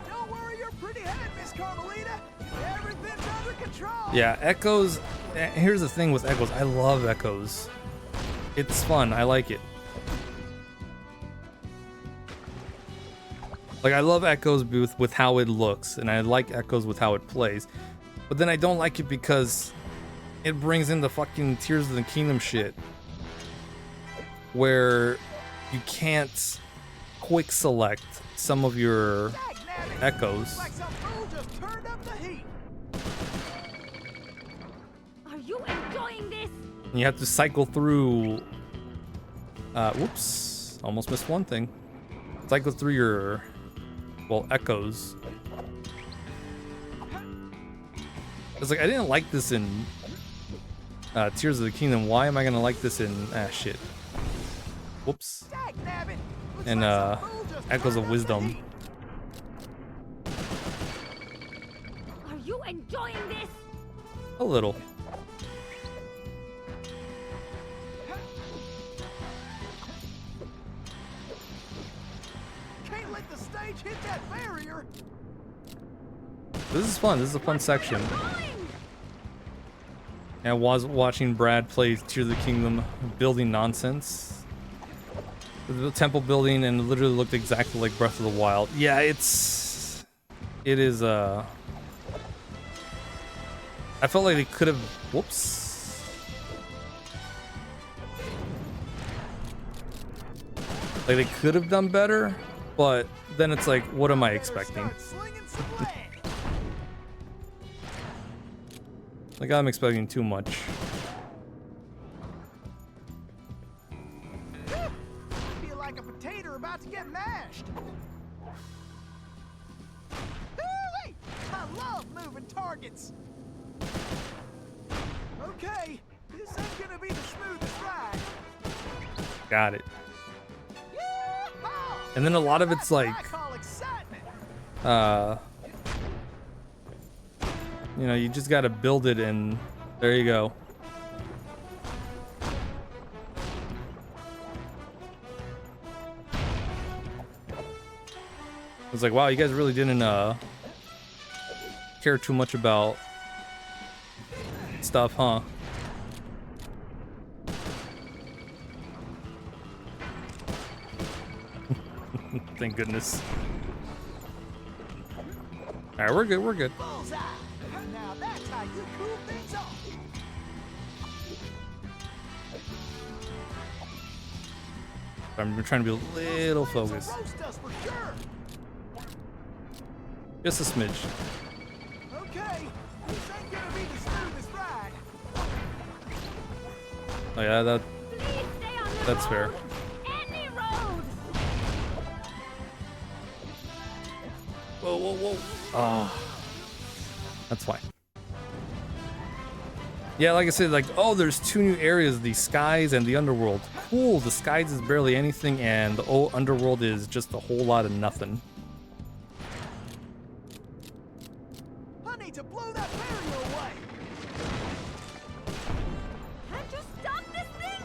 Don't worry your pretty head, Miss Carmelita. Everything's under control. Yeah, echoes. Here's the thing with echoes. I love echoes. It's fun. I like it. Like I love echoes with how it looks, and I like echoes with how it plays. But then I don't like it because it brings in the fucking Tears of the Kingdom shit, where you can't quick select some of your Dagnabbit. echoes. Like some fool just turned up the heat. Are you enjoying this? And you have to cycle through. Whoops! Almost missed one thing. Cycle through your, well, echoes. It's like I didn't like this in Tears of the Kingdom. Why am I gonna like this in shit? Whoops. Dagnabbit. Looks And like some fool just Echoes turned of up the Wisdom. heat. Are you enjoying this? A little. Can't let the stage hit that barrier. This is fun. This is a fun section. Going! And I was watching Brad play Tears of the Kingdom building nonsense. The temple building, and it literally looked exactly like Breath of the Wild. Yeah, it is I felt like they could have, whoops. Like they could have done better, but then it's like, what am I expecting? Start slinging some lead. Like I'm expecting too much. I feel like a potato about to get mashed. Hoo-wee! I love moving targets. Okay, this ain't gonna be the smoothest ride. Got it. Yeehaw! And then a lot of it's That's what like, I call excitement. you know, you just gotta build it, and there you go. It's like, wow, you guys really didn't care too much about stuff, huh? Thank goodness. All right, we're good. We're good. Bullseye. Now that's how you cool things off. I'm trying to be a little Those flames will focused, roast us for sure. just a smidge. Okay, this ain't gonna be the smoothest ride. Oh yeah, Please stay on the that's fair. road. Any road. Whoa, whoa, whoa. Oh, that's fine. Yeah, like I said, like, oh, there's two new areas, the skies and the underworld. Cool, the skies is barely anything, and the underworld is just a whole lot of nothing. I need to blow that barrier away. Can't you stop this thing?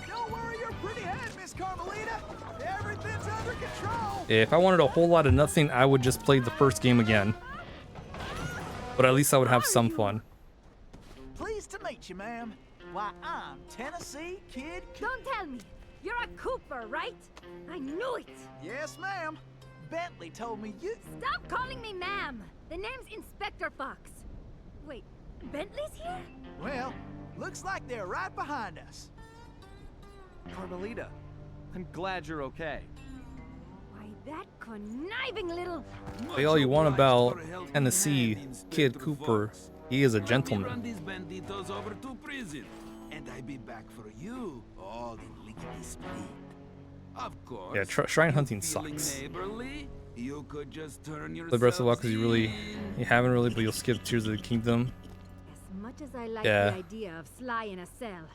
Don't worry your pretty head, Miss Carmelita. Everything's under control. If I wanted a whole lot of nothing, I would just play the first game again. But at least I would have some fun. Pleased to meet you, ma'am. Why, I'm Tennessee Kid. Don't tell me. You're a Cooper, right? I knew it. Yes, ma'am. Bentley told me you. Stop calling me ma'am. The name's Inspector Fox. Wait, Bentley's here? Well, looks like they're right behind us. Carmelita, I'm glad you're okay. Why, That conniving little... Say all you want about Tennessee Kid Cooper. He is a gentleman. Run these banditos over to prison, and I be back for you, all in lickety split. Of course. Yeah, shrine hunting you feeling sucks. neighborly? You could just turn The Breath of the Wild, because yourselves you haven't really, but you'll skip Tears of the Kingdom. As much as I like Yeah. the idea of Sly in a cell,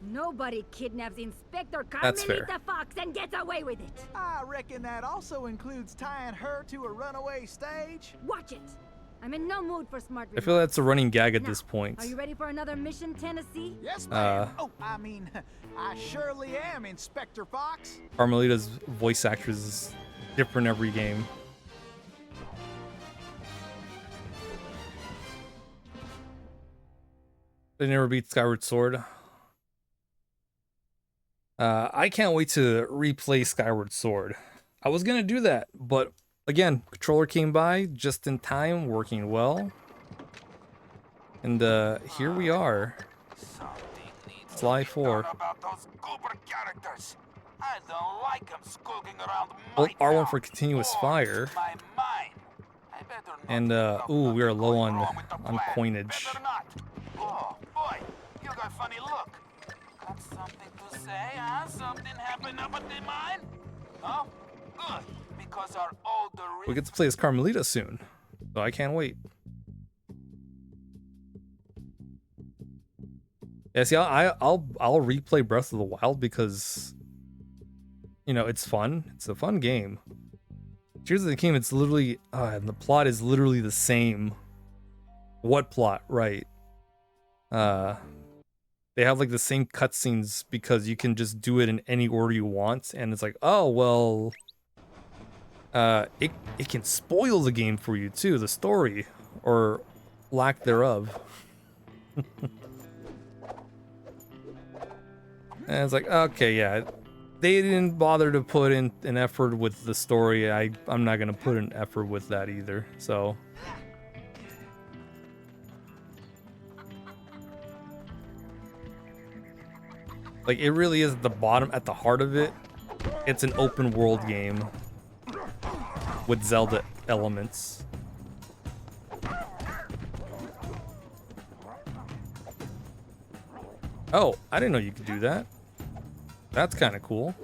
nobody kidnaps Inspector That's fair. Carmelita Fox and gets away with it. I reckon that also includes tying her to a runaway stage. Watch it. I'm in no mood for smart I feel that's a running gag at Now, this point. Are you ready for another mission, Tennessee? Yes, ma'am. Oh, I mean, I surely am, Inspector Fox. Carmelita's voice actress is different every game. They never beat Skyward Sword. I can't wait to replay Skyward Sword. I was gonna do that, but again, controller came by just in time, working well. And here we are. Sly 4. about those Cooper characters. I don't like them skulking around Hold my R1 town for continuous or fire. my mind. I better not And look ooh, we are nothing low going on wrong with the plan. coinage. Better not. Oh boy, you got funny look. Got something to say, huh? Something happened up at the mine? Oh, good. Because our older We get to play as Carmelita soon, so I can't wait. Yeah, see, I'll replay Breath of the Wild because, you know, it's fun. It's a fun game. Tears of the Kingdom, it's literally, and the plot is literally the same. What plot, right? They have like the same cutscenes because you can just do it in any order you want, and it's like, oh well, it can spoil the game for you too, the story or lack thereof. And it's like, okay, yeah, they didn't bother to put in an effort with the story. I'm not gonna put an effort with that either. So. Like, it really is at the bottom, at the heart of it. It's an open world game with Zelda elements. Oh, I didn't know you could do that. That's kind of cool.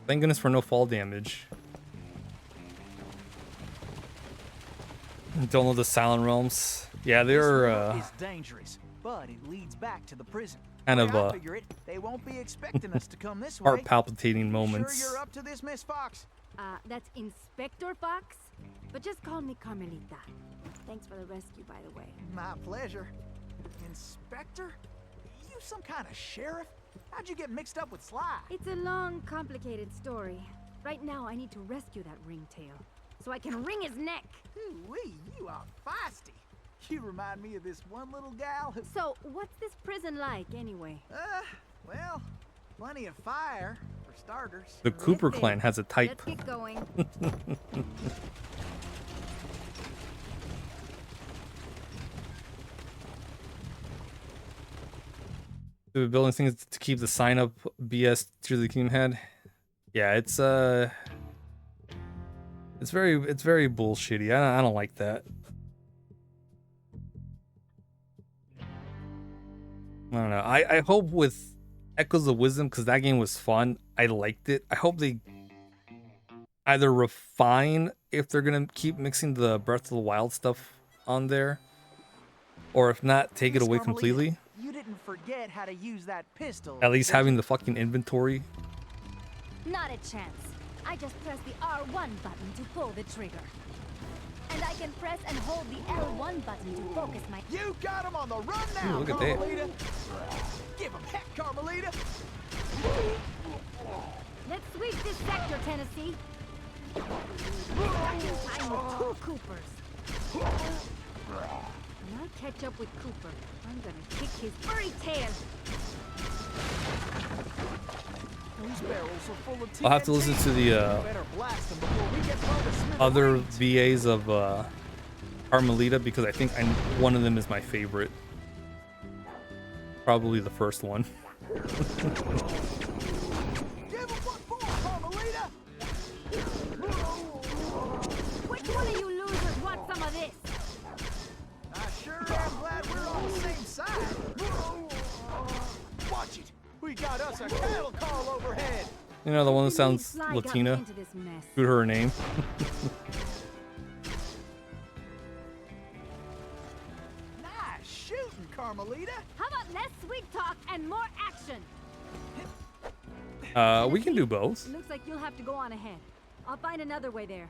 Thank goodness for no fall damage. Don't know the Silent Realms. Yeah, they're It's dangerous, but it leads back to the prison. kind Way of I figure it, they won't be expecting us to come this way. heart palpitating Sure moments. you're up to this, Miss Fox? That's Inspector Fox, but just call me Carmelita. Thanks for the rescue, by the way. My pleasure. Inspector? You some kind of sheriff? How'd you get mixed up with Sly? It's a long, complicated story. Right now, I need to rescue that ringtail, so I can wring his neck. Ooh-wee, you are feisty. You remind me of this one little gal who... So, what's this prison like, anyway? Well, plenty of fire, for starters. The Cooper Listen, clan has a type. Let's get going. The building things to keep the sign up. BS to the Kingdom had. Yeah, it's very bullshitty. I don't like that. I don't know. I hope with Echoes of Wisdom, because that game was fun. I liked it. I hope they either refine if they're gonna keep mixing the Breath of the Wild stuff on there, or if not, take it Miss away Carmelita, completely. You didn't forget how to use that pistol. At least did having you? the fucking inventory. Not a chance. I just press the R1 button to pull the trigger. And I can press and hold the L1 button to focus my... You got him on the run now, look at that. Carmelita. Give him heck, Carmelita. Let's sweep this sector, Tennessee. Back in time with two Coopers. When I catch up with Cooper, I'm gonna kick his furry tail. Those barrels are full of I'll have to TNT. listen to the Better blast them before we get far to other smithereens. VAs of Carmelita because I think one of them is my favorite. Probably the first one. Give 'em what for, Carmelita! Which one of you losers want some of this? I sure am glad we're on the same side. Watch it. We got us a cattle call overhead. You know, the one that sounds Sly got me Latina. into this mess. Due to her name. Nice shooting, Carmelita. How about less sweet talk and more action? We can do both. Looks like you'll have to go on ahead. I'll find another way there.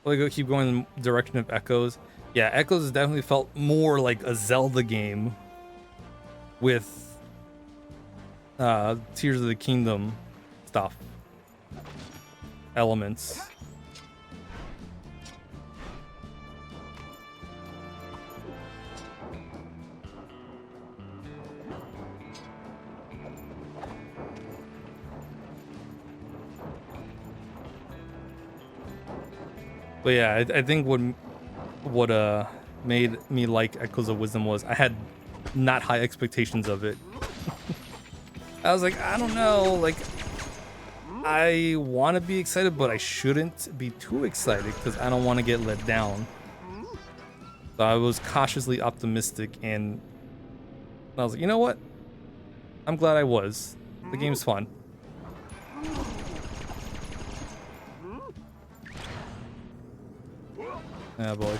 Well, keep going in the direction of Echoes. Yeah, Echoes has definitely felt more like a Zelda game with Tears of the Kingdom stuff. Elements. But yeah, I think what made me like Echoes of Wisdom was I had not high expectations of it. I was like, I don't know, like I want to be excited, but I shouldn't be too excited because I don't want to get let down. So I was cautiously optimistic, and I was like, you know what? I'm glad I was. The game's fun. Yeah, boy.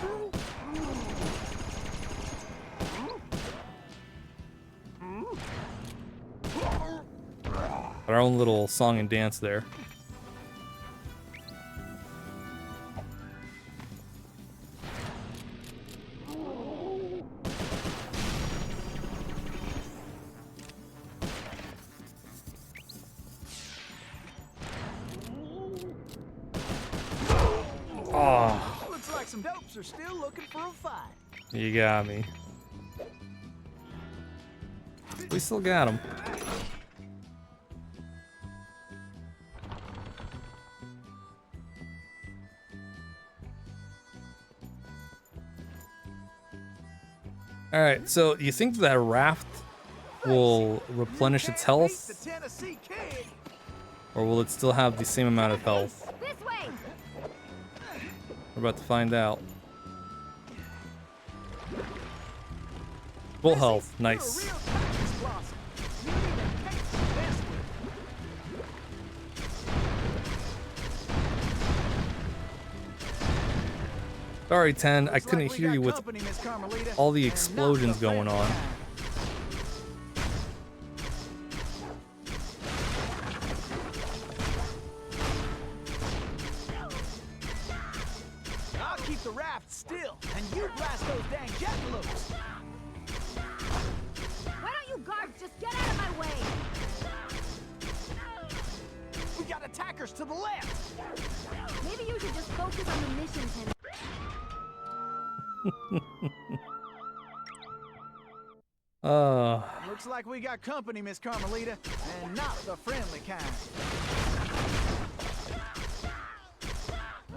Our own little song and dance there. Oh, Looks like some dopes are still looking for a fight. you got me. We still got him. All right, so you think that raft will replenish its health, The Tennessee Kid. or will it still have the same amount of health? This way! We're about to find out. Full health, You're a nice. real Texas blossom. You need to take the best with Sorry, 10, I Looks couldn't like we hear got you with company, Miss Carmelita, all the and not explosions the going friendly on. kind. I'll keep the raft still, and you blast those dang jackalopes. Why don't you guards just get out of my way? We got attackers to the left. Maybe you should just focus on the mission, Tennessee. Looks like we got company, Miss Carmelita, and not the friendly kind.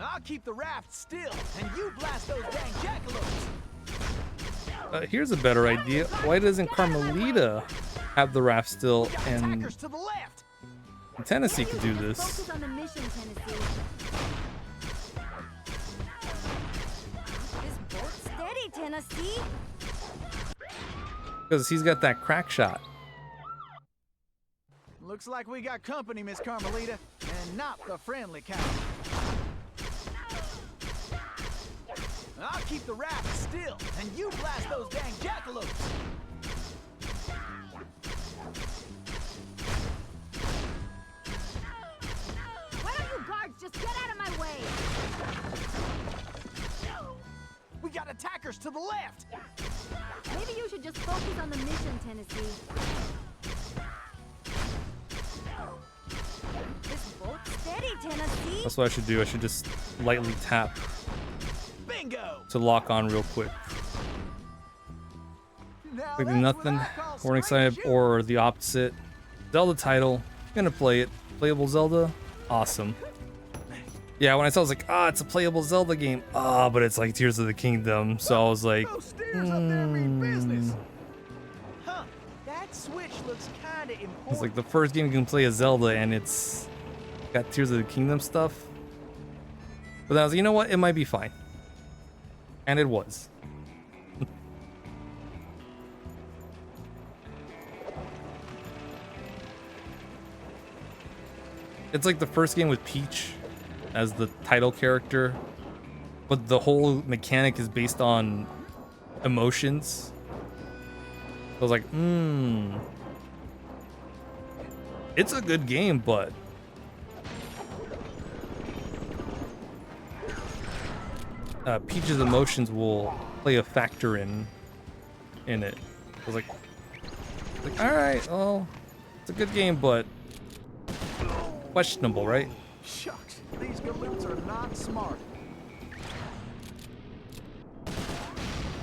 I'll keep the raft still, and you blast those dang jackalopes. Here's a better idea. Why doesn't Carmelita have the raft still, We got and attackers to the left. Tennessee could do Just this? focus on the mission, Tennessee. This boat steady, Tennessee. Because he's got that crack shot. Looks like we got company, Miss Carmelita, and not the friendly kind. I'll keep the raft still, and you blast those dang jackalopes. Why don't you guards just get out of my way? We got attackers to the left. Maybe you should just focus on the mission, Tennessee. This boat steady, Tennessee. That's what I should do. I should just lightly tap Bingo. to lock on real quick. Now Expecting that's nothing. what I call Weren't straight excited, shooting. or the opposite. Zelda title. Gonna play it. Playable Zelda. Awesome. Yeah, when I saw it, I was like, ah, it's a playable Zelda game. Ah, but it's like Tears of the Kingdom. So I was like, Those steers up there mean business. Huh? That switch looks kinda important. It's like the first game you can play as Zelda, and it's got Tears of the Kingdom stuff. But then I was like, you know what? It might be fine. And it was. It's like the first game with Peach as the title character, but the whole mechanic is based on emotions. I was like, it's a good game, but Peach's emotions will play a factor in it. I was like, all right, well, it's a good game, but questionable, right? Shucks, these galoots are not smart.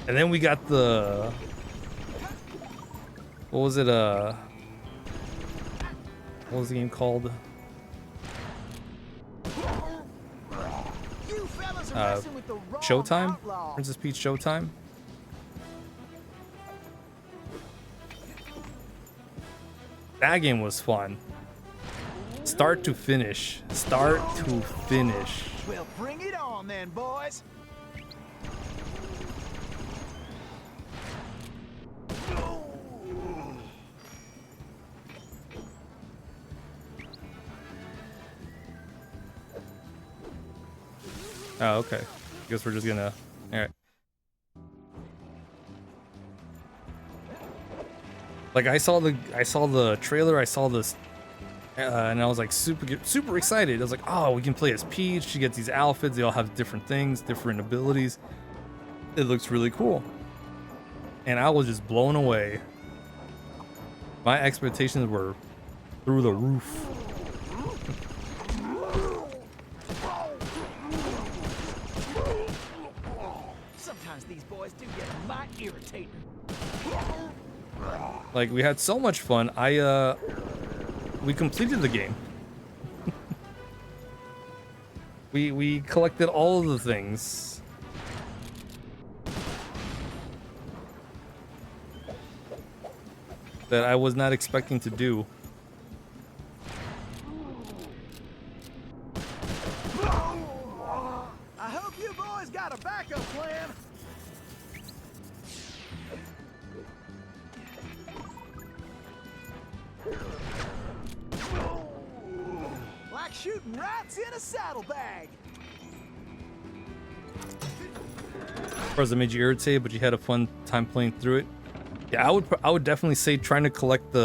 And then we got the, what was it? What was the game called? You fellas are messing with the wrong Showtime? outlaw. Princess Peach Showtime? That game was fun. Start to finish. Start to finish. Well, bring it on then, boys. Oh, okay. Guess we're just gonna. All right. Like I saw the trailer. I saw this, and I was like super excited. I was like, oh, we can play as Peach. She gets these outfits. They all have different things, different abilities. It looks really cool. And I was just blown away. My expectations were through the roof. Sometimes these boys do get a mite irritating. Like we had so much fun. We completed the game. we collected all of the things. That I was not expecting to do. I hope you boys got a backup plan. Like shooting rats in a saddlebag. Of course, it made you irritated, but you had a fun time playing through it. Yeah, I would definitely say trying to collect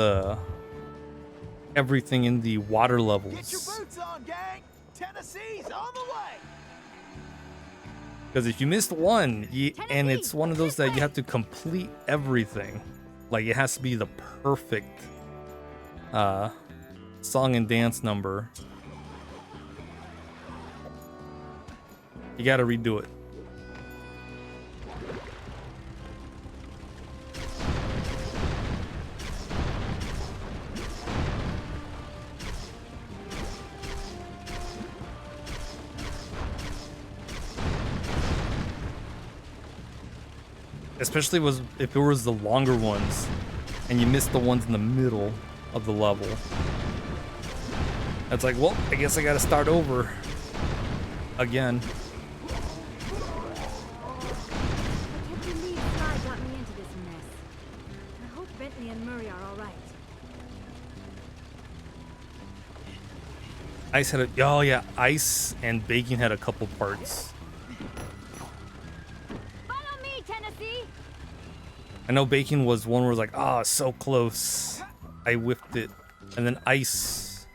everything in the water levels. Get your boots on, gang. Tennessee's on the way. Because if you missed one, and it's one of those that you have to complete everything, like it has to be the perfect song and dance number. You got to redo it. Especially if it was the longer ones and you missed the ones in the middle of the level. That's like, well, I guess I gotta start over again. I can't believe Sly got me into this mess. I hope Bentley and Murray are all right. Ice had oh yeah, Ice and Baking had a couple parts. Follow me, Tennessee! I know Baking was one where it was like, oh, so close. I whiffed it. And then Ice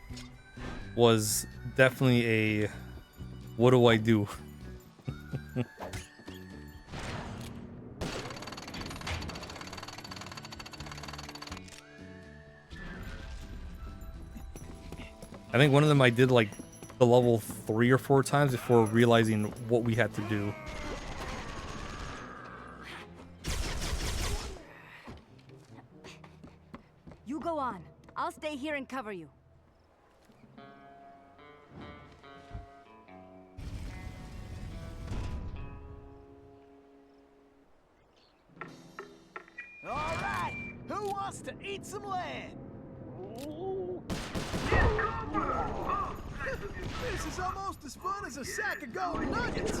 was definitely a, what do I do? I think one of them I did like the level 3 or 4 times before realizing what we had to do. You go on. I'll stay here and cover you. eat some land. This is almost as fun as a sack of gold nuggets.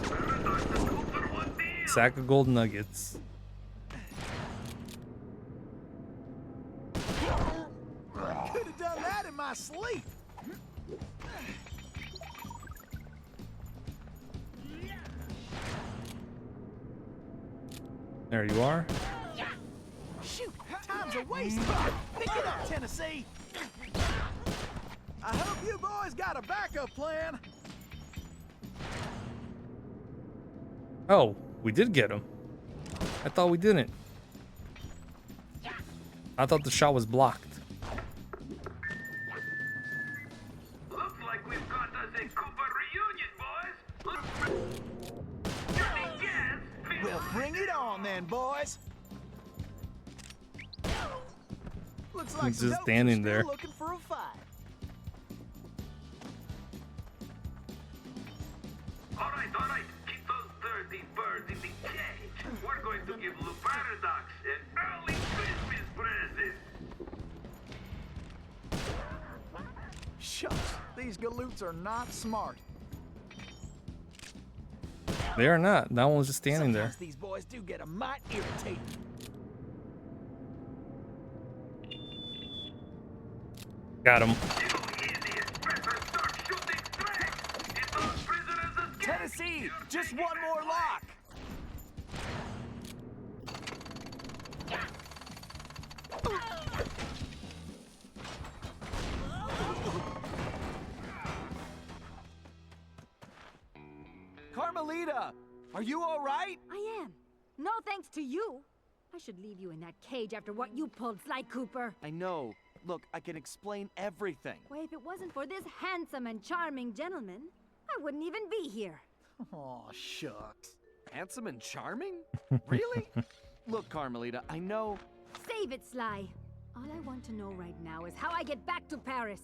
Sack of gold nuggets. Could have done that in my sleep. There you are. Shoot, time's a waste. Pick it up, Tennessee. I hope you boys got a backup plan. Oh, we did get him. I thought we didn't. I thought the shot was blocked. Looks like we've got us a Cooper reunion, boys. Let me guess. Well, bring it on then, boys. Looks like He's some just dopes are standing still there. looking for a fight. All right. Keep those dirty birds in the cage. We're going to give Lou Paradox an early Christmas present. Shucks, these galoots are not smart. They are not. That one was just standing there. Sometimes these boys do get a mite irritating. Got him. Tennessee, just one more lock. Carmelita, are you all right? I am. No thanks to you. I should leave you in that cage after what you pulled, Sly Cooper. I know. Look, I can explain everything. Why, if it wasn't for this handsome and charming gentleman, I wouldn't even be here. Oh, shucks. Handsome and charming? Really? Look, Carmelita, I know. Save it, Sly. All I want to know right now is how I get back to Paris.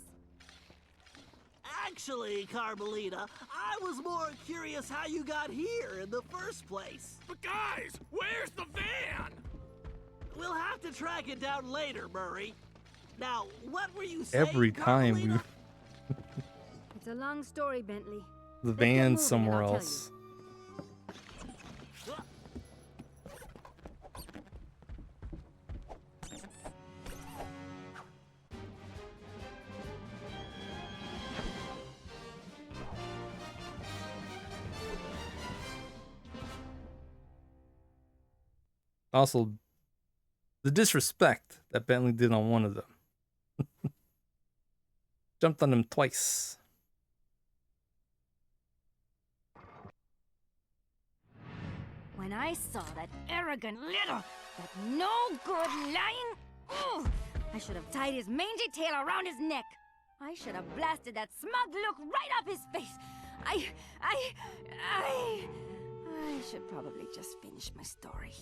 Actually, Carmelita, I was more curious how you got here in the first place. But guys, where's the van? We'll have to track it down later, Murray. Now, what were you saying, Every time we Carmelita? It's a long story, Bentley. the Let's get van's moving, somewhere and I'll tell else. Also, the disrespect that Bentley did on one of them. Jumped on him twice. When I saw that arrogant little, that no good lying, ugh, I should have tied his mangy tail around his neck. I should have blasted that smug look right off his face. I should probably just finish my story.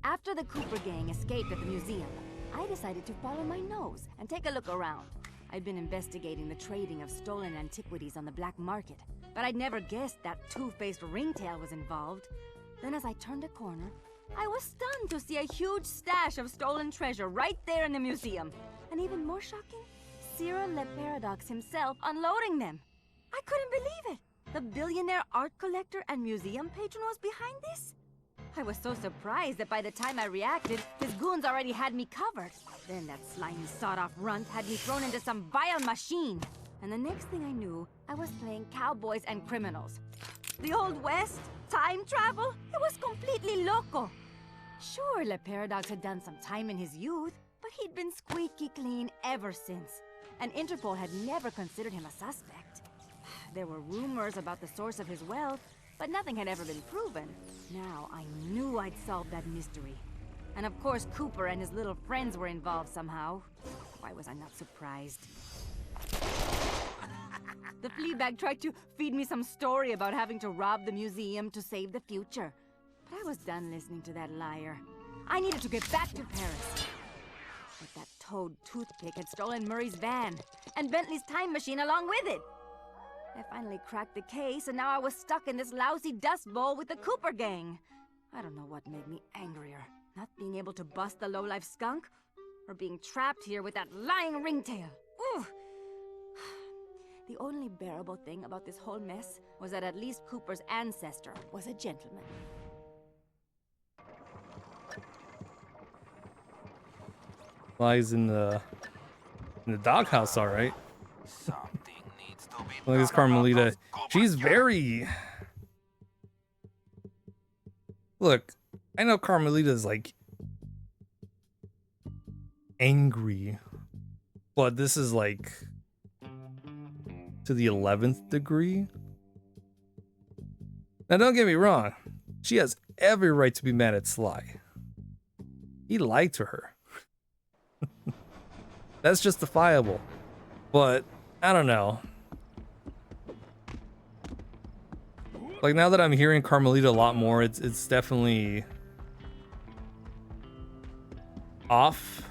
After the Cooper gang escaped at the museum, I decided to follow my nose and take a look around. I'd been investigating the trading of stolen antiquities on the black market, but I'd never guessed that two-faced ringtail was involved. Then as I turned a corner, I was stunned to see a huge stash of stolen treasure right there in the museum. And even more shocking, Cyril Le Paradox himself unloading them. I couldn't believe it. The billionaire art collector and museum patron was behind this? I was so surprised that by the time I reacted, his goons already had me covered. Then that slimy sawed-off runt had me thrown into some vile machine. And the next thing I knew, I was playing cowboys and criminals. The Old West? Time travel? It was completely loco. Sure, Le Paradox had done some time in his youth, but he'd been squeaky clean ever since. And Interpol had never considered him a suspect. There were rumors about the source of his wealth, but nothing had ever been proven. Now I knew I'd solved that mystery. And of course Cooper and his little friends were involved somehow. Why was I not surprised? The Fleabag tried to feed me some story about having to rob the museum to save the future. But I was done listening to that liar. I needed to get back to Paris. But that toad toothpick had stolen Murray's van, and Bentley's time machine along with it. I finally cracked the case, and now I was stuck in this lousy dust bowl with the Cooper gang. I don't know what made me angrier. Not being able to bust the lowlife skunk, or being trapped here with that lying ringtail. Ooh! The only bearable thing about this whole mess was that at least Cooper's ancestor was a gentleman. Lies in the doghouse, all right. Look at this Carmelita. She's very. Look, I know Carmelita's like angry, but this is like to the 11th degree. Now, don't get me wrong. She has every right to be mad at Sly. He lied to her. That's justifiable. But, I don't know. Like, now that I'm hearing Carmelita a lot more, it's definitely off.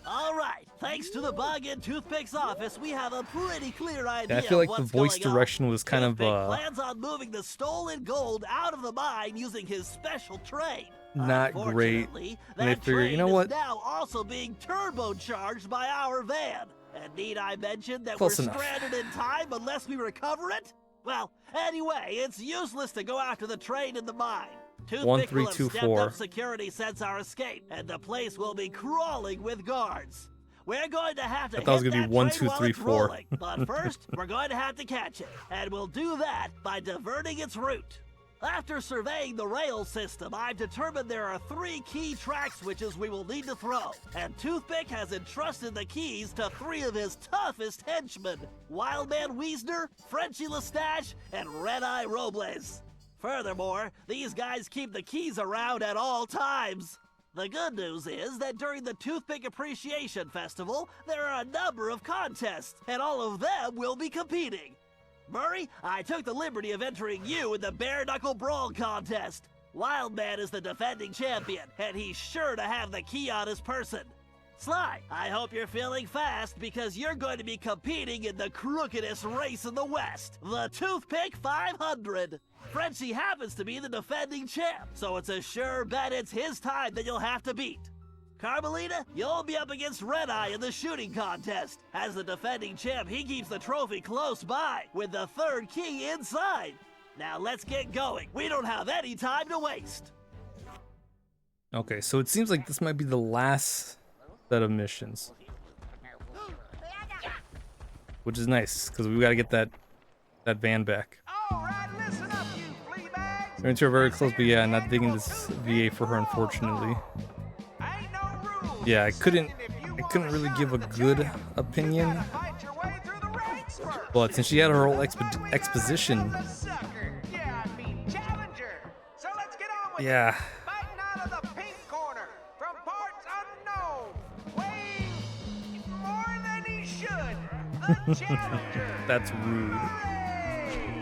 All right, thanks to the Bug and Toothpick's office, we have a pretty clear idea. Yeah, I feel like of the what's voice going direction on. was kind of Toothpick plans on moving the stolen gold out of the mine using his special train. not great. Unfortunately, And they that figure, you know train what? is now also being turbocharged by our van. And need I mention that Close we're enough. stranded in time unless we recover it? Well, anyway, it's useless to go after the train in the mine. Toothpick will have stepped 1324. up security since our escape, and the place will be crawling with guards. We're going to have to I thought it was hit gonna that be 1, train 2, while 3, it's 4. rolling. But first, we're going to have to catch it, and we'll do that by diverting its route. After surveying the rail system, I've determined there are 3 key track switches we will need to throw, and Toothpick has entrusted the keys to 3 of his toughest henchmen, Wildman Wiesner, Frenchy Lestage, and Red Eye Robles. Furthermore, these guys keep the keys around at all times. The good news is that during the Toothpick Appreciation Festival, there are a number of contests, and all of them will be competing. Murray, I took the liberty of entering you in the Bare Knuckle Brawl contest. Wildman is the defending champion, and he's sure to have the key on his person. Sly, I hope you're feeling fast because you're going to be competing in the crookedest race in the West, the Toothpick 500. Frenchie happens to be the defending champ, so it's a sure bet it's his time that you'll have to beat. Carmelita, you'll be up against Red Eye in the shooting contest. As the defending champ, he keeps the trophy close by, with the 3rd key inside. Now let's get going. We don't have any time to waste. Okay, so it seems like this might be the last set of missions, which is nice because we got to get that van back. All right, listen up, you flea bags. We're into her very close, but yeah, not digging this VA for her, unfortunately. Ain't no rules. Yeah, I couldn't really give a good opinion, Fight your way through the ranks first. but since she had her whole exposition, The sucker. Yeah, I mean challenger. So let's get on with yeah, it. Fighting out of the pink corner from parts unknown, weighing more than he should. The challenger. that's rude. Hooray!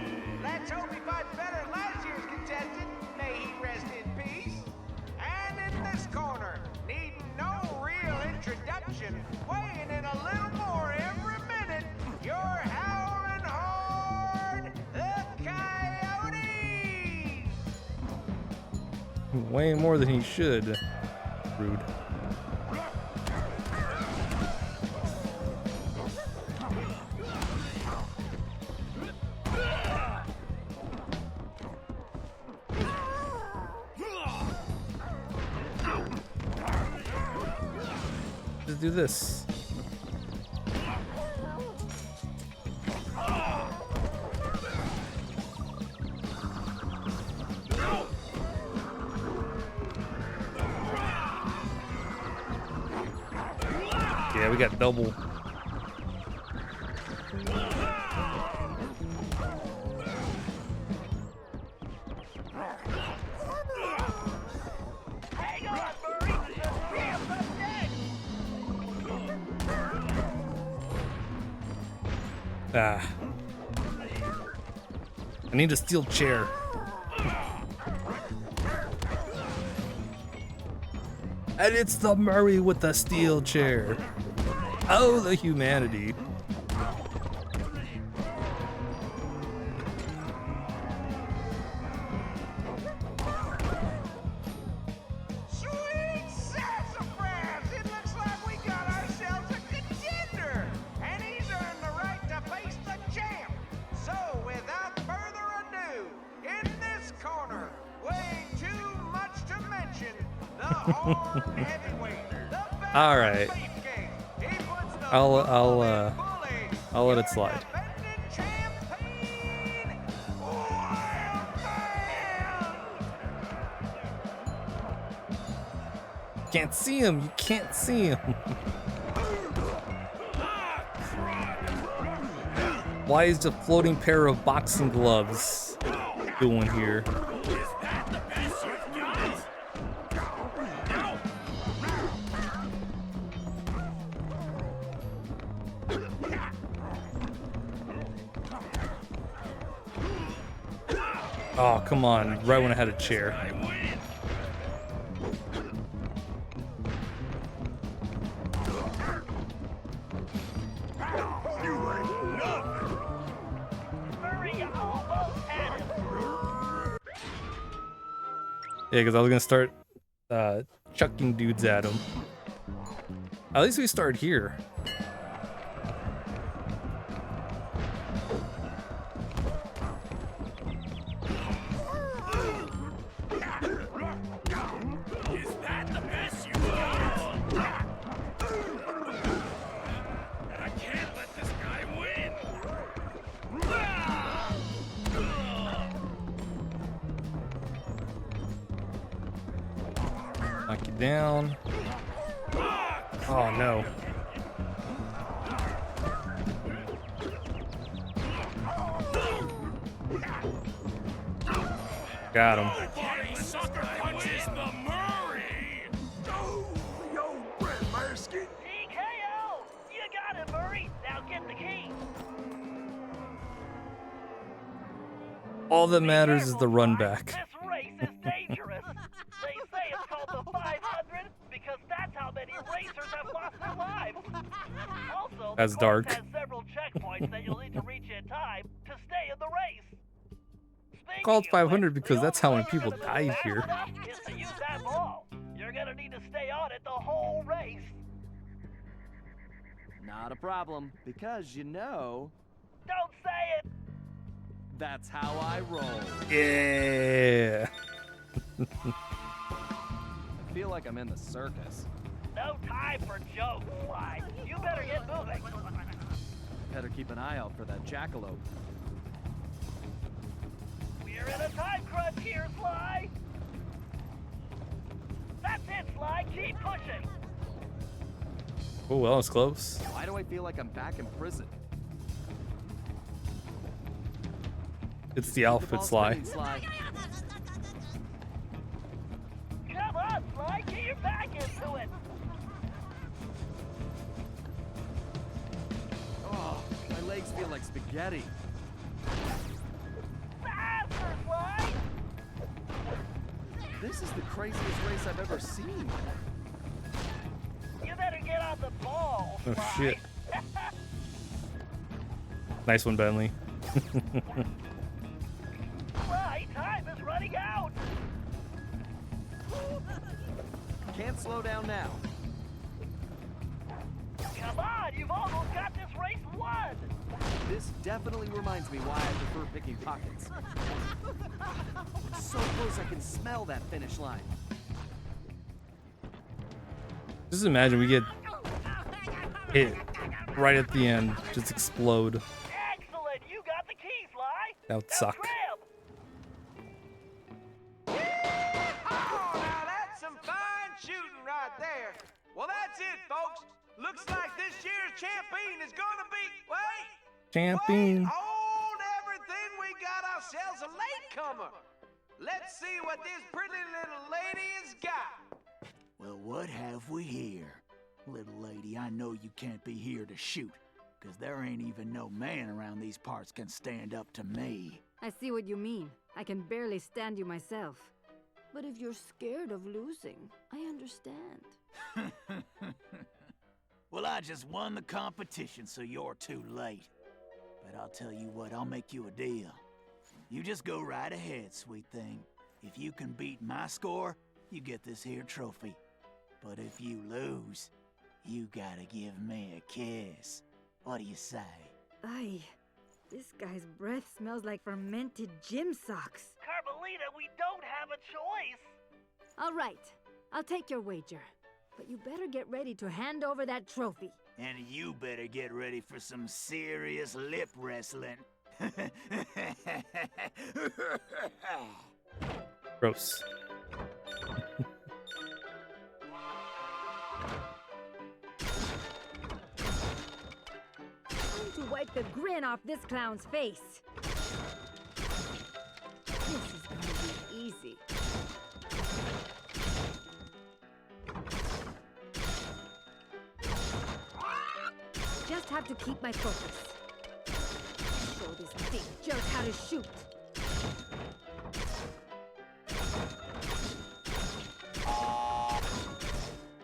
Let's hope he fights better than last year's contestant. May he rest in peace. And in this corner, needing no real introduction, weighing in a little more every minute, you're howling hard, the Coyotes! Way more than he should. Rude. Just do this. Yeah, we got double. Hang on, Murray. The ramp's up next. Ah. I need a steel chair. And it's the Murray with the steel chair. Oh, the humanity. Sweet sassafras! It looks like we got ourselves a contender, and he's earned the right to face the champ. So, without further ado, in this corner, weighing too much to mention, the Horn Heavyweight, the All right. Beefcake. He puts the I'll bully, let it slide. defending champion, Wildman! Can't see him. You can't see him. Why is the floating pair of boxing gloves doing here? Oh, come on. Right when I had a chair. Murray almost had him. Yeah, because I was going to start chucking dudes at him. At least we start here. Is that the best you got? I can't let this guy win. Knock you down. Oh, no. Got him. Party sucker punches the Murray. TKO! You got it, Murray. Now get the key. All that matters is Careful, the run Sly. back. This race is dangerous. They say it's called the 500 because that's how many racers have lost their lives. Also, That's the course dark. has several checkpoints that you'll need to reach in time to stay in the race. Speaking Called of 500 which, because the that's how only many way people you're gonna died move fast here. enough is to use that ball. You're gonna need to stay on it the whole race. Not a problem, because you know, Don't say it. that's how I roll. Yeah. I feel like I'm in the circus. No time for jokes, Sly. You better get moving. Better keep an eye out for that jackalope. We're in a time crunch here, Sly. That's it, Sly. Keep pushing. Oh, well, it's close. Why do I feel like I'm back in prison? It's the Keep outfit, ball Sly. spinning, Sly. Come on, Sly. Get your back into it. Oh, my legs feel like spaghetti. Faster, Sly. This is the craziest race I've ever seen. You better get on the ball, Oh, Sly. shit. Nice one, Bentley. Sly, time is running out. Can't slow down now. Come on, you've almost got this race won. This definitely reminds me why I prefer picking pockets. So close I can smell that finish line. Just imagine we get hit right at the end. Just explode. Excellent. You got the key, Sly. That would Now suck. grab. Oh, now that's some fine shooting right there. Well, that's it, folks. Looks like this year's champion is gonna be. Wait! Champion. Wait, hold everything. We got ourselves a latecomer. Let's see what this pretty little lady has got. Well, what have we here? Little lady, I know you can't be here to shoot, 'cause there ain't even no man around these parts can stand up to me. I see what you mean. I can barely stand you myself. But if you're scared of losing, I understand. Well, I just won the competition, so you're too late. But I'll tell you what, I'll make you a deal. You just go right ahead, sweet thing. If you can beat my score, you get this here trophy. But if you lose, you gotta give me a kiss. What do you say? Aye, this guy's breath smells like fermented gym socks. Carmelita, we don't have a choice. All right, I'll take your wager. But you better get ready to hand over that trophy. And you better get ready for some serious lip wrestling. Gross. Time to wipe the grin off this clown's face. This is gonna be easy. Just have to keep my focus. Show this big jerk how to shoot.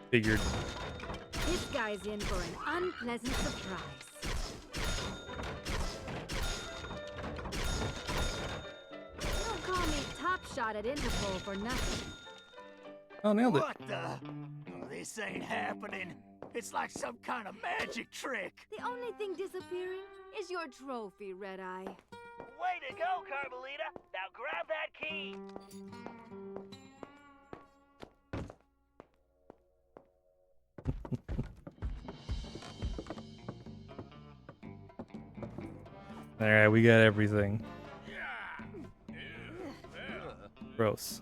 Figured. This guy's in for an unpleasant surprise. Don't call me top shot at Interpol for nothing. Oh, nailed it. What the? Oh, this ain't happening. It's like some kind of magic trick. The only thing disappearing is your trophy, Red Eye. Way to go, Carmelita. Now grab that key. All right, we got everything. Gross.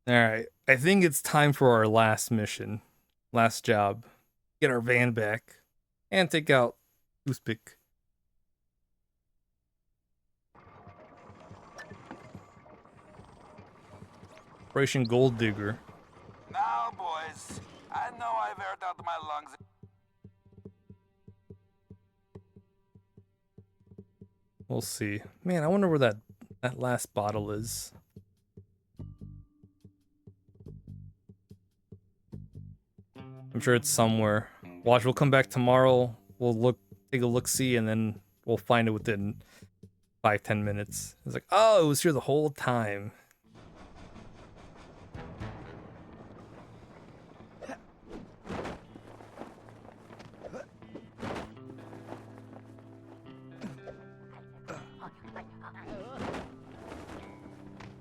All right, I think it's time for our last mission, last job. Get our van back and take out Toothpick. Operation Gold Digger. Now, boys, I know I've aired out my lungs. We'll see. Man, I wonder where that last bottle is. I'm sure it's somewhere. Watch, we'll come back tomorrow. We'll take a look-see, and then we'll find it within 5-10 minutes. It's like, oh, it was here the whole time.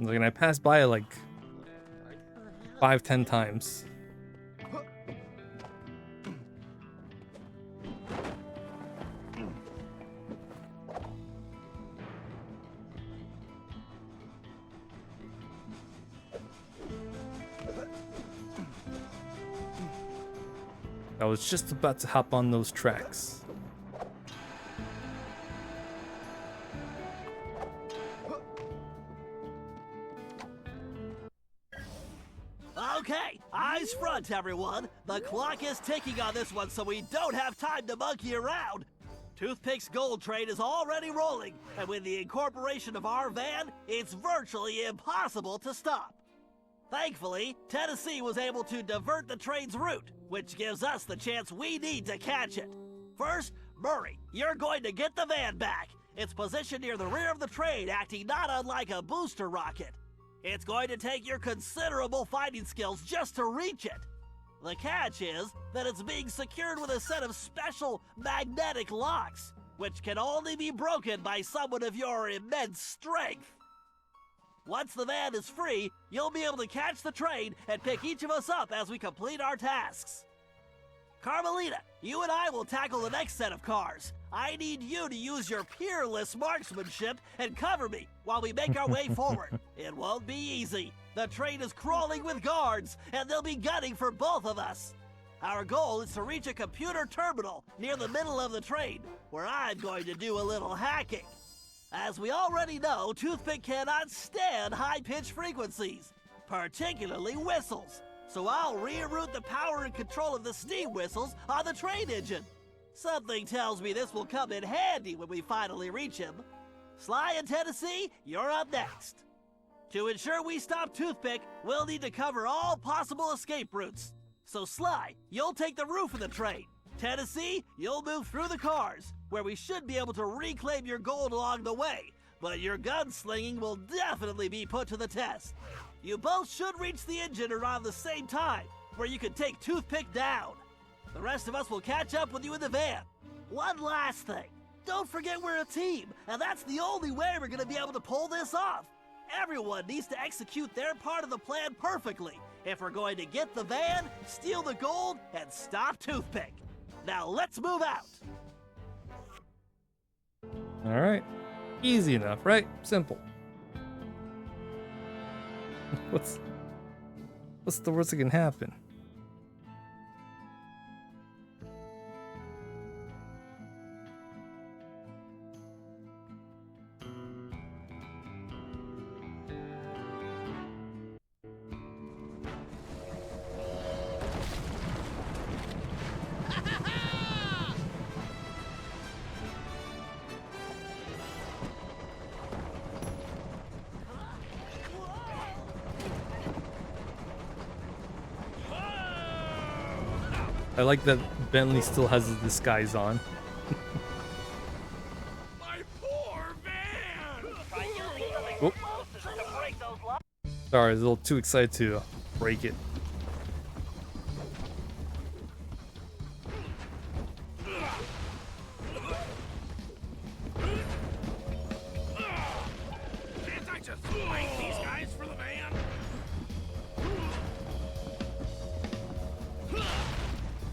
Like, and I passed by it like 5-10 times. I was just about to hop on those tracks. Okay, eyes front, everyone. The clock is ticking on this one, so we don't have time to monkey around. Toothpick's gold train is already rolling, and with the incorporation of our van, it's virtually impossible to stop. Thankfully, Tennessee was able to divert the train's route, which gives us the chance we need to catch it. First, Murray, you're going to get the van back. It's positioned near the rear of the train, acting not unlike a booster rocket. It's going to take your considerable fighting skills just to reach it. The catch is that it's being secured with a set of special magnetic locks, which can only be broken by someone of your immense strength. Once the van is free, you'll be able to catch the train and pick each of us up as we complete our tasks. Carmelita, you and I will tackle the next set of cars. I need you to use your peerless marksmanship and cover me while we make our way forward. It won't be easy. The train is crawling with guards, and they'll be gunning for both of us. Our goal is to reach a computer terminal near the middle of the train, where I'm going to do a little hacking. As we already know, Toothpick cannot stand high-pitched frequencies, particularly whistles. so I'll reroute the power and control of the steam whistles on the train engine. Something tells me this will come in handy when we finally reach him. Sly and Tennessee, you're up next. To ensure we stop Toothpick, we'll need to cover all possible escape routes. So Sly, you'll take the roof of the train. Tennessee, you'll move through the cars, where we should be able to reclaim your gold along the way, but your gunslinging will definitely be put to the test. You both should reach the engine around the same time, where you can take Toothpick down. The rest of us will catch up with you in the van. One last thing. Don't forget we're a team, and that's the only way we're gonna be able to pull this off. Everyone needs to execute their part of the plan perfectly if we're going to get the van, steal the gold, and stop Toothpick. Now let's move out. All right. Easy enough, right? Simple. What's the worst that can happen? I like that Bentley still has his disguise on. My poor van! Oh. Sorry, I was a little too excited to break it. Can't I just fight these guys for the van?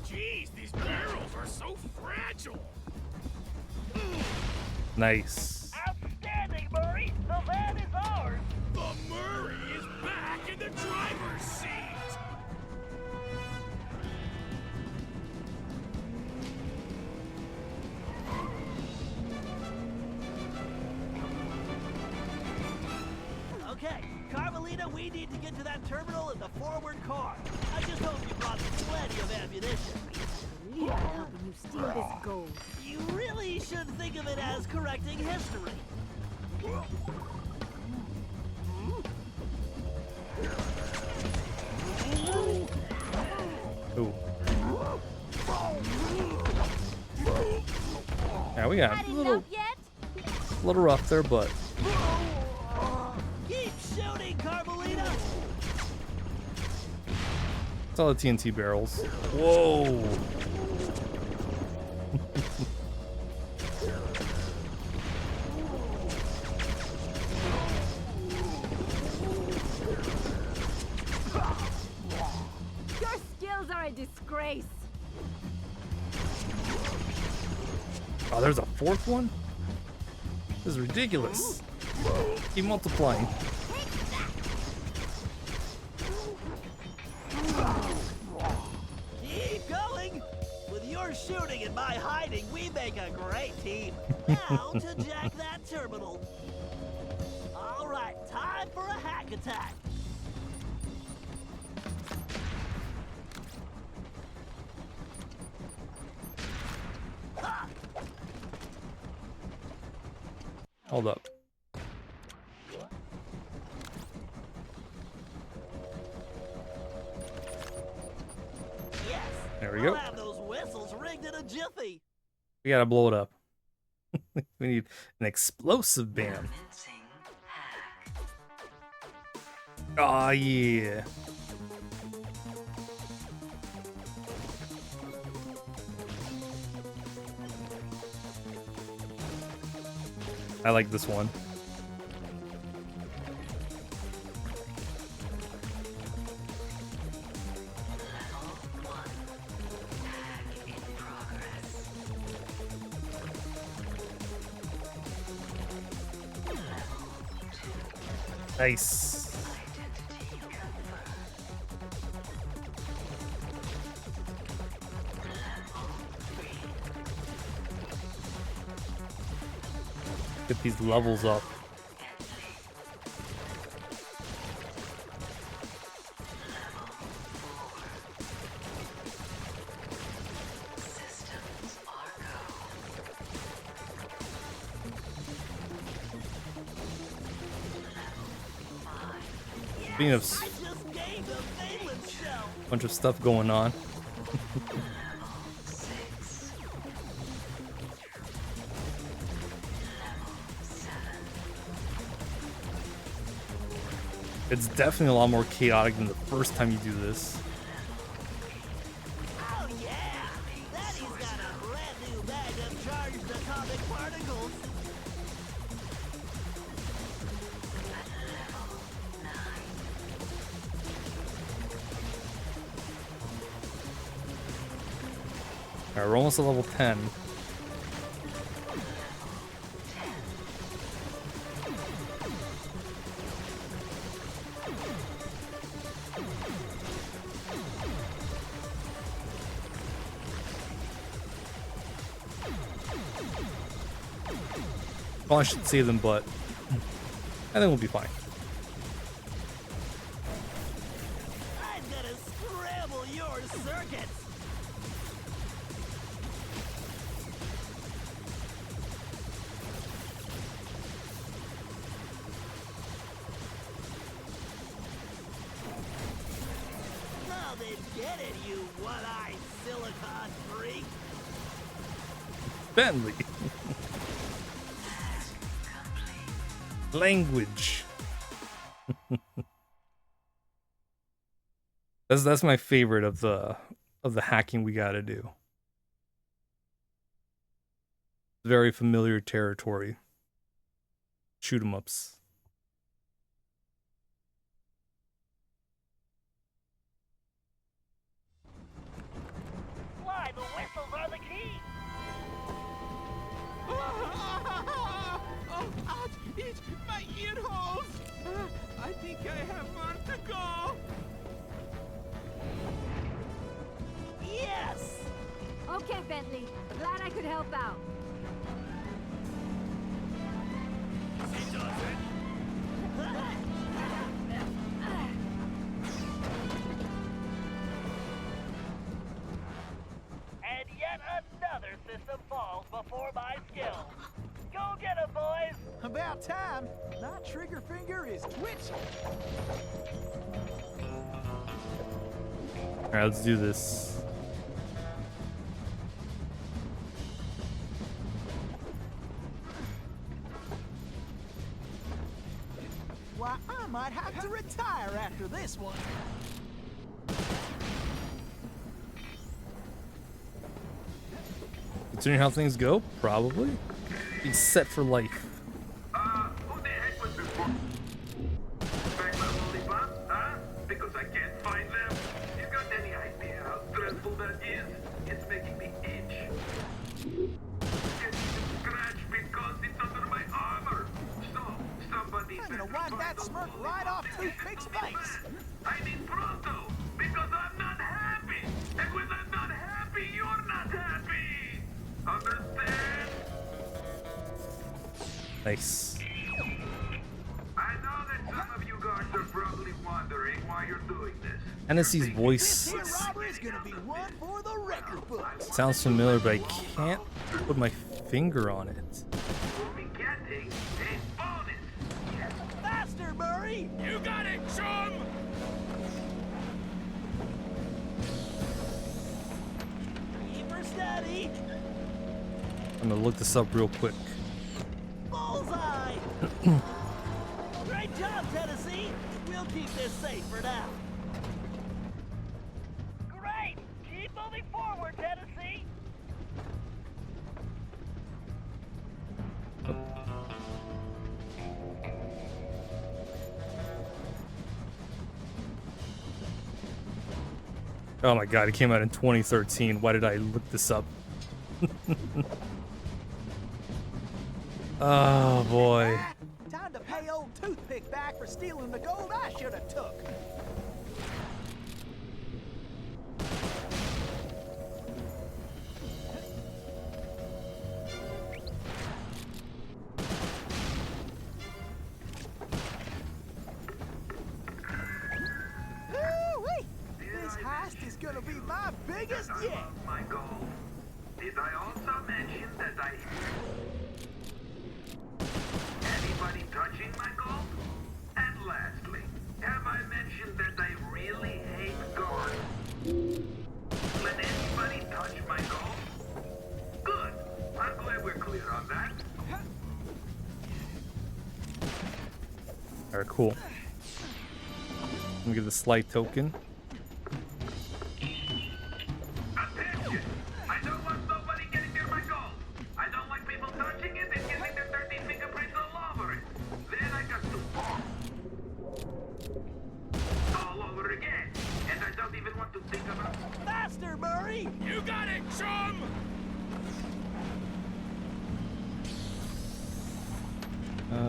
Jeez, these barrels are so fragile. Nice. Outstanding, Murray. The van is ours. The Murray is back in the driver's seat. Okay, Carmelita, we need to get to that terminal in the forward car. I just hope you brought plenty of ammunition. Leave helping you steal this gold. You really should think of it as correcting history. Ooh. Yeah, we got Not a enough yet? little rough there, but Keep shooting, Carmelita! it's all the TNT barrels. Whoa. Your skills are a disgrace. Oh, there's a fourth one? This is ridiculous. Keep multiplying. Keep going! With your shooting and my hiding, we make a great team. Now to jack that terminal. All right, time for a hack attack. Ha! Hold up. Yes. There we We'll go. have those whistles rigged in a jiffy. We gotta blow it up. We need an explosive bam. Oh yeah. I like this one. Nice. Get these levels up. Speaking of I just gained a valence shell. bunch of stuff going on. It's definitely a lot more chaotic than the first time you do this. Oh yeah! Daddy's got a brand new bag of charged atomic particles. Alright, we're almost at level 10. Probably should save them, but I think we'll be fine. I'm gonna scramble your circuits. Now then, get it, you one-eyed silicon freak. Bentley. Language. That's my favorite of the hacking we gotta do. Very familiar territory. Shoot 'em ups. Fly, the whistles are the key. Oh, ouch! Itch! My ear holes! I think I have far to go! Yes! Okay, Bentley. Glad I could help out. And yet another system falls before my skill. Go get 'em, boys! About time. My trigger finger is twitching. Alright, let's do this. Why, I might have to retire after this one. Considering how things go, probably. He's set for life. Who the heck was before? Back my lollipop, huh? Because I can't find them. You got any idea how stressful that is? It's making me itch. It's scratched because it's under my armor. So, somebody I'm gonna wipe that smirk right off Toothpick's face. I need pronto, because I'm not happy. And when I'm not happy, you're not happy. Understand? Nice. I know that some of you guys are probably wondering why you're doing this. Tennessee's This voice here robbery's gonna be one for the record books. sounds familiar, but I can't put my finger on it. We'll be getting a bonus. Faster, Murray! You got it, chum! Keep her steady. I'm gonna look this up real quick. Bullseye! Great job, Tennessee! We'll keep this safe for now. Great! Keep moving forward, Tennessee! Oh my god, it came out in 2013. Why did I look this up? Oh boy. Time to pay old Toothpick back for stealing the gold I should have took. Ooh-wee! This heist is gonna be my biggest yet. My goal. Did I also mention that I... Anybody touching my gold? And lastly, have I Alright, cool. Let me give the slight token. Attention! I don't want nobody getting near my gold. I don't like people touching it and getting their dirty fingerprints all over it. Then I got to all over again. And I don't even want to think about it. Faster, Murray! You got it, chum!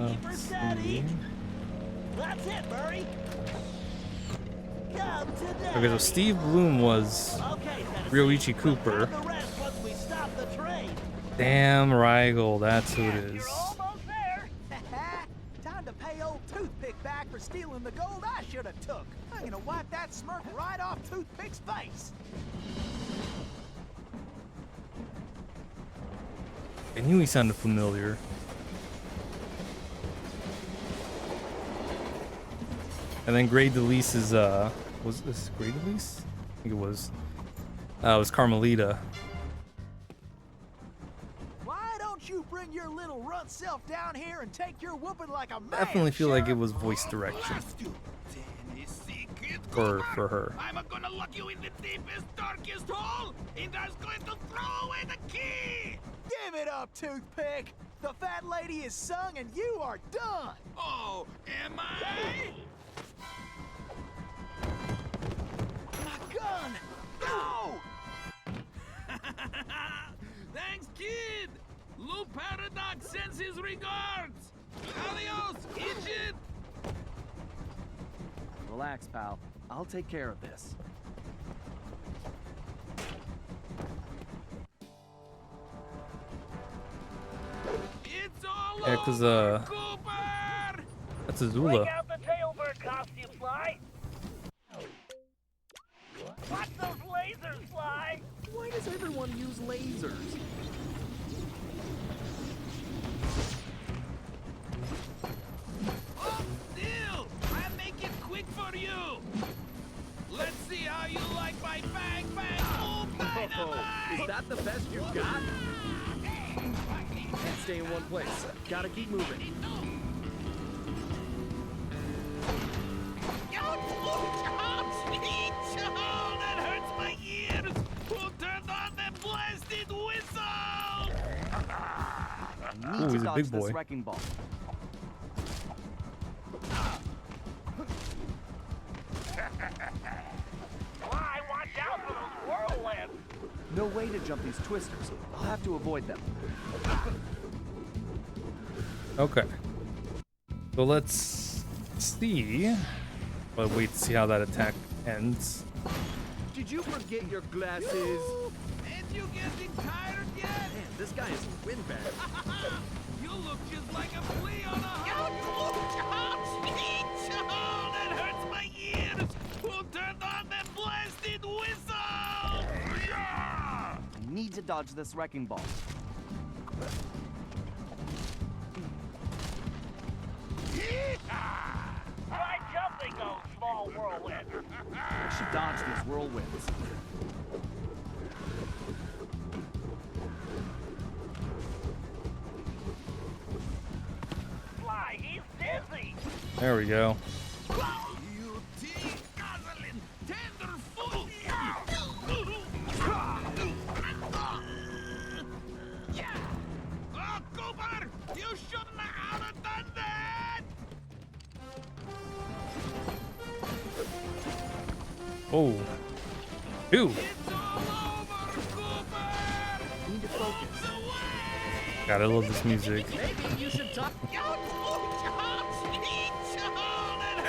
Keep her steady. That's it, Murray. Come to daddy. Okay, so Steve Bloom was Okay, Tennessee. Ryoichi Cooper. We'll have the rest once we stop the train. Damn, Rigel, that's who it is. You're almost there. Time to pay old Toothpick back for stealing the gold I should have took. I'm gonna wipe that smirk right off Toothpick's face. I knew he sounded familiar. And then Grey Delice's, was this Grey Delice? I think it was. It was Carmelita. Why don't you bring your little runt self down here and take your whooping like a man? Definitely feel like it Sheriff? was voice direction Blast you, Tennessee Kid for Cooper. her. I'm gonna lock you in the deepest, darkest hole, and I'm going to throw away the key! Give it up, Toothpick. The fat lady is sung and you are done. Oh, am I? My gun! No! Thanks, kid! Lou Paradox sends his regards! Adios, idiot! Relax, pal. I'll take care of this. It's all Yeah, 'cause, over, Cooper! That's Break Azula. out the tailbird costume, Sly. Watch those lasers, Sly. Why does everyone use lasers? Oh, deal! I'll make it quick for you! Let's see how you like my bang bang boom dynamite! Is that the best you've got? Can't stay in one place. Gotta keep moving. That hurts my ears! Who turned on the blasted whistle? I need Ooh, to he's a dodge big this boy. wrecking ball. Sly, watch out for those whirlwinds. No way to jump these twisters. I'll have to avoid them. Okay. So let's see. But wait to see how that attack ends. Did you forget your glasses? And you getting tired yet? Man, this guy is a windbag. You look just like a flea on a that hurts my ears! Who turned on the blasted whistle? I need to dodge this wrecking ball. Try jumping those small whirlwinds. I should dodge these whirlwinds. Sly, he's dizzy. There we go. You tea-guzzling, tender fool! Yeah! Oh, Cooper! You shouldn't have done that! Oh. Ew. It's all over, Cooper! Need to focus. God, I love this music. Maybe you should talk.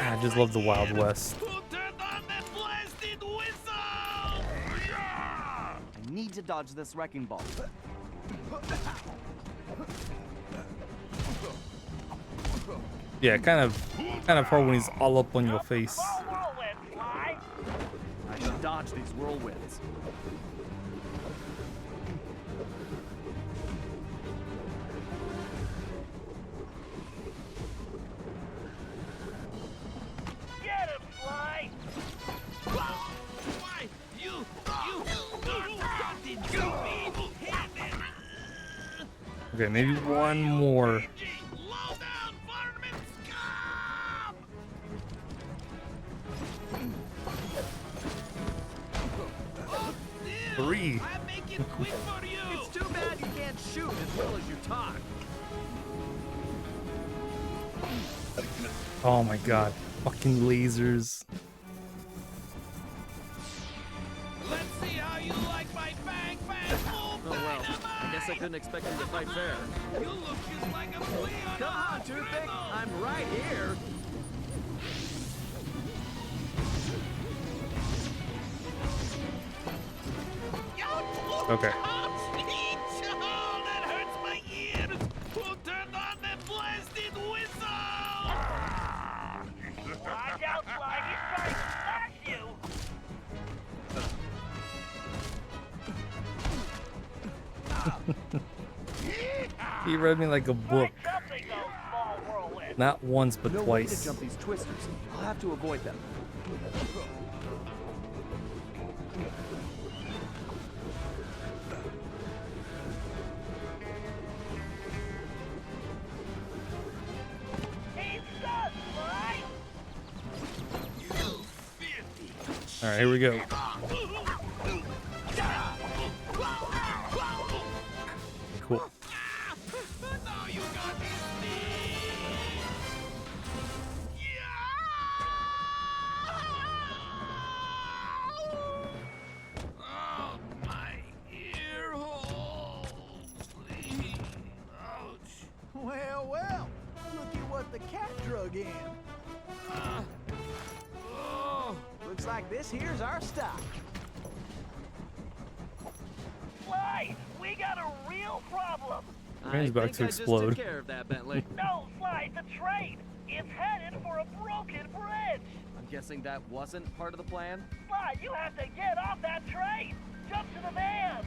I just love the Wild West. Who turned on the blasted whistle? I need to dodge this wrecking ball. Yeah, kind of hard when he's all up on your face. Small whirlwinds, Sly. I should dodge these whirlwinds. Get him, Sly. Why, you something goofy! Okay, maybe one more. Low down varmint scum! 3. I make it quick for you. It's too bad you can't shoot as well as you talk. Oh my god. Fucking lasers. Let's see how you like my bang bang boom Oh well, I guess I couldn't expect him to fight fair. You look just like a flea on Come on, Toothpick, I'm right here. Okay. That hurts my ears. Who turned on that blasted whistle? Watch out, Sly. He's trying to slash you. He read me like a book. Something goes small whirlwind. Not once, but No way twice. to jump these twisters. I'll have to avoid them. He's done, Sly. Alright, here we go. Cool. Now you got his Oh, my ear hole. Please. Ouch. Well, well, look at what the cat drug in. Oh. Looks like this here's our stock. Sly, we got a real problem. Train's about to explode. I just took care of that, Bentley. No, Sly, the train. It's headed for a broken bridge. I'm guessing that wasn't part of the plan? Sly, you have to get off that train. Jump to the van.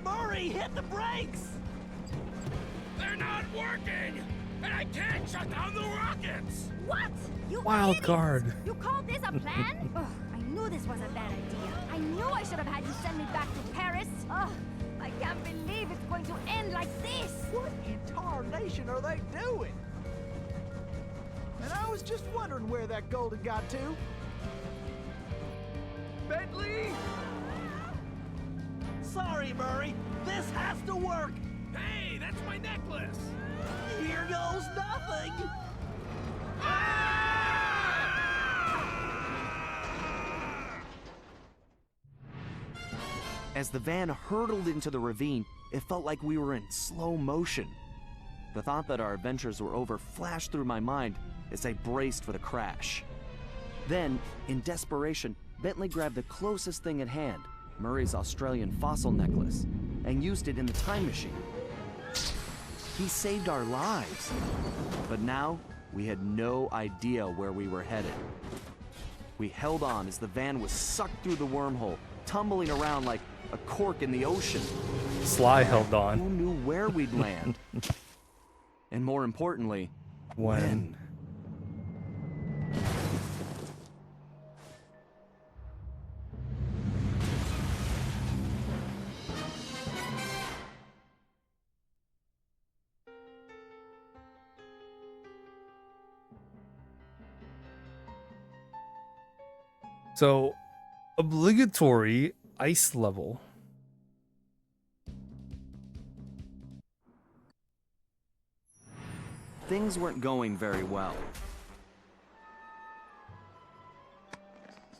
Murray, hit the brakes! They're not working! And I can't shut down the rockets! What? You Wild idiots! card. You called this a plan? Ugh, I knew this was a bad idea. I knew I should have had you send me back to Paris. Ugh, I can't believe it's going to end like this. What in tarnation are they doing? And I was just wondering where that gold had got to. Bentley! Sorry, Murray. This has to work. Hey, that's my necklace! Here goes nothing. As the van hurtled into the ravine, it felt like we were in slow motion. The thought that our adventures were over flashed through my mind as I braced for the crash. Then, in desperation, Bentley grabbed the closest thing at hand, Murray's Australian fossil necklace, and used it in the time machine. He saved our lives. But now, we had no idea where we were headed. We held on as the van was sucked through the wormhole, tumbling around like a cork in the ocean. Sly held Who on. knew where we'd land? And more importantly, When? So, obligatory ice level. things weren't going very well.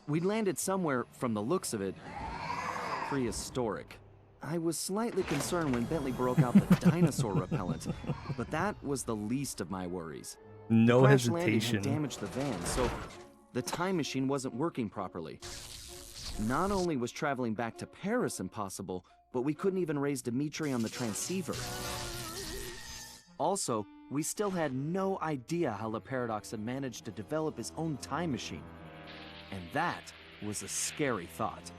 We'd landed somewhere, from the looks of it, prehistoric. I was slightly concerned when Bentley broke out the dinosaur repellent, but that was the least of my worries. No The crash landing hesitation. had damaged the van, so the time machine wasn't working properly. Not only was traveling back to Paris impossible, but we couldn't even raise Dimitri on the transceiver. Also, we still had no idea how the Paradox had managed to develop his own time machine. And that was a scary thought.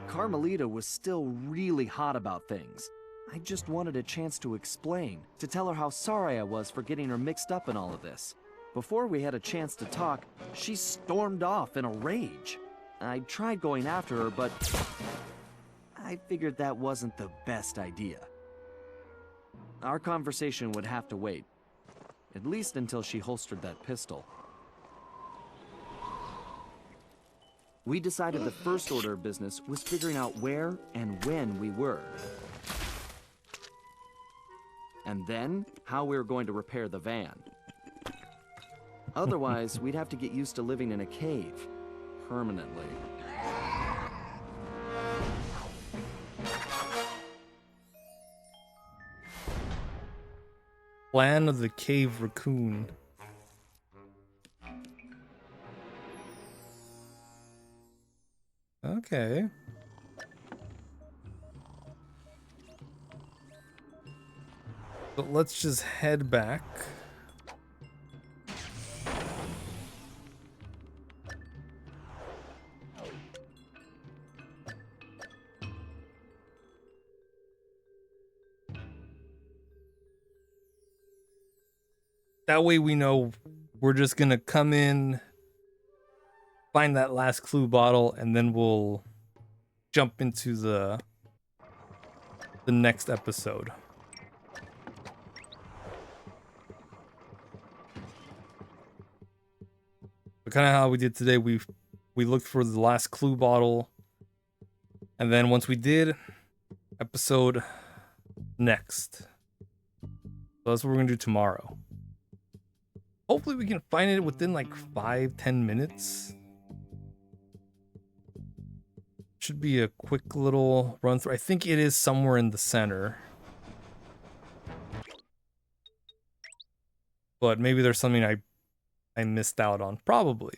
Carmelita was still really hot about things. I just wanted a chance to explain, to tell her how sorry I was for getting her mixed up in all of this. Before we had a chance to talk, she stormed off in a rage. I tried going after her, but I figured that wasn't the best idea. Our conversation would have to wait. at least until she holstered that pistol. We decided the first order of business was figuring out where and when we were. And then, how we were going to repair the van. Otherwise, we'd have to get used to living in a cave. Permanently. Plan of the Cave Raccoon. Okay. But let's just head back. That way we know we're just gonna come in, find that last clue bottle, and then we'll jump into the next episode. But kind of how we did today, we looked for the last clue bottle, and then once we did, episode next. So that's what we're gonna do tomorrow. Hopefully we can find it within like 5-10 minutes. Should be a quick little run through. I think it is somewhere in the center. But maybe there's something I missed out on. Probably.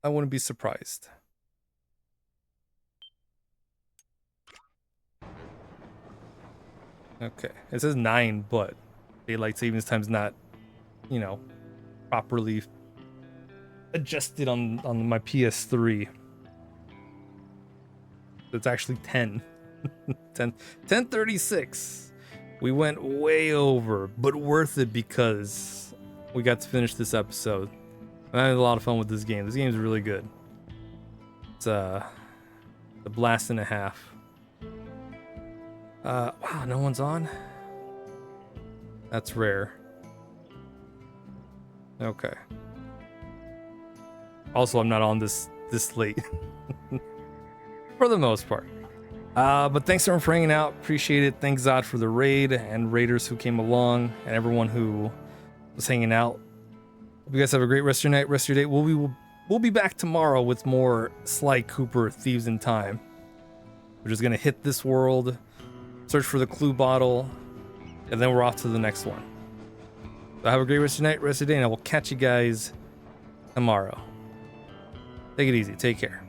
I wouldn't be surprised. Okay. It says 9, but daylight savings time's not, you know, properly adjusted on my PS3. It's actually 10. 10:36. We went way over, but worth it because we got to finish this episode. I had a lot of fun with this game. This game is really good. It's a blast and a half. Wow, no one's on? That's rare. Okay. Also, I'm not on this late. For the most part. But thanks everyone for hanging out. Appreciate it. Thanks Zod for the raid and raiders who came along and everyone who was hanging out. Hope you guys have a great rest of your night, rest of your day. We'll be back tomorrow with more Sly Cooper Thieves in Time. We're just gonna hit this world, search for the clue bottle, and then we're off to the next one. So have a great rest of your night, rest of your day, and I will catch you guys tomorrow. Take it easy. Take care.